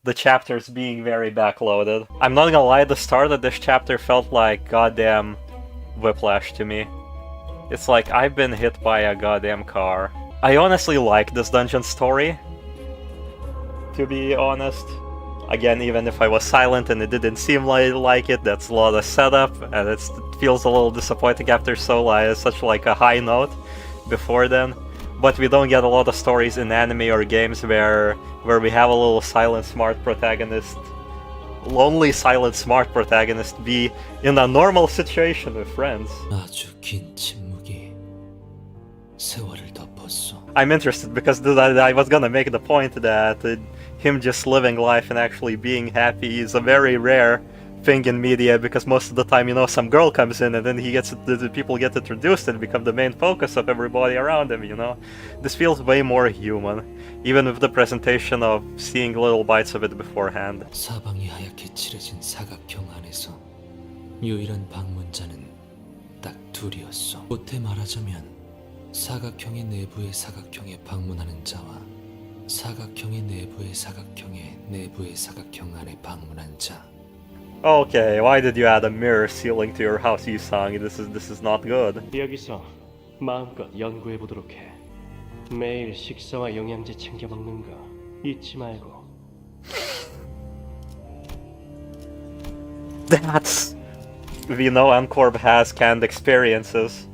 the chapters being very backloaded. I'm not gonna lie, the start of this chapter felt like goddamn whiplash to me. It's like I've been hit by a goddamn car. I honestly like this dungeon story, to be honest. Again, even if I was silent and it didn't seem like it, that's a lot of setup, and it feels a little disappointing after such like a high note before then. But we don't get a lot of stories in anime or games where we have a little silent smart protagonist, lonely silent smart protagonist be in a normal situation with friends. I'm interested because I was gonna make the point that him just living life and actually being happy is a very rare thing in media, because most of the time, you know, some girl comes in and then the people get introduced and become the main focus of everybody around him, you know? This feels way more human, even with the presentation of seeing little bites of it beforehand. 사방이 하얗게 칠해진 사각형 안에서 유일한 방문자는 딱 둘이었어. 못해 말하자면 사각형의 내부의 사각형에 방문하는 자와 사각형의 내부의 사각형의 내부의 사각형 안에 방문한 자. Okay, why did you add a mirror ceiling to your house, Yusang? This is not good. 여기서 마음껏 연구해 보도록 해. 매일 식사와 영양제 챙겨 먹는 거 잊지 말고. That's... We know Corp has canned experiences.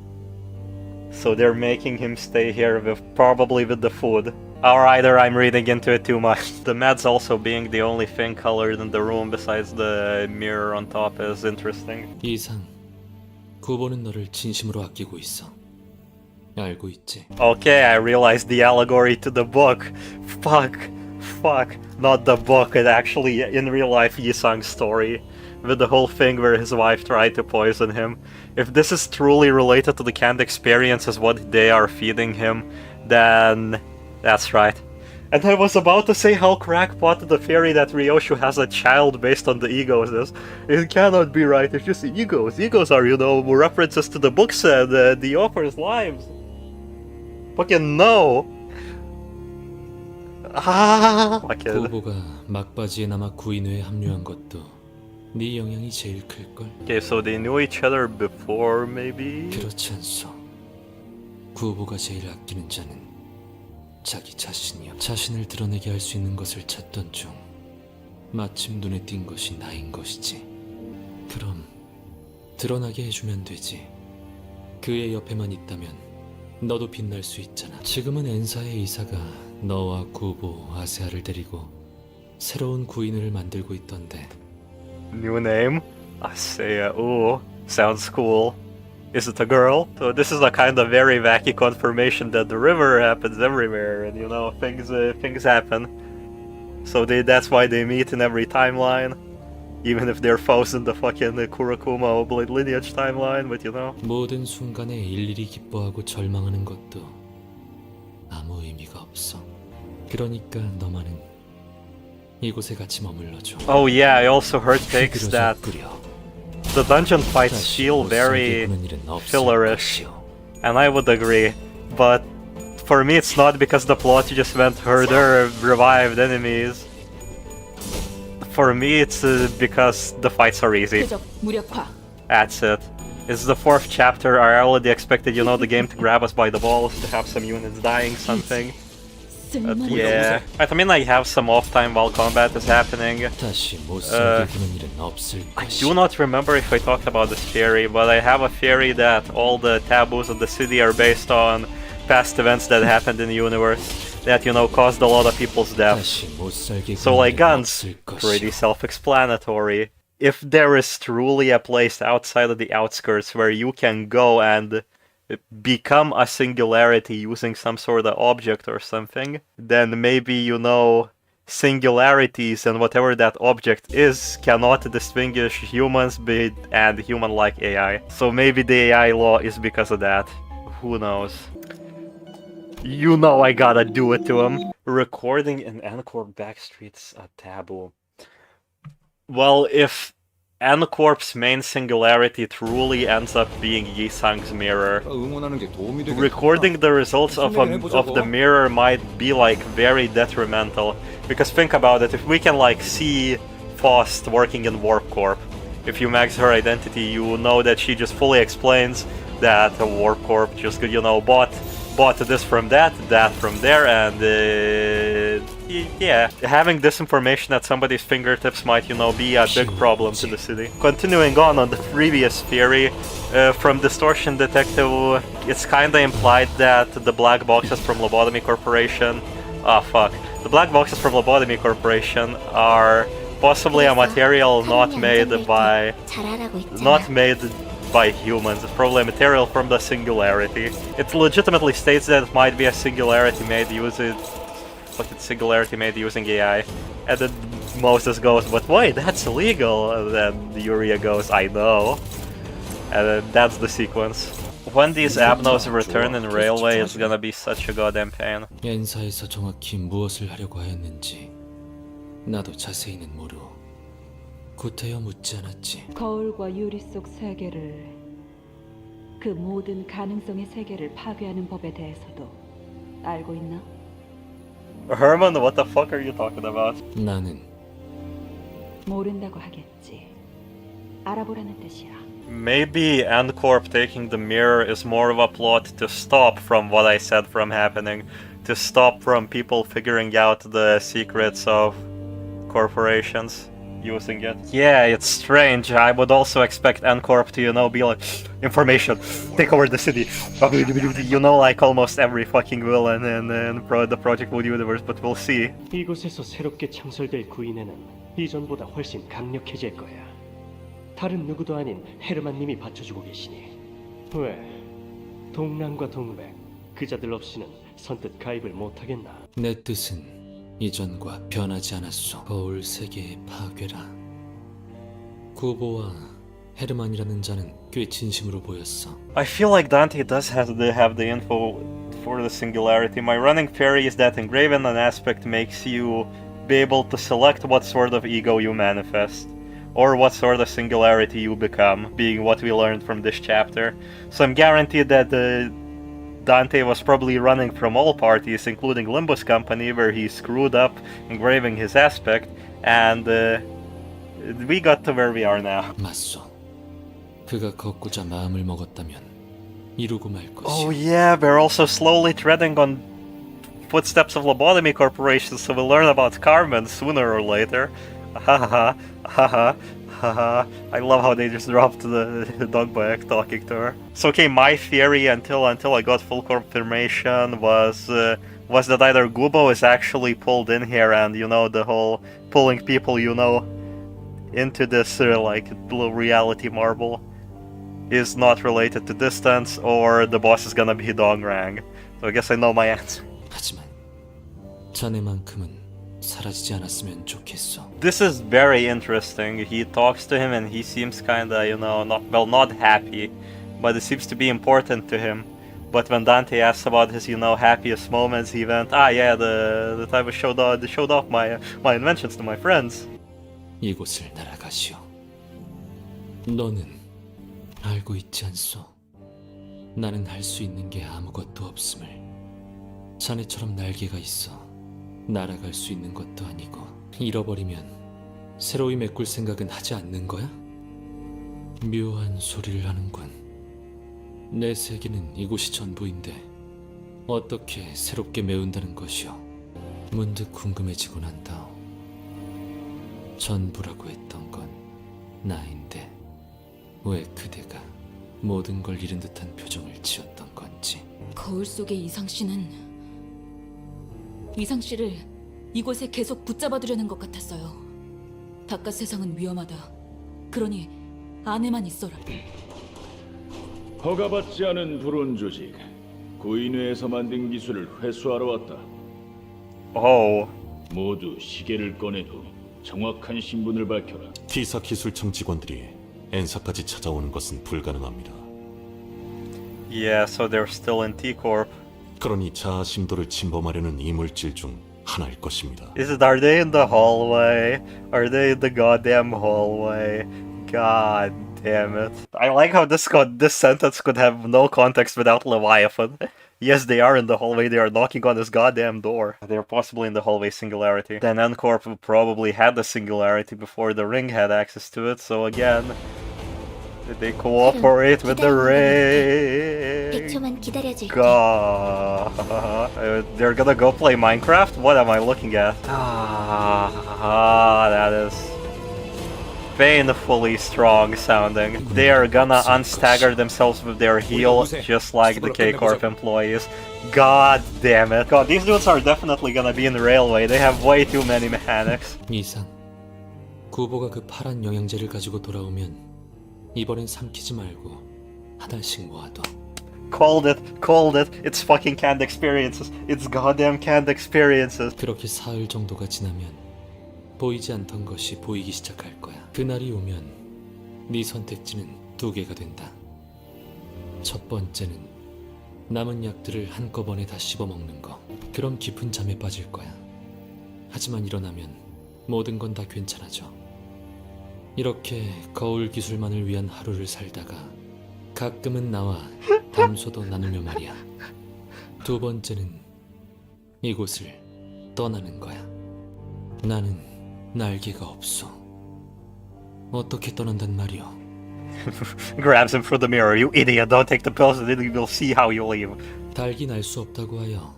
So they're making him stay here probably with the food. Or either I'm reading into it too much. The meds also being the only thing colored in the room besides the mirror on top is interesting. 이상, 구보는 너를 진심으로 아끼고 있어. 알고 있지? Okay, I realized the allegory to the book. Fuck. Not the book, it actually, in real life, Yisang's story. With the whole thing where his wife tried to poison him. If this is truly related to the canned experience as what they are feeding him, then that's right. And I was about to say how crackpot the theory that Ryoshu has a child based on the egos is. It cannot be right, it's just egos. Egos are, you know, references to the books and the author's lives. Fucking no! Fucking... 구보가 막바지에 남아 구인회에 합류한 것도 네 영향이 제일 클걸? Okay, so they knew each other before, maybe? 그렇지 않소. 구보가 제일 아끼는 자는 자기 자신이야. 자신을 드러내게 할 수 있는 것을 찾던 중 마침 눈에 띈 것이 나인 것이지. 그럼 드러나게 해주면 되지. 그의 옆에만 있다면 너도 빛날 수 있잖아. 지금은 엔사의 이사가 너와 구보, 아세아를 데리고 새로운 구인을 만들고 있던데. New name? Asea. Ooh, sounds cool. Is it a girl? So this is a kind of very wacky confirmation that the river happens everywhere, and you know, things happen. So that's why they meet in every timeline. Even if they're foes in the fucking Kurakuma Oblate lineage timeline, but you know. 모든 순간에 일일이 기뻐하고 절망하는 것도 아무 의미가 없어. 그러니까 너만은 이곳에 같이 머물러줘. Oh yeah, I also heard takes that the dungeon fights feel very fillerish, and I would agree. But for me, it's not because the plot just went herder revived enemies. For me, it's because the fights are easy. That's it. It's the 4th chapter. I already expected, you know, the game to grab us by the balls, to have some units dying, something. But yeah, I mean, I have some off time while combat is happening. I do not remember if I talked about this theory, but I have a theory that all the taboos of the city are based on past events that happened in the universe that, you know, caused a lot of people's deaths. So, like guns, pretty self-explanatory. If there is truly a place outside of the outskirts where you can go and become a singularity using some sort of object or something, then maybe, you know, singularities and whatever that object is cannot distinguish humans and human-like AI. So maybe the AI law is because of that. Who knows? You know I gotta do it to him. Recording in N-Corp backstreets a taboo. Well, if N-Corp's main singularity truly ends up being Yisang's mirror, recording the results of the mirror might be like very detrimental. Because think about it, if we can like see Faust working in Warp Corp, if you max her identity, you know that she just fully explains that Warp Corp just, you know, bought this from that from there, and yeah, having this information at somebody's fingertips might, you know, be a big problem to the city. Continuing on the previous theory, from Distortion Detective, it's kinda implied that the black boxes from Lobotomy Corporation, the black boxes from Lobotomy Corporation are possibly a material not made by humans. It's probably a material from the singularity. It legitimately states that it might be a singularity made using AI. And then Moses goes, but wait, that's illegal. And then Yuria goes, I know. And then that's the sequence. When these abnos return in Railway, it's gonna be such a goddamn pain. 엔사에서 정확히 무엇을 하려고 하였는지 나도 자세히는 모르. 구태여 묻지 않았지. 거울과 유리 속 세계를, 그 모든 가능성의 세계를 파괴하는 법에 대해서도 알고 있나? Herman, what the fuck are you talking about? 나는 모른다고 하겠지. 알아보라는 뜻이야. Maybe N-Corp taking the mirror is more of a plot to stop from what I said from happening, to stop from people figuring out the secrets of corporations using it. Yeah, it's strange. I would also expect N-Corp to, you know, be like, information, take over the city. You know, like almost every fucking villain in the Project Wood universe, but we'll see. 이곳에서 새롭게 창설될 구인에는 이전보다 훨씬 강력해질 거야. 다른 누구도 아닌 헤르만님이 받쳐주고 계시니. 왜? 동랑과 동백, 그자들 없이는 선뜻 가입을 못하겠나? 내 뜻은 이전과 변하지 않았소. 거울 세계의 파괴라. 구보와 헤르만이라는 자는 꽤 진심으로 보였어. I feel like Dante does have the info for the singularity. My running theory is that engraving an aspect makes you be able to select what sort of ego you manifest, or what sort of singularity you become, being what we learned from this chapter. So I'm guaranteed that Dante was probably running from all parties, including Limbus Company, where he screwed up engraving his aspect, and we got to where we are now. 맞소. 그가 걷고자 마음을 먹었다면 이루고 말 것이. Oh yeah, we're also slowly treading on footsteps of lobotomy corporations, so we'll learn about Carmen sooner or later. Haha, haha, haha. I love how they just dropped the donbaek talking to her. So okay, my theory until I got full confirmation was that either Gubo is actually pulled in here, and you know, the whole pulling people, you know, into this like little reality marble is not related to distance, or the boss is gonna be Dongrang. So I guess I know my answer. 하지만 자네만큼은 사라지지 않았으면 좋겠어. This is very interesting. He talks to him and he seems kinda, you know, not happy, but it seems to be important to him. But when Dante asks about his, you know, happiest moments, he went, yeah, the time I showed off my inventions to my friends. 이곳을 날아가시오. 너는 알고 있지 않소? 나는 할 수 있는 게 아무것도 없음을. 자네처럼 날개가 있어 날아갈 수 있는 것도 아니고, 잃어버리면 새로이 메꿀 생각은 하지 않는 거야? 묘한 소리를 하는군. 내 세계는 이곳이 전부인데 어떻게 새롭게 메운다는 것이오? 문득 궁금해지곤 한다. 전부라고 했던 건 나인데 왜 그대가 모든 걸 잃은 듯한 표정을 지었던 건지. 거울 속의 이상 씨를 이곳에 계속 붙잡아두려는 것 같았어요. 바깥 세상은 위험하다. 그러니 안에만 있어라. 허가받지 않은 불온 조직, 구인회에서 만든 기술을 회수하러 왔다. 모두 시계를 꺼내고 정확한 신분을 밝혀라. T사 기술청 직원들이 엔사까지 찾아오는 것은 불가능합니다. Yeah, so they're still in T-Corp. 그러니 자아 심도를 침범하려는 이물질 중 하나일 것입니다. Are they in the hallway? Are they in the goddamn hallway? God damn it. I like how this sentence could have no context without Leviathan. Yes, they are in the hallway, they are knocking on his goddamn door. They're possibly in the hallway singularity. Then N-Corp probably had the singularity before the ring had access to it, so again, they cooperate with the ring. 100초만 기다려줄게. God. They're gonna go play Minecraft? What am I looking at? That is painfully strong sounding. They are gonna unstagger themselves with their heel, just like the K-Corp employees. God damn it. God, these dudes are definitely gonna be in the railway. They have way too many mechanics. 이상, 구보가 그 파란 영양제를 가지고 돌아오면 이번엔 삼키지 말고 하나씩 모아둬. Called it. It's fucking canned experiences. It's goddamn canned experiences. 그렇게 사흘 정도가 지나면 보이지 않던 것이 보이기 시작할 거야. 그날이 오면 네 선택지는 2개가 된다. 첫 번째는 남은 약들을 한꺼번에 다 씹어먹는 거. 그럼 깊은 잠에 빠질 거야. 하지만 일어나면 모든 건 다 괜찮아져. 이렇게 거울 기술만을 위한 하루를 살다가 가끔은 나와 담소도 나누며 말이야. 두 번째는 이곳을 떠나는 거야. 나는 날개가 없어. 어떻게 떠난단 말이오? Grabs him through the mirror. You idiot! Don't take the pills, and then we'll see how you leave. 달기 날 수 없다고 하여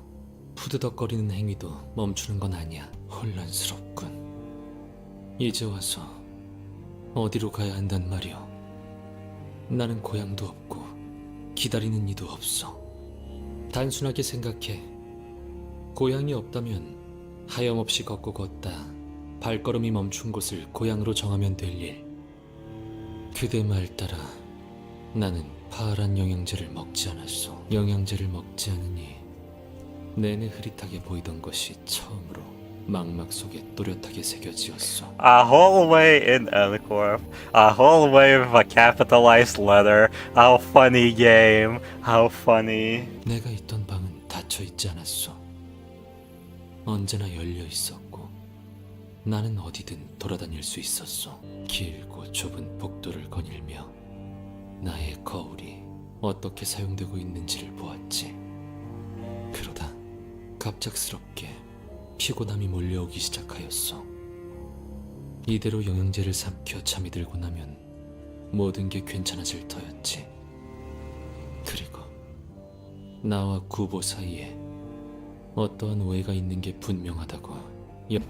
푸드덕거리는 행위도 멈추는 건 아니야. 혼란스럽군. 이제 와서 어디로 가야 한단 말이오? 나는 고향도 없고 기다리는 이도 없어. 단순하게 생각해. 고향이 없다면 하염없이 걷고 걷다 발걸음이 멈춘 곳을 고향으로 정하면 될 일. 그대 말 따라 나는 파란 영양제를 먹지 않았소. 영양제를 먹지 않으니 내내 흐릿하게 보이던 것이 처음으로 망막 속에 또렷하게 새겨지었소. A hallway in NCorp. A hallway with a capitalized letter. How funny game. How funny. 내가 있던 방은 닫혀 있지 않았소. 언제나 열려 있었고 나는 어디든 돌아다닐 수 있었소. 길고 좁은 복도를 거닐며 나의 거울이 어떻게 사용되고 있는지를 보았지. 그러다 갑작스럽게 피곤함이 몰려오기 시작하였어. 이대로 영양제를 삼켜 잠이 들고 나면 모든 게 괜찮아질 터였지. 그리고 나와 구보 사이에 어떠한 오해가 있는 게 분명하다고.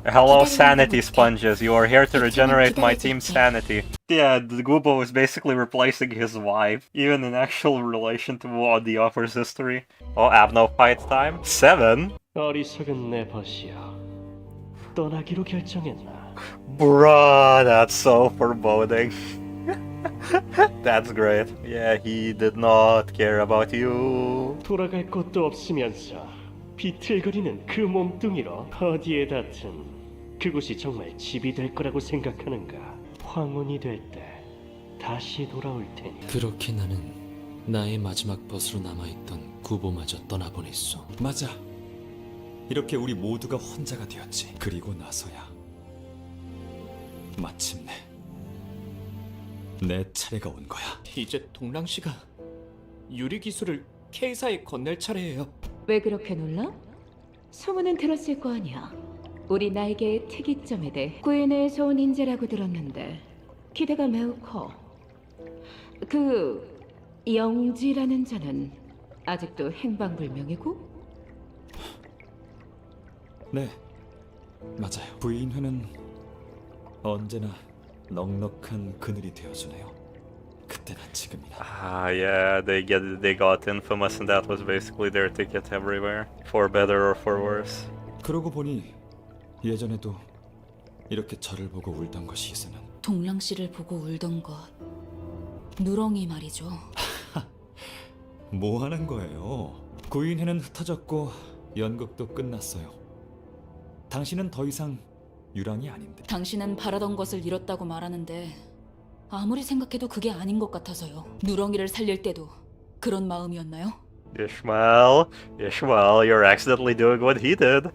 Hello, sanity sponges. You are here to regenerate my team's sanity. Yeah, the Gubo is basically replacing his wife, even in actual relation to the offer's history. Oh, Abno fight time? 7? 어리석은 내 벗이여. 떠나기로 결정했나? Bruh, that's so foreboding. That's great. Yeah, he did not care about you. 돌아갈 곳도 없으면서 비틀거리는 그 몸뚱이로 어디에 닿든 그곳이 정말 집이 될 거라고 생각하는가? 황혼이 될 때 다시 돌아올 테니. 그렇게 나는 나의 마지막 벗으로 남아있던 구보마저 떠나보냈소. 맞아. 이렇게 우리 모두가 혼자가 되었지. 그리고 나서야 마침내 내 차례가 온 거야. 이제 동랑 씨가 유리 기술을 K사에 건넬 차례예요. 왜 그렇게 놀라? 소문은 들었을 거 아니야. 우리 나에게의 특이점에 대해 구인에서 온 인재라고 들었는데 기대가 매우 커. 그 영지라는 자는 아직도 행방불명이고? 네, 맞아요. 부인회는 언제나 넉넉한 그늘이 되어주네요. 그때나 지금이나. Yeah, they got infamous, and that was basically their ticket everywhere, for better or for worse. 그러고 보니 예전에도 이렇게 저를 보고 울던 것이 있으는. 동랑 씨를 보고 울던 것. 누렁이 말이죠. 뭐 하는 거예요? 구인회는 흩어졌고 연극도 끝났어요. 당신은 더 이상 유랑이 아닌데. 당신은 바라던 것을 잃었다고 말하는데 아무리 생각해도 그게 아닌 것 같아서요. 누렁이를 살릴 때도 그런 마음이었나요? Ishmael, you're accidentally doing what he did.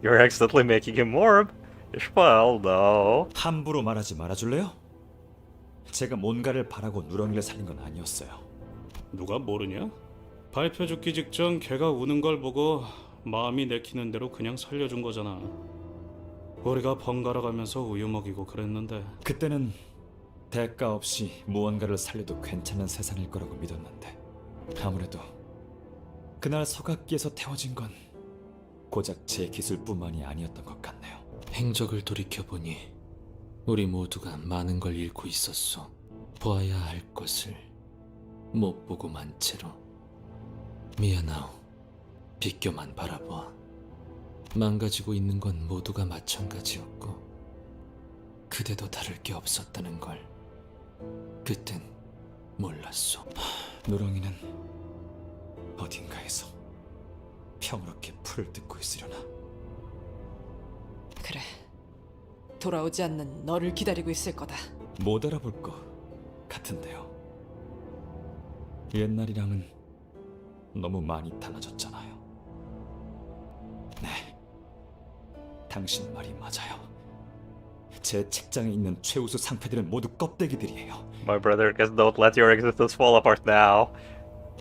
You're accidentally making him MORB. Ishmael, no. 함부로 말하지 말아줄래요? 제가 뭔가를 바라고 누렁이를 살린 건 아니었어요. 누가 모르냐? 발표 죽기 직전 걔가 우는 걸 보고 마음이 내키는 대로 그냥 살려준 거잖아. 우리가 번갈아 가면서 우유 먹이고 그랬는데. 그때는 대가 없이 무언가를 살려도 괜찮은 세상일 거라고 믿었는데 아무래도 그날 서각기에서 태워진 건 고작 제 기술뿐만이 아니었던 것 같네요. 행적을 돌이켜보니 우리 모두가 많은 걸 잃고 있었어. 보아야 할 것을 못 보고 만 채로. 미안하오. 비껴만 바라보아. 망가지고 있는 건 모두가 마찬가지였고 그대도 다를 게 없었다는 걸 그땐 몰랐어. 누렁이는 어딘가에서 평화롭게 풀을 뜯고 있으려나. 그래. 돌아오지 않는 너를 기다리고 있을 거다. 못 알아볼 것 같은데요. 옛날이랑은 너무 많이 달라졌잖아요. 네, 당신 말이 맞아요. 제 책장에 있는 최우수 상패들은 모두 껍데기들이에요. My brother, just don't let your existence fall apart now.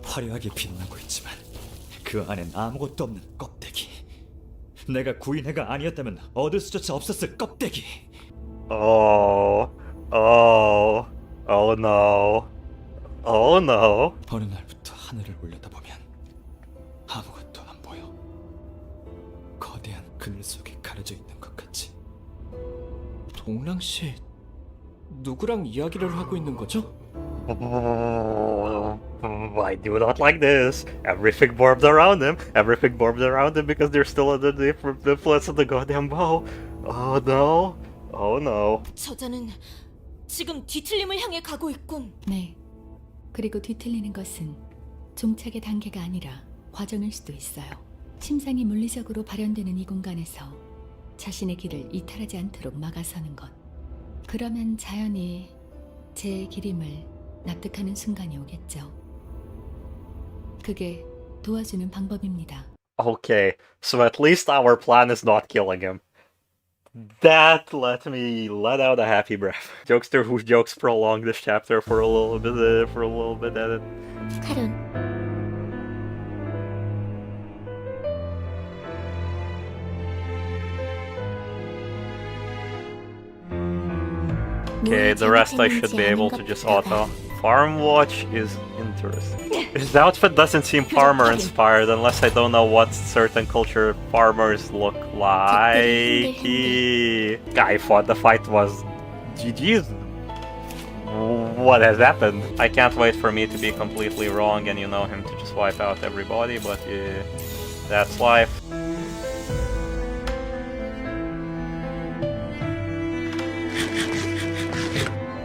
화려하게 빛나고 있지만 그 안엔 아무것도 없는 껍데기. 내가 구인회가 아니었다면 얻을 수조차 없었을 껍데기. Oh, Oh no. Oh no. 어느 날부터 하늘을 올려다보면 아무것도 안 보여. 거대한 그늘 속에 가려져 있는 것 같지. 동랑 씨 누구랑 이야기를 하고 있는 거죠? I do not like this. Everything morbed around him. Everything morbed around him because they're still under the influence of the goddamn bow. Oh no. Oh no. 저자는 지금 뒤틀림을 향해 가고 있군. 네. 그리고 뒤틀리는 것은 종착의 단계가 아니라 과정일 수도 있어요. 침상이 물리적으로 발현되는 이 공간에서 자신의 길을 이탈하지 않도록 막아서는 것. 그러면 자연히 제 길임을 납득하는 순간이 오겠죠. 그게 도와주는 방법입니다. Okay, so at least our plan is not killing him. That let me let out a happy breath. Jokester whose jokes prolonged this chapter for a little bit. 칼은 Okay, the rest I should be able to just auto. Farm watch is interesting. His outfit doesn't seem farmer inspired unless I don't know what certain culture farmers look like. I thought the fight was GG's. What has happened? I can't wait for me to be completely wrong and him to just wipe out everybody, but yeah, that's life.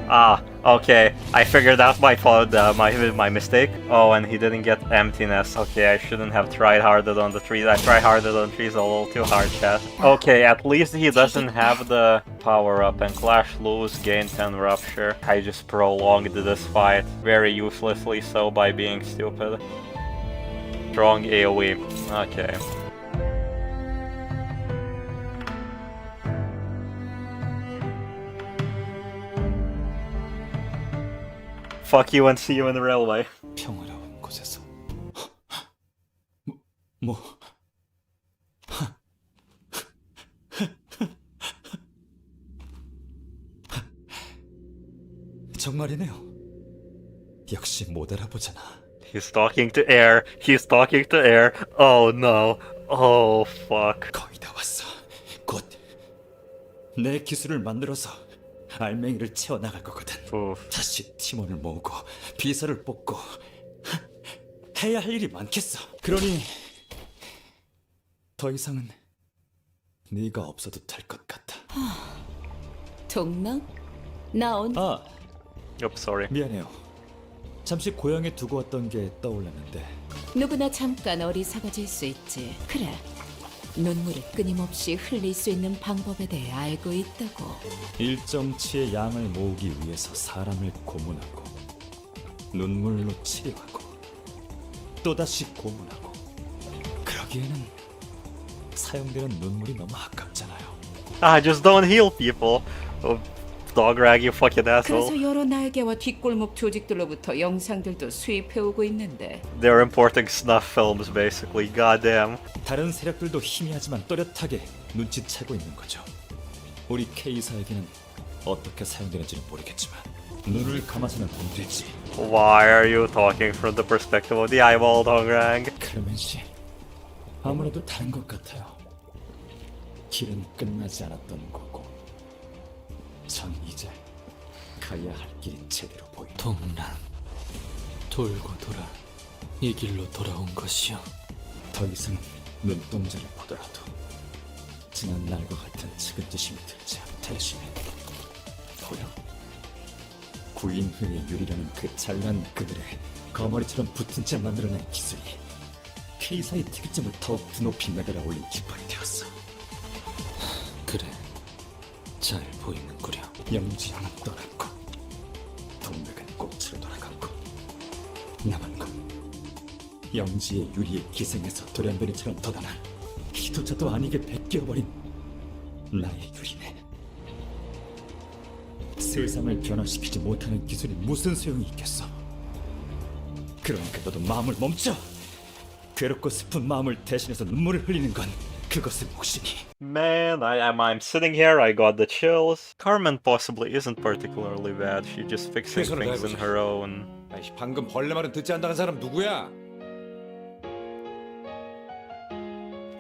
Ah, okay. I figured out my mistake. Oh, and he didn't get emptiness. Okay, I shouldn't have tried harder on the trees. I tried harder on trees a little too hard, chat. Okay, at least he doesn't have the power up and clash lose, gain 10 rupture. I just prolonged this fight very uselessly so by being stupid. Strong AoE. Okay. Fuck you and see you in the railway. 평화로운 곳에서 뭐 정말이네요. 역시 못 알아보잖아. He's talking to air. He's talking to air. Oh no. Oh fuck. 거의 다 왔어. 곧 내 기술을 만들어서 알맹이를 채워나갈 거거든. 다시 팀원을 모으고 비서를 뽑고 해야 할 일이 많겠어. 그러니 더 이상은 네가 없어도 될 것 같아. 동랑? 나 오늘 sorry. 미안해요. 잠시 고향에 두고 왔던 게 떠올랐는데. 누구나 잠깐 어리석어질 수 있지. 그래. 눈물을 끊임없이 흘릴 수 있는 방법에 대해 알고 있다고. 일정치의 양을 모으기 위해서 사람을 고문하고 눈물로 치료하고 또다시 고문하고. 그러기에는 사용되는 눈물이 너무 아깝잖아요. Just don't heal people. Dongrang, you fucking asshole. 그래서 여러 날개와 뒷골목 조직들로부터 영상들도 수입해오고 있는데. They're importing snuff films, basically. Goddamn. 다른 세력들도 희미하지만 또렷하게 눈치채고 있는 거죠. 우리 K사에게는 어떻게 사용되는지는 모르겠지만 눈을 감아서는 안 되지. Why are you talking from the perspective of the eyeball, Dongrang? 클레멘 씨, 아무래도 다른 것 같아요. 길은 끝나지 않았던 거고, 전 이제 가야 할 길이 제대로 보인다. 동랑, 돌고 돌아 이 길로 돌아온 것이요. 더 이상 눈동자를 보더라도 지난 날과 같은 측은지심이 들지 않다시면 보여? 구인회의 유리라는 그 잘난 그들의 거머리처럼 붙은 채 만들어낸 기술이 K사의 특이점을 더욱 드높이 매달아 올린 깃발이 되었어. 그래, 잘 보이는구려. 영지형은 떠났고 동맥은 꽃으로 돌아갔고 남은 건 영지의 유리에 기생해서 돌연변이처럼 덧어난 희도자도 아니게 베껴버린 나의 유리네. 세상을 변화시키지 못하는 기술이 무슨 소용이 있겠어. 그러니까 너도 마음을 멈춰. 괴롭고 슬픈 마음을 대신해서 눈물을 흘리는 건 그것의 몫이니. Man, I'm sitting here, I got the chills. Carmen possibly isn't particularly bad. She's just fixing things in her own. 아이씨, 방금 벌레 말은 듣지 않다는 사람 누구야?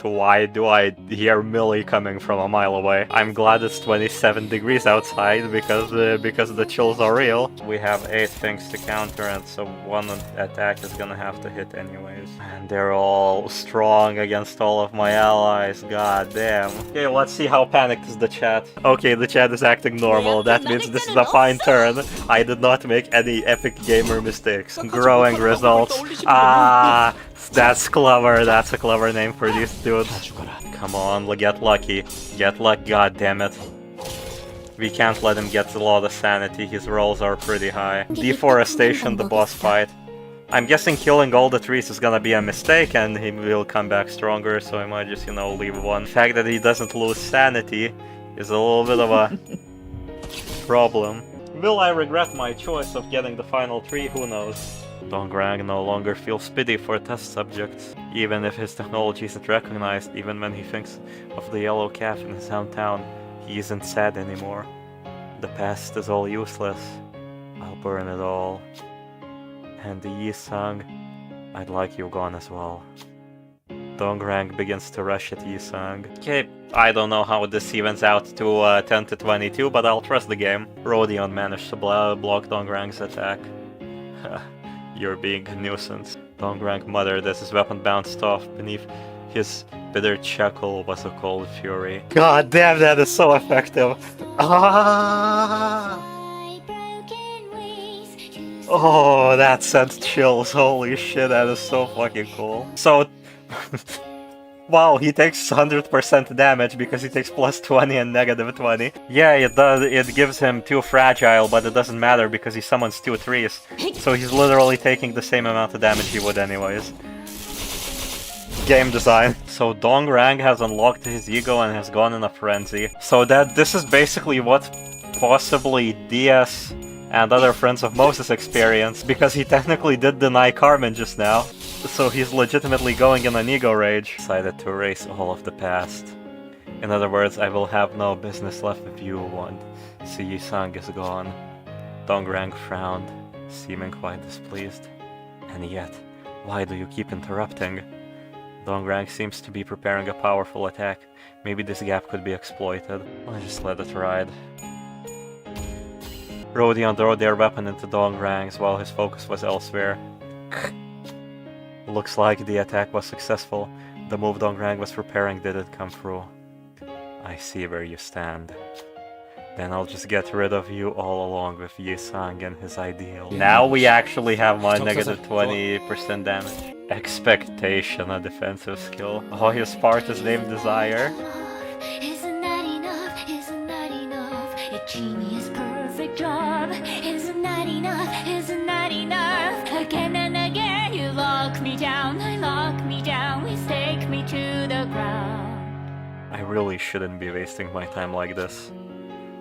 Why do I hear Mili coming from a mile away? I'm glad it's 27 degrees outside because the chills are real. We have 8 things to counter, and so one attack is gonna have to hit anyways. And they're all strong against all of my allies. God damn. Okay, let's see how panicked is the chat. Okay, the chat is acting normal. That means this is a fine turn. I did not make any epic gamer mistakes. Growing results. Ah, that's clever. That's a clever name for these dudes. Come on, get lucky. Get luck, god damn it. We can't let him get a lot of sanity. His rolls are pretty high. Deforestation, the boss fight. I'm guessing killing all the trees is gonna be a mistake and he will come back stronger, so I might just, you know, leave one. The fact that he doesn't lose sanity is a little bit of a problem. Will I regret my choice of getting the final tree? Who knows? Dongrang no longer feels pity for test subjects, even if his technology isn't recognized. Even when he thinks of the yellow calf in his hometown, he isn't sad anymore. The past is all useless. I'll burn it all. And the Yi-Sang, I'd like you gone as well. Dongrang begins to rush at Yi-Sang. Okay, I don't know how this evens out to 10 to 22, but I'll trust the game. Rodion managed to block Dongrang's attack. You're being a nuisance. Dongrang muttered as his weapon bounced off. Beneath his bitter chuckle was a cold fury. God damn, that is so effective! Ah! Oh, that sent chills. Holy shit, that is so fucking cool. So, wow, he takes 100% damage because he takes plus 20 and negative 20. Yeah, it does. It gives him 2 fragile, but it doesn't matter because he summons 2 trees. So he's literally taking the same amount of damage he would anyways. Game design. So Dongrang has unlocked his ego and has gone in a frenzy. So this is basically what possibly DS and other friends of Moses experience, because he technically did deny Carmen just now. So he's legitimately going in an ego rage. Decided to erase all of the past. In other words, I will have no business left if you want. See, Yi-Sang is gone. Dongrang frowned, seeming quite displeased. And yet, why do you keep interrupting? Dongrang seems to be preparing a powerful attack. Maybe this gap could be exploited. I just let it ride. Rodion threw their weapon into Dongrang's while his focus was elsewhere. Looks like the attack was successful. The move Dongrang was preparing didn't come through. I see where you stand. Then I'll just get rid of you all along with Yi-Sang and his ideal. Now we actually have my negative 20% damage. Expectation, a defensive skill. Oh, his part is named Desire. Isn't that enough? Isn't that enough? A genius perfect job. Isn't that enough? Isn't that enough? Again and again you lock me down. I lock me down. We stake me to the ground. I really shouldn't be wasting my time like this.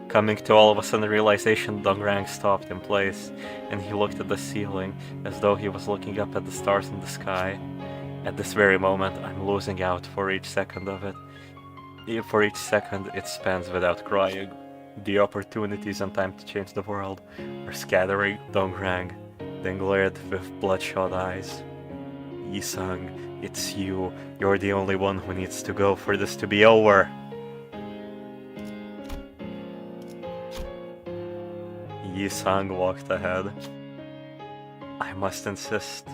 Coming to all of a sudden realization, Dongrang stopped in place, and he looked at the ceiling as though he was looking up at the stars in the sky. At this very moment, I'm losing out for each second of it. For each second it spends without crying. The opportunities and time to change the world are scattering. Dongrang then glared with bloodshot eyes. Yi-Sang, it's you. You're the only one who needs to go for this to be over. Yi-Sang walked ahead. I must insist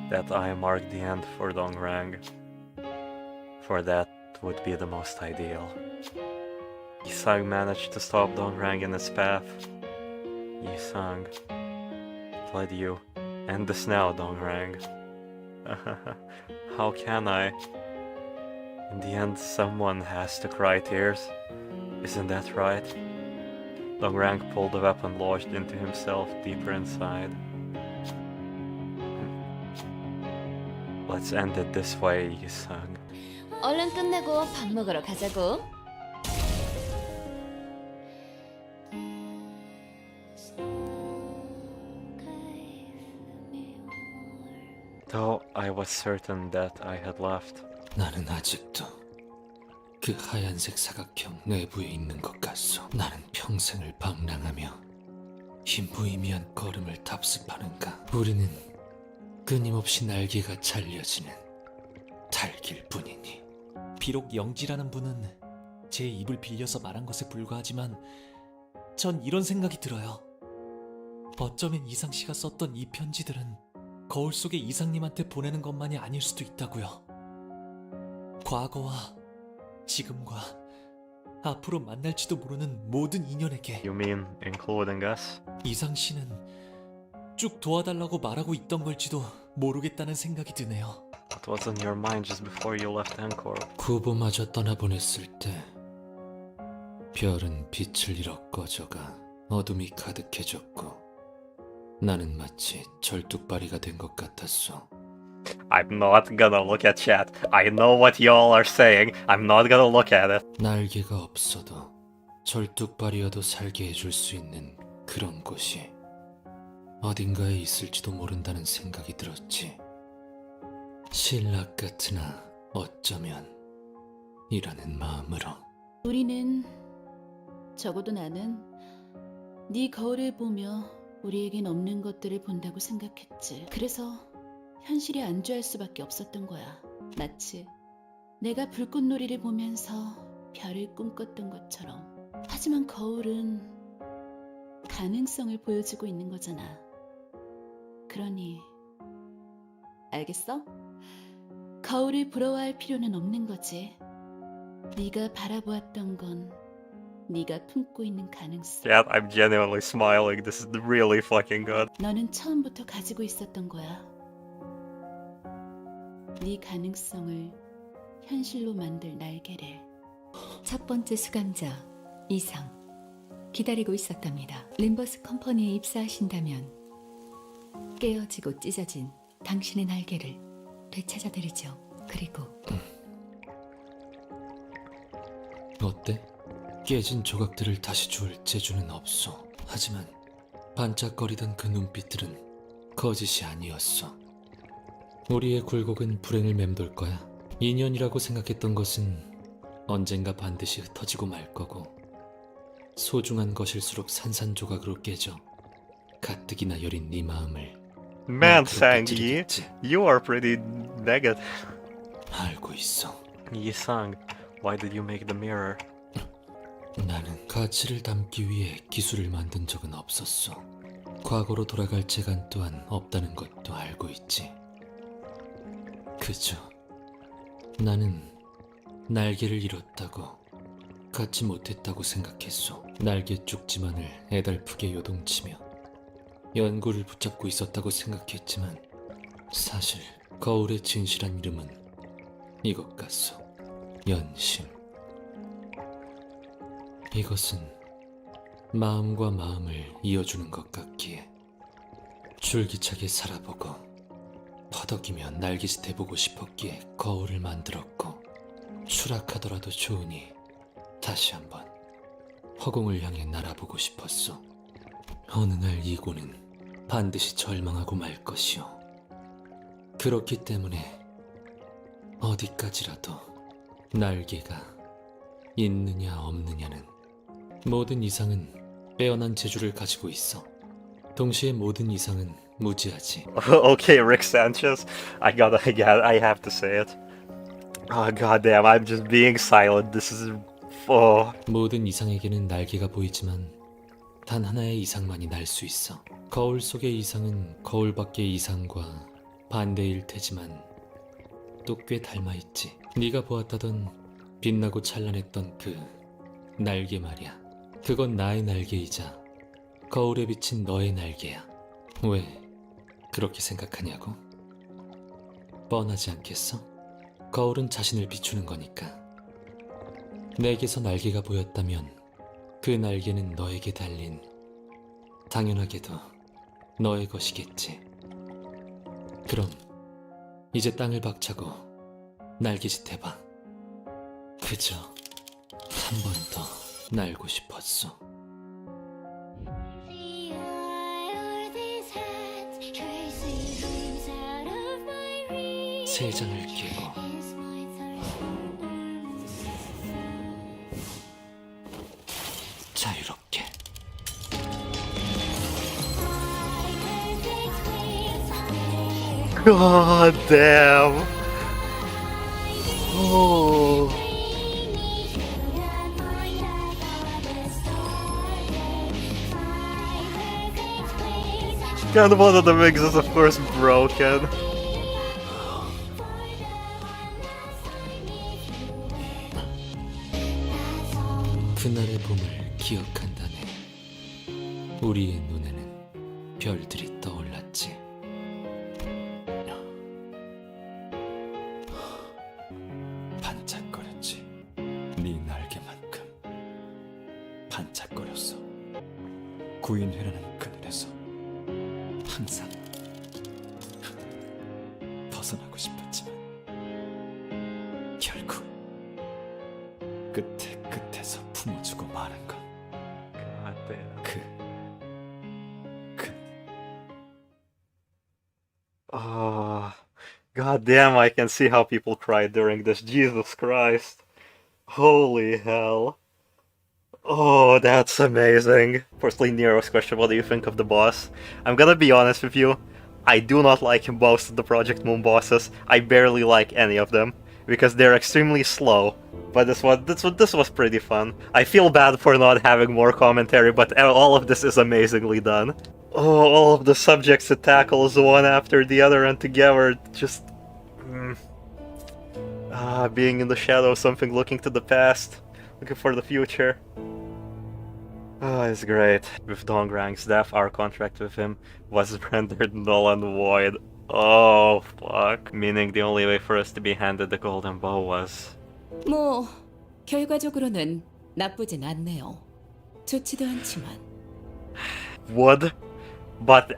that I mark the end for Dongrang, for that would be the most ideal. Yi-Sang managed to stop Dongrang in his path. Yi-Sang, let you end this now, Dongrang. How can I? In the end, someone has to cry tears. Isn't that right? Dongrang pulled the weapon lodged into himself deeper inside. Let's end it this way, Yi-Sang. 얼른 끝내고 밥 먹으러 가자고. Though I was certain that I had left. 나는 아직도 그 하얀색 사각형 내부에 있는 것 같소. 나는 평생을 방랑하며 이 무의미한 걸음을 답습하는가. 우리는 끊임없이 날개가 잘려지는 닭일 뿐이니. 비록 영지라는 분은 제 입을 빌려서 말한 것에 불과하지만 전 이런 생각이 들어요. 어쩌면 이상 씨가 썼던 이 편지들은 거울 속의 이상님한테 보내는 것만이 아닐 수도 있다고요. 과거와 지금과 앞으로 만날지도 모르는 모든 인연에게. You mean including us? 이상 씨는 쭉 도와달라고 말하고 있던 걸지도 모르겠다는 생각이 드네요. What was in your mind just before you left Encore? 구보마저 떠나보냈을 때 별은 빛을 잃어 꺼져가 어둠이 가득해졌고 나는 마치 절뚝발이가 된 것 같았어. I'm not gonna look at chat. I know what y'all are saying. I'm not gonna look at it. 날개가 없어도 절뚝발이어도 살게 해줄 수 있는 그런 곳이 어딘가에 있을지도 모른다는 생각이 들었지. 신락 같으나 어쩌면 이라는 마음으로. 우리는, 적어도 나는 네 거울을 보며 우리에겐 없는 것들을 본다고 생각했지. 그래서 현실이 안주할 수밖에 없었던 거야. 마치 내가 불꽃놀이를 보면서 별을 꿈꿨던 것처럼. 하지만 거울은 가능성을 보여주고 있는 거잖아. 그러니 알겠어? 거울을 부러워할 필요는 없는 거지. 네가 바라보았던 건 네가 품고 있는 가능성. Chat, I'm genuinely smiling. This is really fucking good. 너는 처음부터 가지고 있었던 거야. 네 가능성을 현실로 만들 날개를. 첫 번째 수감자 이상 기다리고 있었답니다. 림버스 컴퍼니에 입사하신다면 깨어지고 찢어진 당신의 날개를 되찾아드리죠. 그리고 어때? 깨진 조각들을 다시 줄 재주는 없어. 하지만 반짝거리던 그 눈빛들은 거짓이 아니었어. 우리의 굴곡은 불행을 맴돌 거야. 인연이라고 생각했던 것은 언젠가 반드시 흩어지고 말 거고 소중한 것일수록 산산조각으로 깨져 가뜩이나 여린 네 마음을. Man, Sang-yi, you are pretty negative. 알고 있어. Yi-sang, why did you make the mirror? 나는 가치를 담기 위해 기술을 만든 적은 없었어. 과거로 돌아갈 재간 또한 없다는 것도 알고 있지. 그저 나는 날개를 잃었다고, 갖지 못했다고 생각했어. 날개 쪽지만을 애달프게 요동치며 연구를 붙잡고 있었다고 생각했지만 사실 거울의 진실한 이름은 이것 같소. 연심. 이것은 마음과 마음을 이어주는 것 같기에 줄기차게 살아보고 퍼덕이며 날개짓 해보고 싶었기에 거울을 만들었고, 추락하더라도 좋으니 다시 한번 허공을 향해 날아보고 싶었어. 어느 날 이고는 반드시 절망하고 말 것이오. 그렇기 때문에 어디까지라도 날개가 있느냐 없느냐는, 모든 이상은 빼어난 재주를 가지고 있어. 동시에 모든 이상은 무지하지. Okay, Rick Sanchez. I have to say it. Oh goddamn, I'm just being silent. This is 모든 이상에게는 날개가 보이지만 단 하나의 이상만이 날 수 있어. 거울 속의 이상은 거울 밖의 이상과 반대일 테지만 또 꽤 닮아있지. 네가 보았다던 빛나고 찬란했던 그 날개 말이야. 그건 나의 날개이자 거울에 비친 너의 날개야. 왜 그렇게 생각하냐고? 뻔하지 않겠어? 거울은 자신을 비추는 거니까. 내게서 날개가 보였다면 그 날개는 너에게 달린, 당연하게도 너의 것이겠지. 그럼 이제 땅을 박차고 날개짓 해봐. 그저 한 번 더 날고 싶었어. 세 장을 깨고 자유롭게. God damn. Oh. And one of the wings is of course broken. 그날의 봄을 기억한다네. 우리의 눈에는 별들이 떠올랐지. 반짝거렸지. 네 날개만큼 반짝거렸어. 구인회라는 그늘에서 항상 벗어나고 싶었지만 결국 끝에서 품어주고 마는 건 God damn, I can see how people cried during this. Jesus Christ. Holy hell. Oh, that's amazing. Firstly, Nero's question, what do you think of the boss? I'm gonna be honest with you, I do not like most of the Project Moon bosses. I barely like any of them, because they're extremely slow. But this was pretty fun. I feel bad for not having more commentary, but all of this is amazingly done. Oh, all of the subjects it tackles one after the other and together, just... being in the shadow, something looking to the past, looking for the future. Oh, it's great. With Dongrang's death, our contract with him was rendered null and void. Oh, fuck. Meaning the only way for us to be handed the golden bow was... 뭐 결과적으로는 나쁘진 않네요. 좋지도 않지만. Would? But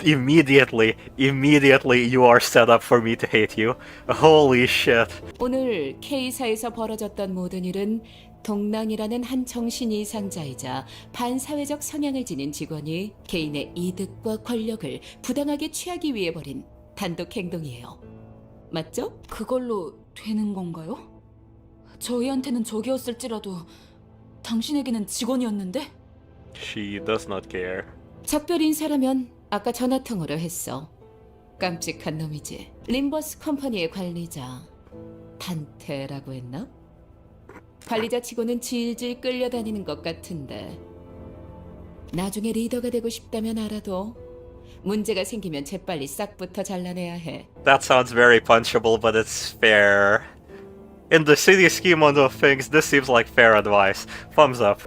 immediately you are set up for me to hate you. Holy shit. 오늘 K사에서 벌어졌던 모든 일은 동랑이라는 한 정신 이상자이자 반사회적 성향을 지닌 직원이 개인의 이득과 권력을 부당하게 취하기 위해 벌인 단독 행동이에요. 맞죠? 그걸로 되는 건가요? 저희한테는 적이었을지라도 당신에게는 직원이었는데? She does not care. 작별 인사라면 아까 전화통화로 했어. 깜찍한 놈이지. 림버스 컴퍼니의 관리자 단테라고 했나? 관리자 치고는 질질 끌려다니는 것 같은데 나중에 리더가 되고 싶다면 알아도 문제가 생기면 재빨리 싹부터 잘라내야 해. That sounds very punchable, but it's fair. In the city scheme of things, this seems like fair advice. Thumbs up.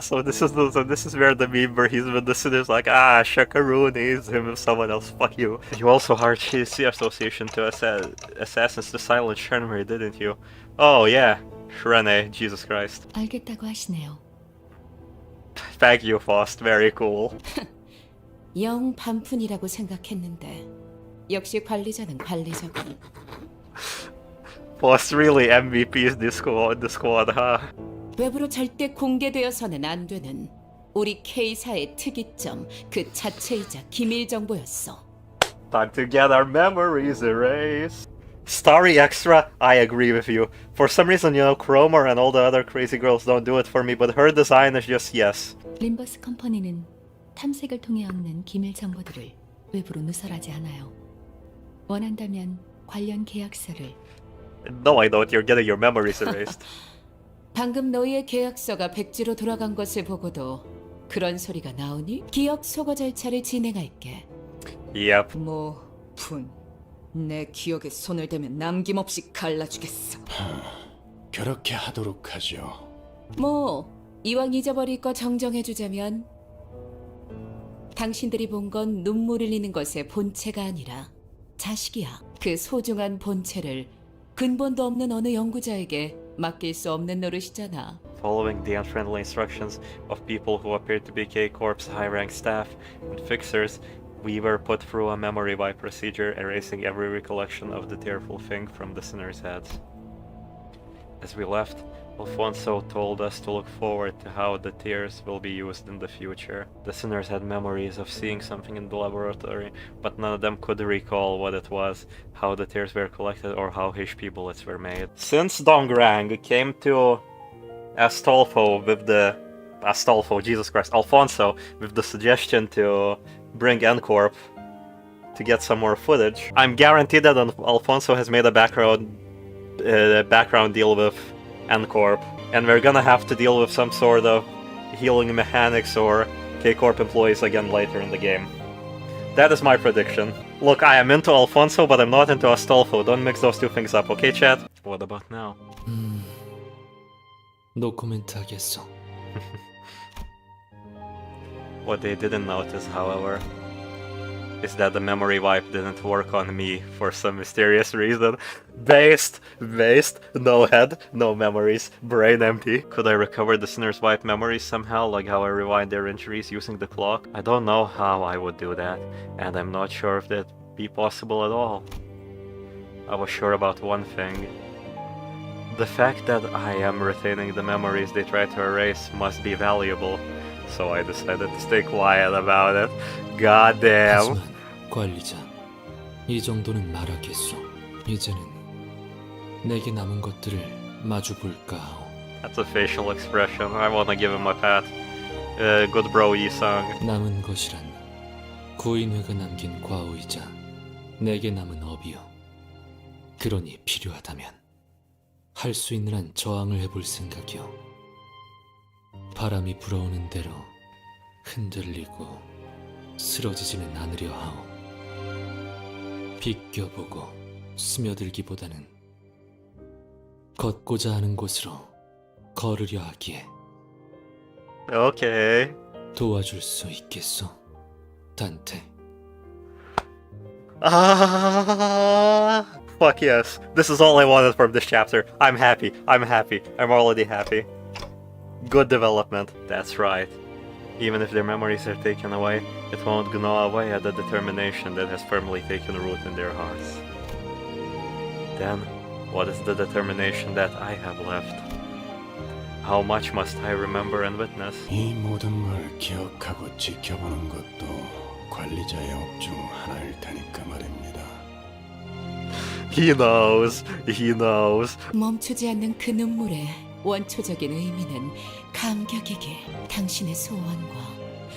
So this is where the meme where he's with the sinners like, Shakarooni's him if someone else, fuck you. You also hired the association to assassins to silence Shenmue, didn't you? Oh yeah, Shrene, Jesus Christ. 알겠다고 하시네요. Thank you, Faust, very cool. 영 반푼이라고 생각했는데 역시 관리자는 관리자군. Faust really MVPs this squad, huh? 외부로 절대 공개되어서는 안 되는 우리 K사의 특이점 그 자체이자 기밀 정보였어. Time to get our memories erased. Starry Extra, I agree with you. For some reason, Cromer and all the other crazy girls don't do it for me, but her design is just yes. 림버스 컴퍼니는 탐색을 통해 얻는 기밀 정보들을 외부로 누설하지 않아요. 원한다면 관련 계약서를. No, I don't. You're getting your memories erased. 방금 너희의 계약서가 백지로 돌아간 것을 보고도 그런 소리가 나오니? 기억 소거 절차를 진행할게. Yep. 내 기억에 손을 대면 남김없이 갈라주겠어. 그렇게 하도록 하죠. 이왕 잊어버릴 거 정정해주자면 당신들이 본 건 눈물 흘리는 것의 본체가 아니라 자식이야. 그 소중한 본체를 근본도 없는 어느 연구자에게 맡길 수 없는 노릇이잖아. Following the unfriendly instructions of people who appeared to be K-Corp's high-ranked staff and fixers, we were put through a memory wipe procedure, erasing every recollection of the tearful thing from the sinner's heads. As we left, Alfonso told us to look forward to how the tears will be used in the future. The sinners had memories of seeing something in the laboratory, but none of them could recall what it was, how the tears were collected, or how HP bullets were made. Since Dongrang came to Alfonso with the suggestion to bring N-Corp to get some more footage, I'm guaranteed that Alfonso has made a background deal with N-Corp, and we're gonna have to deal with some sort of healing mechanics or K-Corp employees again later in the game. That is my prediction. Look, I am into Alfonso, but I'm not into Astolfo. Don't mix those two things up, okay, chat? What about now? 노코멘트 하겠어. What they didn't notice, however, is that the memory wipe didn't work on me for some mysterious reason. Based, no head, no memories, brain empty. Could I recover the sinner's wipe memories somehow, like how I rewind their injuries using the clock? I don't know how I would do that, and I'm not sure if that'd be possible at all. I was sure about one thing. The fact that I am retaining the memories they tried to erase must be valuable, so I decided to stay quiet about it. Goddamn. 관리자, 이 정도는 말하겠소. 이제는 내게 남은 것들을 마주 볼까 하오. That's a facial expression. I wanna give him a pat. Good bro, Yi-sang. 남은 것이란 구인회가 남긴 과오이자 내게 남은 업이요. 그러니 필요하다면 할 수 있는 한 저항을 해볼 생각이요. 바람이 불어오는 대로 흔들리고 쓰러지지는 않으려 하오. 비껴보고 스며들기보다는 걷고자 하는 곳으로 걸으려 하기에. Okay. 도와줄 수 있겠소, 단테? Fuck yes. This is all I wanted from this chapter. I'm happy. I'm already happy. Good development. That's right. Even if their memories are taken away, it won't gnaw away at the determination that has firmly taken root in their hearts. Then, what is the determination that I have left? How much must I remember and witness? 이 모든 걸 기억하고 지켜보는 것도 관리자의 업 중 하나일 테니까 말입니다. He knows. 멈추지 않는 그 눈물의 원초적인 의미는 감격이길. 당신의 소원과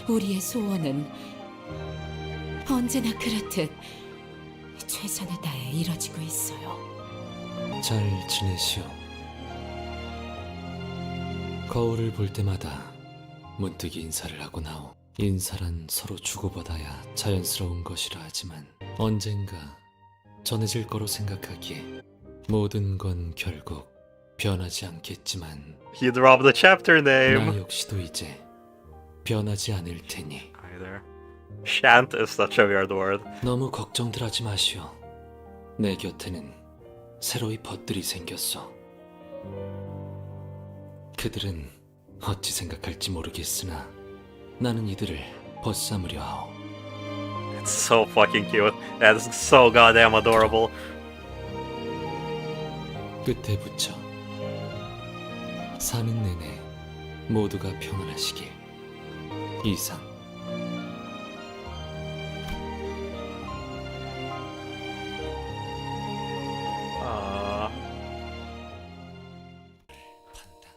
우리의 소원은 언제나 그렇듯 최선을 다해 이뤄지고 있어요. 잘 지내시오. 거울을 볼 때마다 문득 인사를 하고 나오. 인사란 서로 주고받아야 자연스러운 것이라 하지만 언젠가 전해질 거로 생각하기에 모든 건 결국 변하지 않겠지만 He dropped the chapter name. 나 역시도 이제 변하지 않을 테니. Shan't is such a weird word. 너무 걱정들 하지 마시오. 내 곁에는 새로이 벗들이 생겼어. 그들은 어찌 생각할지 모르겠으나 나는 이들을 벗삼으려 하오. It's so fucking cute. That's so goddamn adorable. 끝에 붙여 사는 내내 모두가 평안하시길. 이상.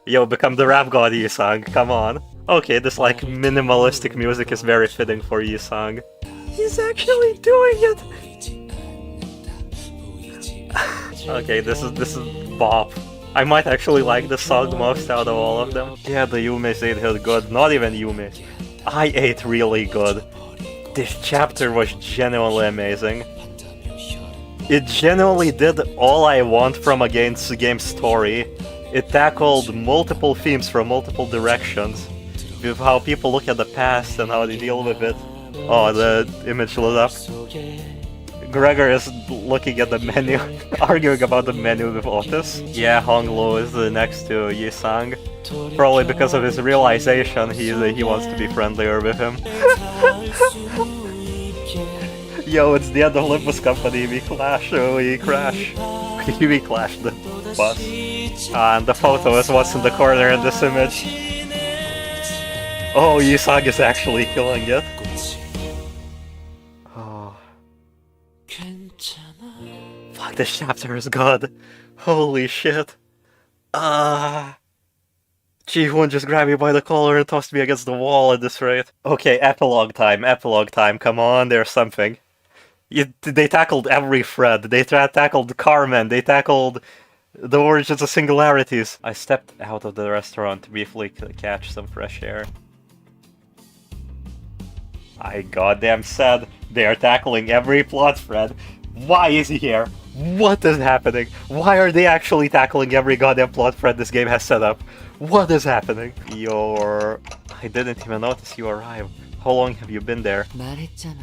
Yo, become the rap god, Yi-sang. Come on. Okay, this like minimalistic music is very fitting for Yi-sang. He's actually doing it. Okay, this is bop. I might actually like this song most out of all of them. Yeah, the Yume's ate hit good. Not even Yume. I ate really good. This chapter was genuinely amazing. It genuinely did all I want from a game's story. It tackled multiple themes from multiple directions, with how people look at the past and how they deal with it. Oh, the image lit up. Gregor is looking at the menu, arguing about the menu with Otis. Yeah, Honglu is next to Yi-sang. Probably because of his realization he wants to be friendlier with him. Yo, it's the end of Limbus Company, we crash the bus. And the photo is what's in the corner in this image. Oh, Yusag is actually killing it. Oh. Fuck, this chapter is good. Holy shit. Ji-hoon just grabbed me by the collar and tossed me against the wall at this rate. Okay, epilogue time, come on, there's something. They tackled every thread, they tackled Carmen, they tackled the origins of singularities. I stepped out of the restaurant to briefly catch some fresh air. I goddamn said they are tackling every plot thread. Why is he here? What is happening? Why are they actually tackling every goddamn plot thread this game has set up? What is happening? I didn't even notice you arrived. How long have you been there? 말했잖아.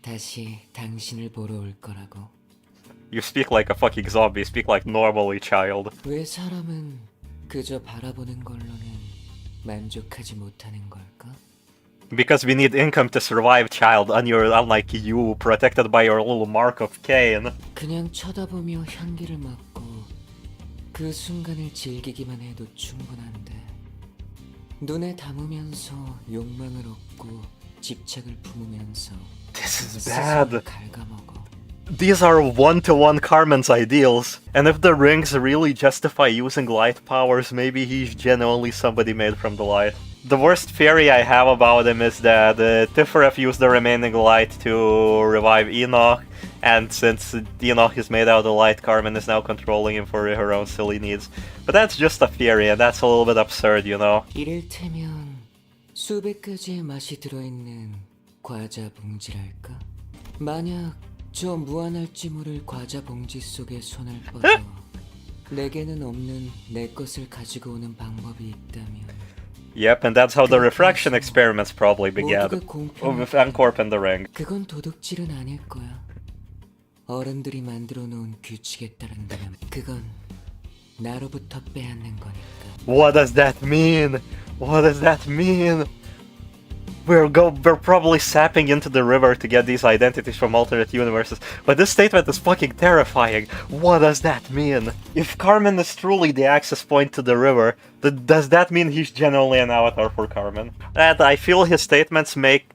다시 당신을 보러 올 거라고. You speak like a fucking zombie, speak like normally, child. 왜 사람은 그저 바라보는 걸로는 만족하지 못하는 걸까? Because we need income to survive, child, unlike you, protected by your little mark of Cain. 그냥 쳐다보며 향기를 맡고 그 순간을 즐기기만 해도 충분한데 눈에 담으면서 욕망을 얻고 집착을 품으면서 This is bad. 갉아먹어. These are one-to-one Carmen's ideals, and if the rings really justify using light powers, maybe he's genuinely somebody made from the light. The worst theory I have about him is that Tifereth used the remaining light to revive Enoch, and since Enoch is made out of light, Carmen is now controlling him for her own silly needs. But that's just a theory, and that's a little bit absurd, you know? 이를테면 수백 가지의 맛이 들어있는 과자 봉지랄까? 만약 저 무한할지 모를 과자 봉지 속에 손을 뻗어 내게는 없는 내 것을 가지고 오는 방법이 있다면 Yep, and that's how the refraction experiments probably began, with Corp and the ring. 그건 도둑질은 아닐 거야. 어른들이 만들어 놓은 규칙에 따른다면 그건 나로부터 빼앗는 거니까. What does that mean? What does that mean? We're probably sapping into the river to get these identities from alternate universes, but this statement is fucking terrifying. What does that mean? If Carmen is truly the access point to the river, does that mean he's genuinely an avatar for Carmen? And I feel his statements make...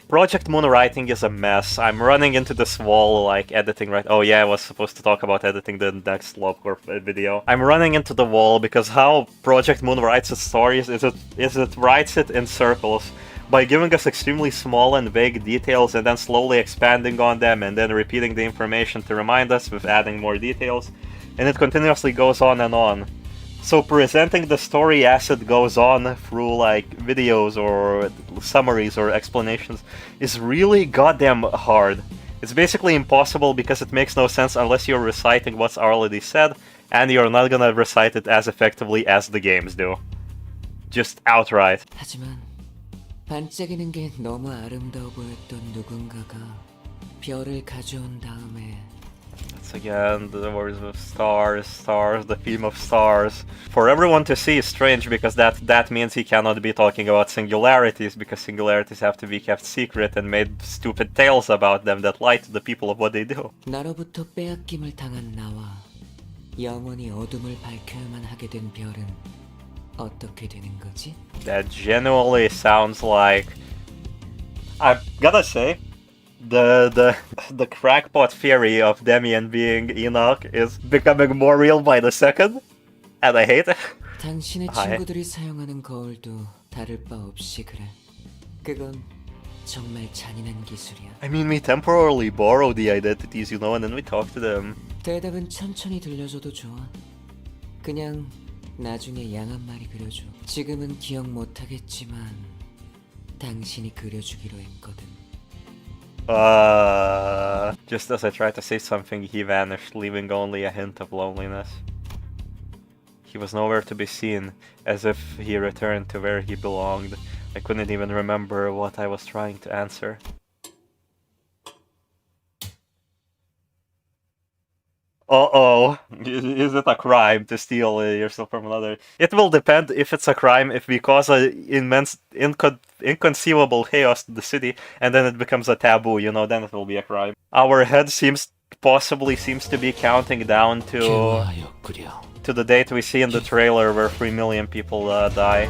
Project Moon writing is a mess. I'm running into this wall, like, editing right... Oh yeah, I was supposed to talk about editing the next Lobcorp video. I'm running into the wall because how Project Moon writes its stories is it writes it in circles, by giving us extremely small and vague details and then slowly expanding on them and then repeating the information to remind us with adding more details, and it continuously goes on and on. So presenting the story as it goes on through like videos or summaries or explanations is really goddamn hard. It's basically impossible because it makes no sense unless you're reciting what's already said, and you're not gonna recite it as effectively as the games do. Just outright. 하지만 반짝이는 게 너무 아름다워 보였던 누군가가 별을 가져온 다음에 That's again the words of stars, the theme of stars. For everyone to see is strange because that means he cannot be talking about singularities, because singularities have to be kept secret and made stupid tales about them that lie to the people of what they do. 나로부터 빼앗김을 당한 나와 영원히 어둠을 밝혀야만 하게 된 별은 어떻게 되는 거지? That genuinely sounds like... I've gotta say, the crackpot theory of Demian being Enoch is becoming more real by the second, and I hate it. 당신의 친구들이 사용하는 거울도 다를 바 없이 그래. 그건 정말 잔인한 기술이야. I mean, we temporarily borrow the identities, you know, and then we talk to them. 대답은 천천히 들려줘도 좋아. 그냥 나중에 양 한 마리 그려줘. 지금은 기억 못하겠지만 당신이 그려주기로 했거든. Just as I tried to say something, he vanished, leaving only a hint of loneliness. He was nowhere to be seen, as if he returned to where he belonged. I couldn't even remember what I was trying to answer. Uh-oh. Is it a crime to steal yourself from another? It will depend if it's a crime if we cause an immense, inconceivable chaos to the city, and then it becomes a taboo, you know, then it will be a crime. Our head seems possibly seems to be counting down to the date we see in the trailer where 3 million people die.